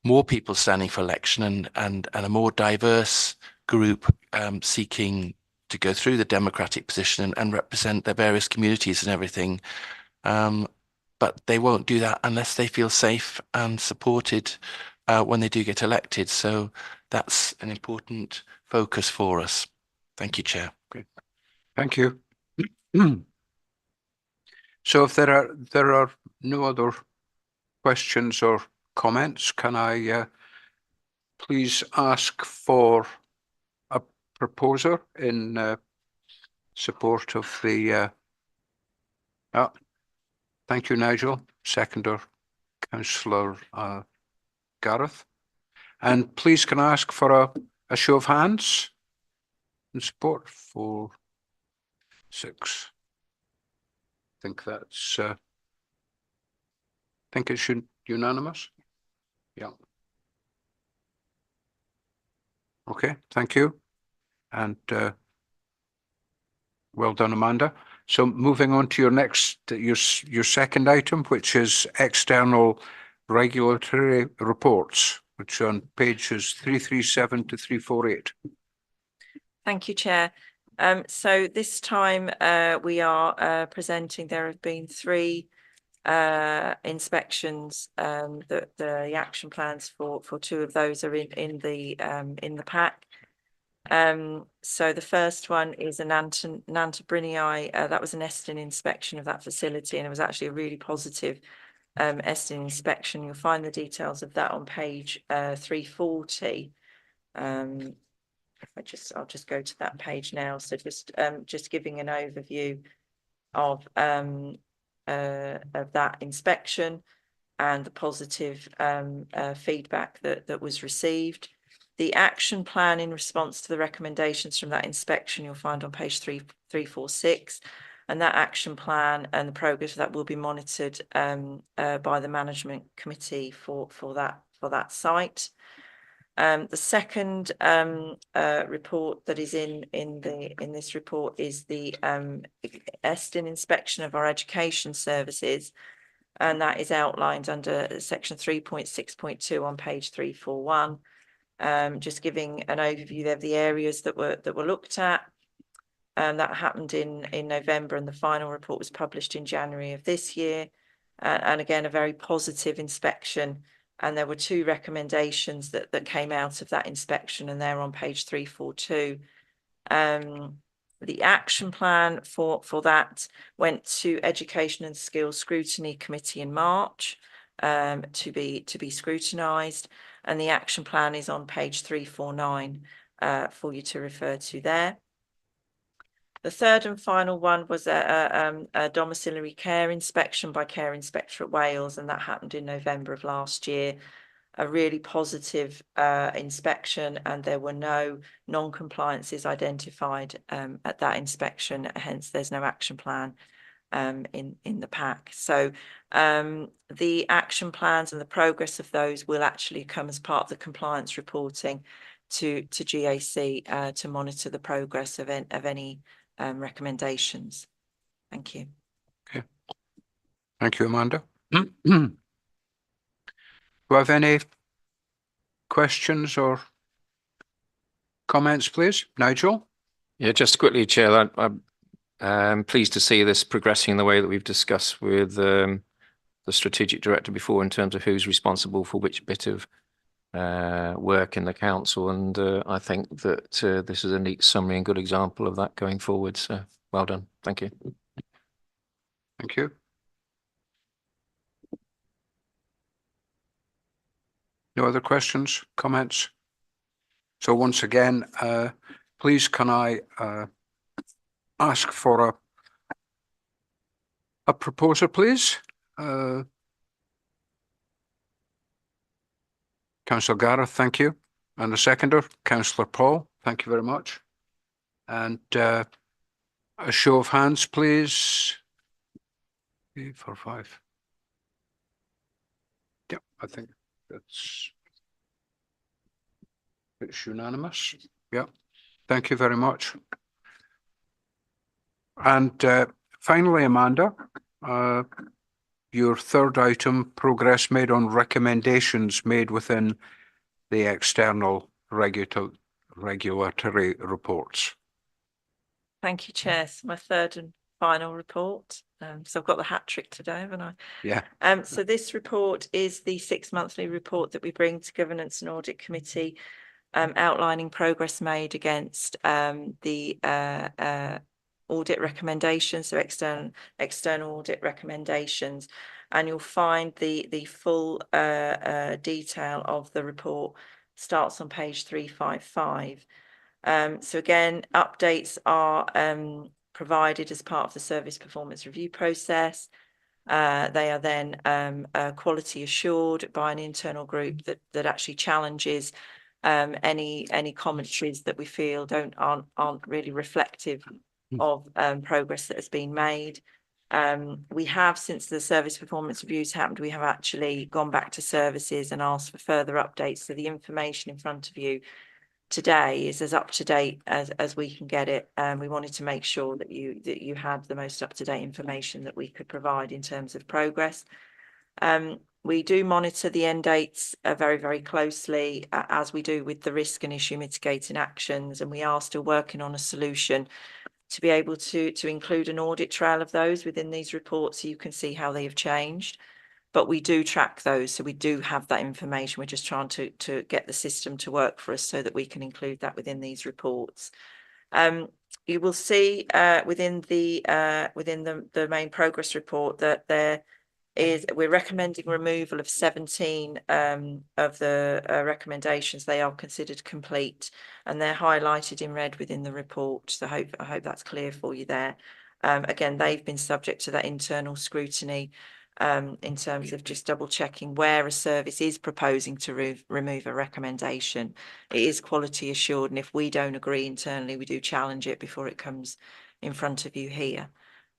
more people standing for election and a more diverse group seeking to go through the democratic position and represent their various communities and everything. But they won't do that unless they feel safe and supported when they do get elected. So that's an important focus for us. Thank you, Chair. Okay. Thank you. So if there are no other questions or comments, can I please ask for a proposer in support of the thank you, Nigel. Seconder, Councillor Gareth. And please can I ask for a show of hands in support? 4, 6. I think that's I think it's unanimous. Yeah. Okay, thank you. And well done, Amanda. So moving on to your next, your second item, which is external regulatory reports, which are on pages 337 to 348. Thank you, Chair. So this time we are presenting, there have been 3 inspections. The action plans for 2 of those are in the pack. So the first one is an Nantabrinii. That was an Eston inspection of that facility, and it was actually a really positive Eston inspection. You'll find the details of that on page 340. I'll just go to that page now. So just giving an overview of that inspection and the positive feedback that was received. The action plan in response to the recommendations from that inspection you'll find on page 346, and that action plan and the progress of that will be monitored by the management committee for that site. The second report that is in this report is the Eston inspection of our education services, and that is outlined under section 3.6.2 on page 341. Just giving an overview of the areas that were looked at. That happened in November, and the final report was published in January of this year. And again, a very positive inspection. And there were 2 recommendations that came out of that inspection, and they're on page 342. The action plan for that went to Education and Skills Scrutiny Committee in March to be scrutinised, and the action plan is on page 349 for you to refer to there. The third and final one was a domiciliary care inspection by Care Inspectorate Wales, and that happened in November of last year. A really positive inspection, and there were no non-compliances identified at that inspection, hence there's no action plan in the pack. So the action plans and the progress of those will actually come as part of the compliance reporting to GAC to monitor the progress of any recommendations. Thank you. Okay. Thank you, Amanda. Do I have any questions or comments, please? Nigel? Yeah, just quickly, Chair, I'm pleased to see this progressing in the way that we've discussed with the strategic director before in terms of who's responsible for which bit of work in the council, and I think that this is a neat summary and good example of that going forward. So well done. Thank you. Thank you. No other questions, comments? So once again, please can I ask for a proposer, please? Councillor Gareth, thank you. And a seconder, Councillor Paul, thank you very much. And a show of hands, please. 3, 4, 5. Yeah, I think it's unanimous. Yeah, thank you very much. And finally, Amanda, your third item, progress made on recommendations made within the external regulatory reports. Thank you, Chair. So my third and final report. So I've got the hat trick today, haven't I? Yeah. So this report is the 6-monthly report that we bring to Governance and Audit Committee, outlining progress made against the audit recommendations, so external audit recommendations, and you'll find the full detail of the report starts on page 355. So again, updates are provided as part of the service performance review process. They are then quality assured by an internal group that actually challenges any commentaries that we feel aren't really reflective of progress that has been made. We have, since the service performance reviews happened, we have actually gone back to services and asked for further updates. So the information in front of you today is as up to date as we can get it. We wanted to make sure that you had the most up to date information that we could provide in terms of progress. We do monitor the end dates very, very closely, as we do with the risk and issue mitigating actions, and we are still working on a solution to be able to include an audit trail of those within these reports so you can see how they have changed. But we do track those, so we do have that information. We're just trying to get the system to work for us so that we can include that within these reports. You will see within the main progress report that we're recommending removal of 17 of the recommendations. They are considered complete, and they're highlighted in red within the report. So I hope that's clear for you there. Again, they've been subject to that internal scrutiny in terms of just double checking where a service is proposing to remove a recommendation. It is quality assured, and if we don't agree internally, we do challenge it before it comes in front of you here.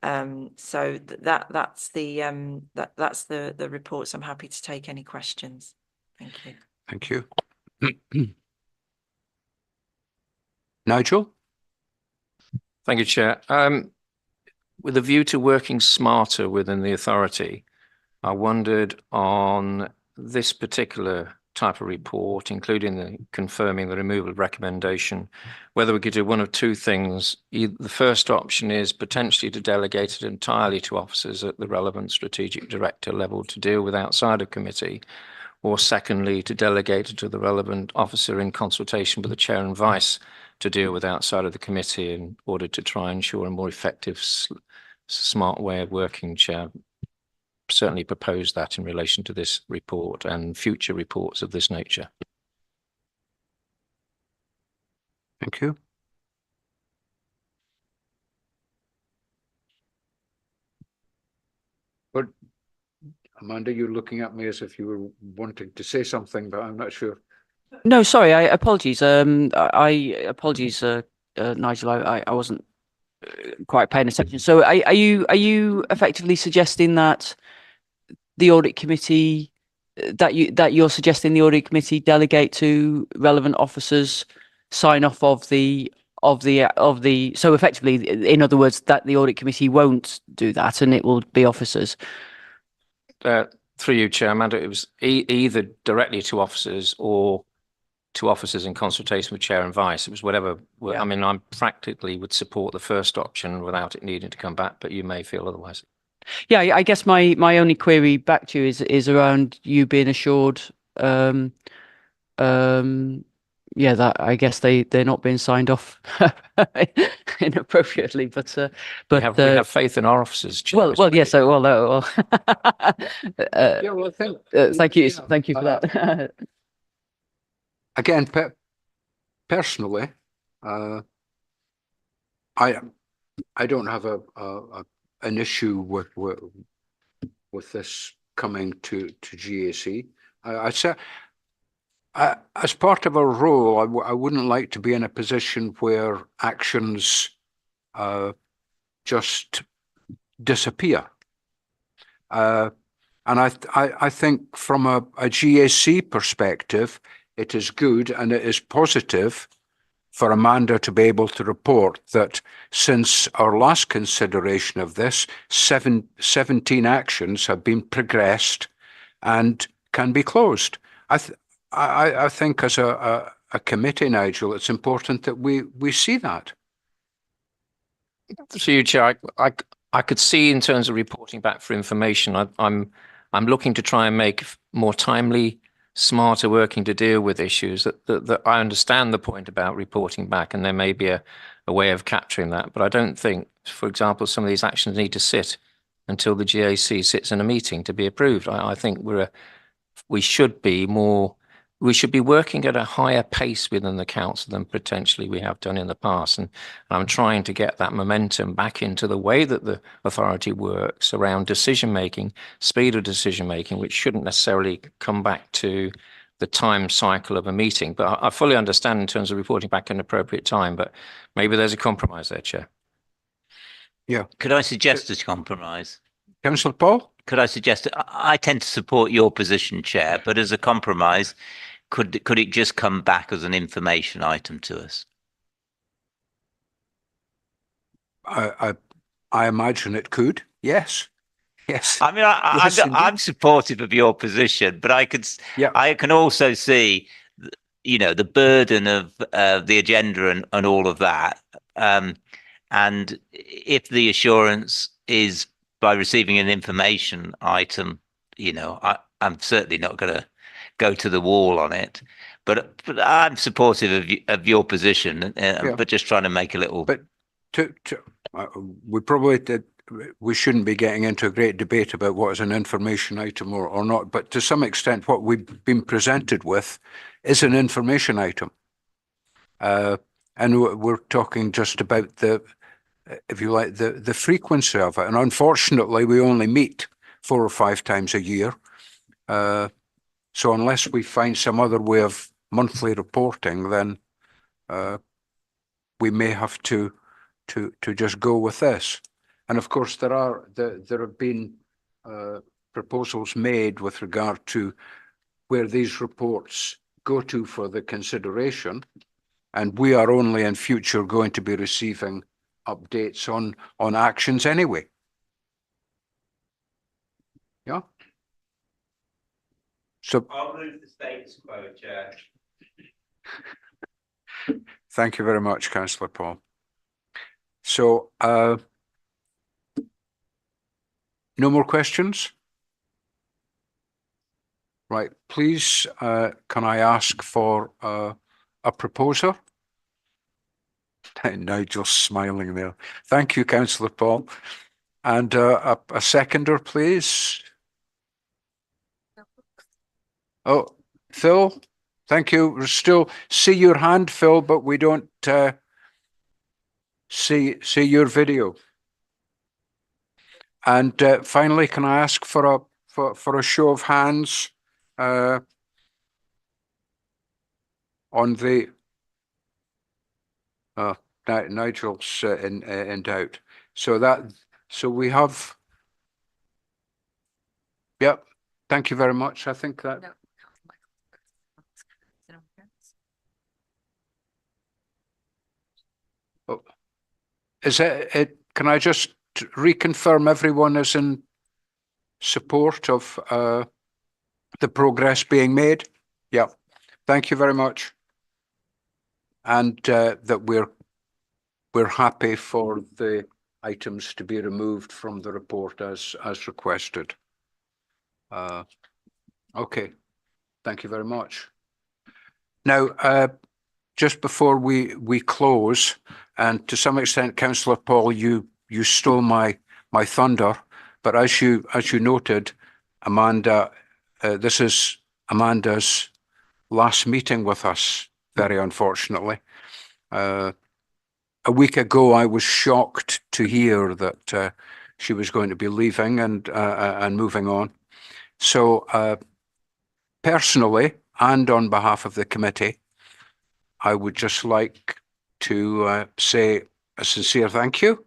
So that's the reports. I'm happy to take any questions. Thank you. Thank you. Nigel? Thank you, Chair. With a view to working smarter within the authority, I wondered on this particular type of report, including confirming the removal recommendation, whether we could do one of two things. The first option is potentially to delegate it entirely to officers at the relevant strategic director level to deal with outside of committee, or secondly, to delegate it to the relevant officer in consultation with the chair and vice to deal with outside of the committee in order to try and ensure a more effective, smart way of working, Chair. Certainly propose that in relation to this report and future reports of this nature. Thank you. But Amanda, you're looking at me as if you were wanting to say something, but I'm not sure. No, sorry, apologies. I apologies, Nigel. I wasn't quite paying attention. So are you effectively suggesting that the audit committee that you're suggesting the audit committee delegate to relevant officers sign off of the so effectively, in other words, that the audit committee won't do that and it will be officers? Through you, Chair, Amanda, it was either directly to officers or to officers in consultation with Chair and Vice. It was whatever. Yeah. I mean, I practically would support the first option without it needing to come back, but you may feel otherwise. Yeah, I guess my only query back to you is around you being assured, yeah, that I guess they're not being signed off inappropriately, but we have faith in our officers. Chair, well, yes, yeah, so well, Yeah, well, thank you for that. Again, personally, I don't have an issue with this coming to GAC. I said, as part of our role, I wouldn't like to be in a position where actions just disappear. And I think from a GAC perspective, it is good and it is positive for Amanda to be able to report that since our last consideration of this, 17 actions have been progressed and can be closed. I think as a committee, Nigel, it's important that we see that. So, you, Chair, I could see in terms of reporting back for information, I'm looking to try and make more timely, smarter working to deal with issues that I understand the point about reporting back, and there may be a way of capturing that. But I don't think, for example, some of these actions need to sit until the GAC sits in a meeting to be approved. I think we should be working at a higher pace within the council than potentially we have done in the past. And I'm trying to get that momentum back into the way that the authority works around decision-making, speed of decision-making, which shouldn't necessarily come back to the time cycle of a meeting. But I fully understand in terms of reporting back in appropriate time, but maybe there's a compromise there, Chair. Yeah. Could I suggest a compromise? Councillor Paul? Could I suggest, I tend to support your position, Chair, but as a compromise, could it just come back as an information item to us? I imagine it could. Yes. Yes. I mean, I'm supportive of your position, but I can also see, the burden of the agenda and all of that. And if the assurance is by receiving an information item, I'm certainly not going to go to the wall on it. But I'm supportive of your position, but just trying to make a little. But we shouldn't be getting into a great debate about what is an information item or not. But to some extent, what we've been presented with is an information item, and we're talking just about if you like, the frequency of it. And unfortunately, we only meet 4 or 5 times a year. So unless we find some other way of monthly reporting, then we may have to just go with this. And of course, there have been proposals made with regard to where these reports go to for the consideration. And we are only in future going to be receiving updates on actions anyway. Yeah. So I'll move the status quo, Chair. Thank you very much, Councillor Paul. So no more questions? Right, please, can I ask for a proposer? Nigel's smiling there. Thank you, Councillor Paul. And a seconder, please. Oh, Phil, thank you. We still see your hand, Phil, but we don't see your video. And finally, can I ask for a show of hands on the Nigel's in doubt. So we have. Yep. Thank you very much. I think that. No. Oh. Is it? Can I just reconfirm everyone is in support of the progress being made? Yeah. Thank you very much. And that we're happy for the items to be removed from the report as requested. Okay. Thank you very much. Now, just before we close, and to some extent, Councillor Paul, you stole my thunder, but as you noted, Amanda, this is Amanda's last meeting with us, very unfortunately. A week ago, I was shocked to hear that she was going to be leaving and moving on. So personally, and on behalf of the committee, I would just like to say a sincere thank you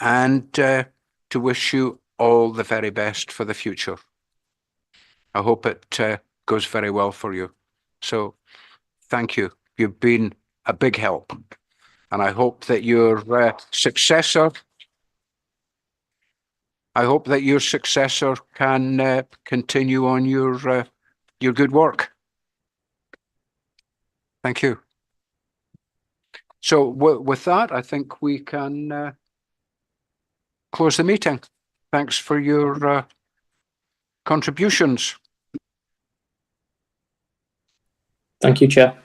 and to wish you all the very best for the future. I hope it goes very well for you. So thank you. You've been a big help. And I hope that your successor can continue on your good work. Thank you. So with that, I think we can close the meeting. Thanks for your contributions. Thank you, Chair.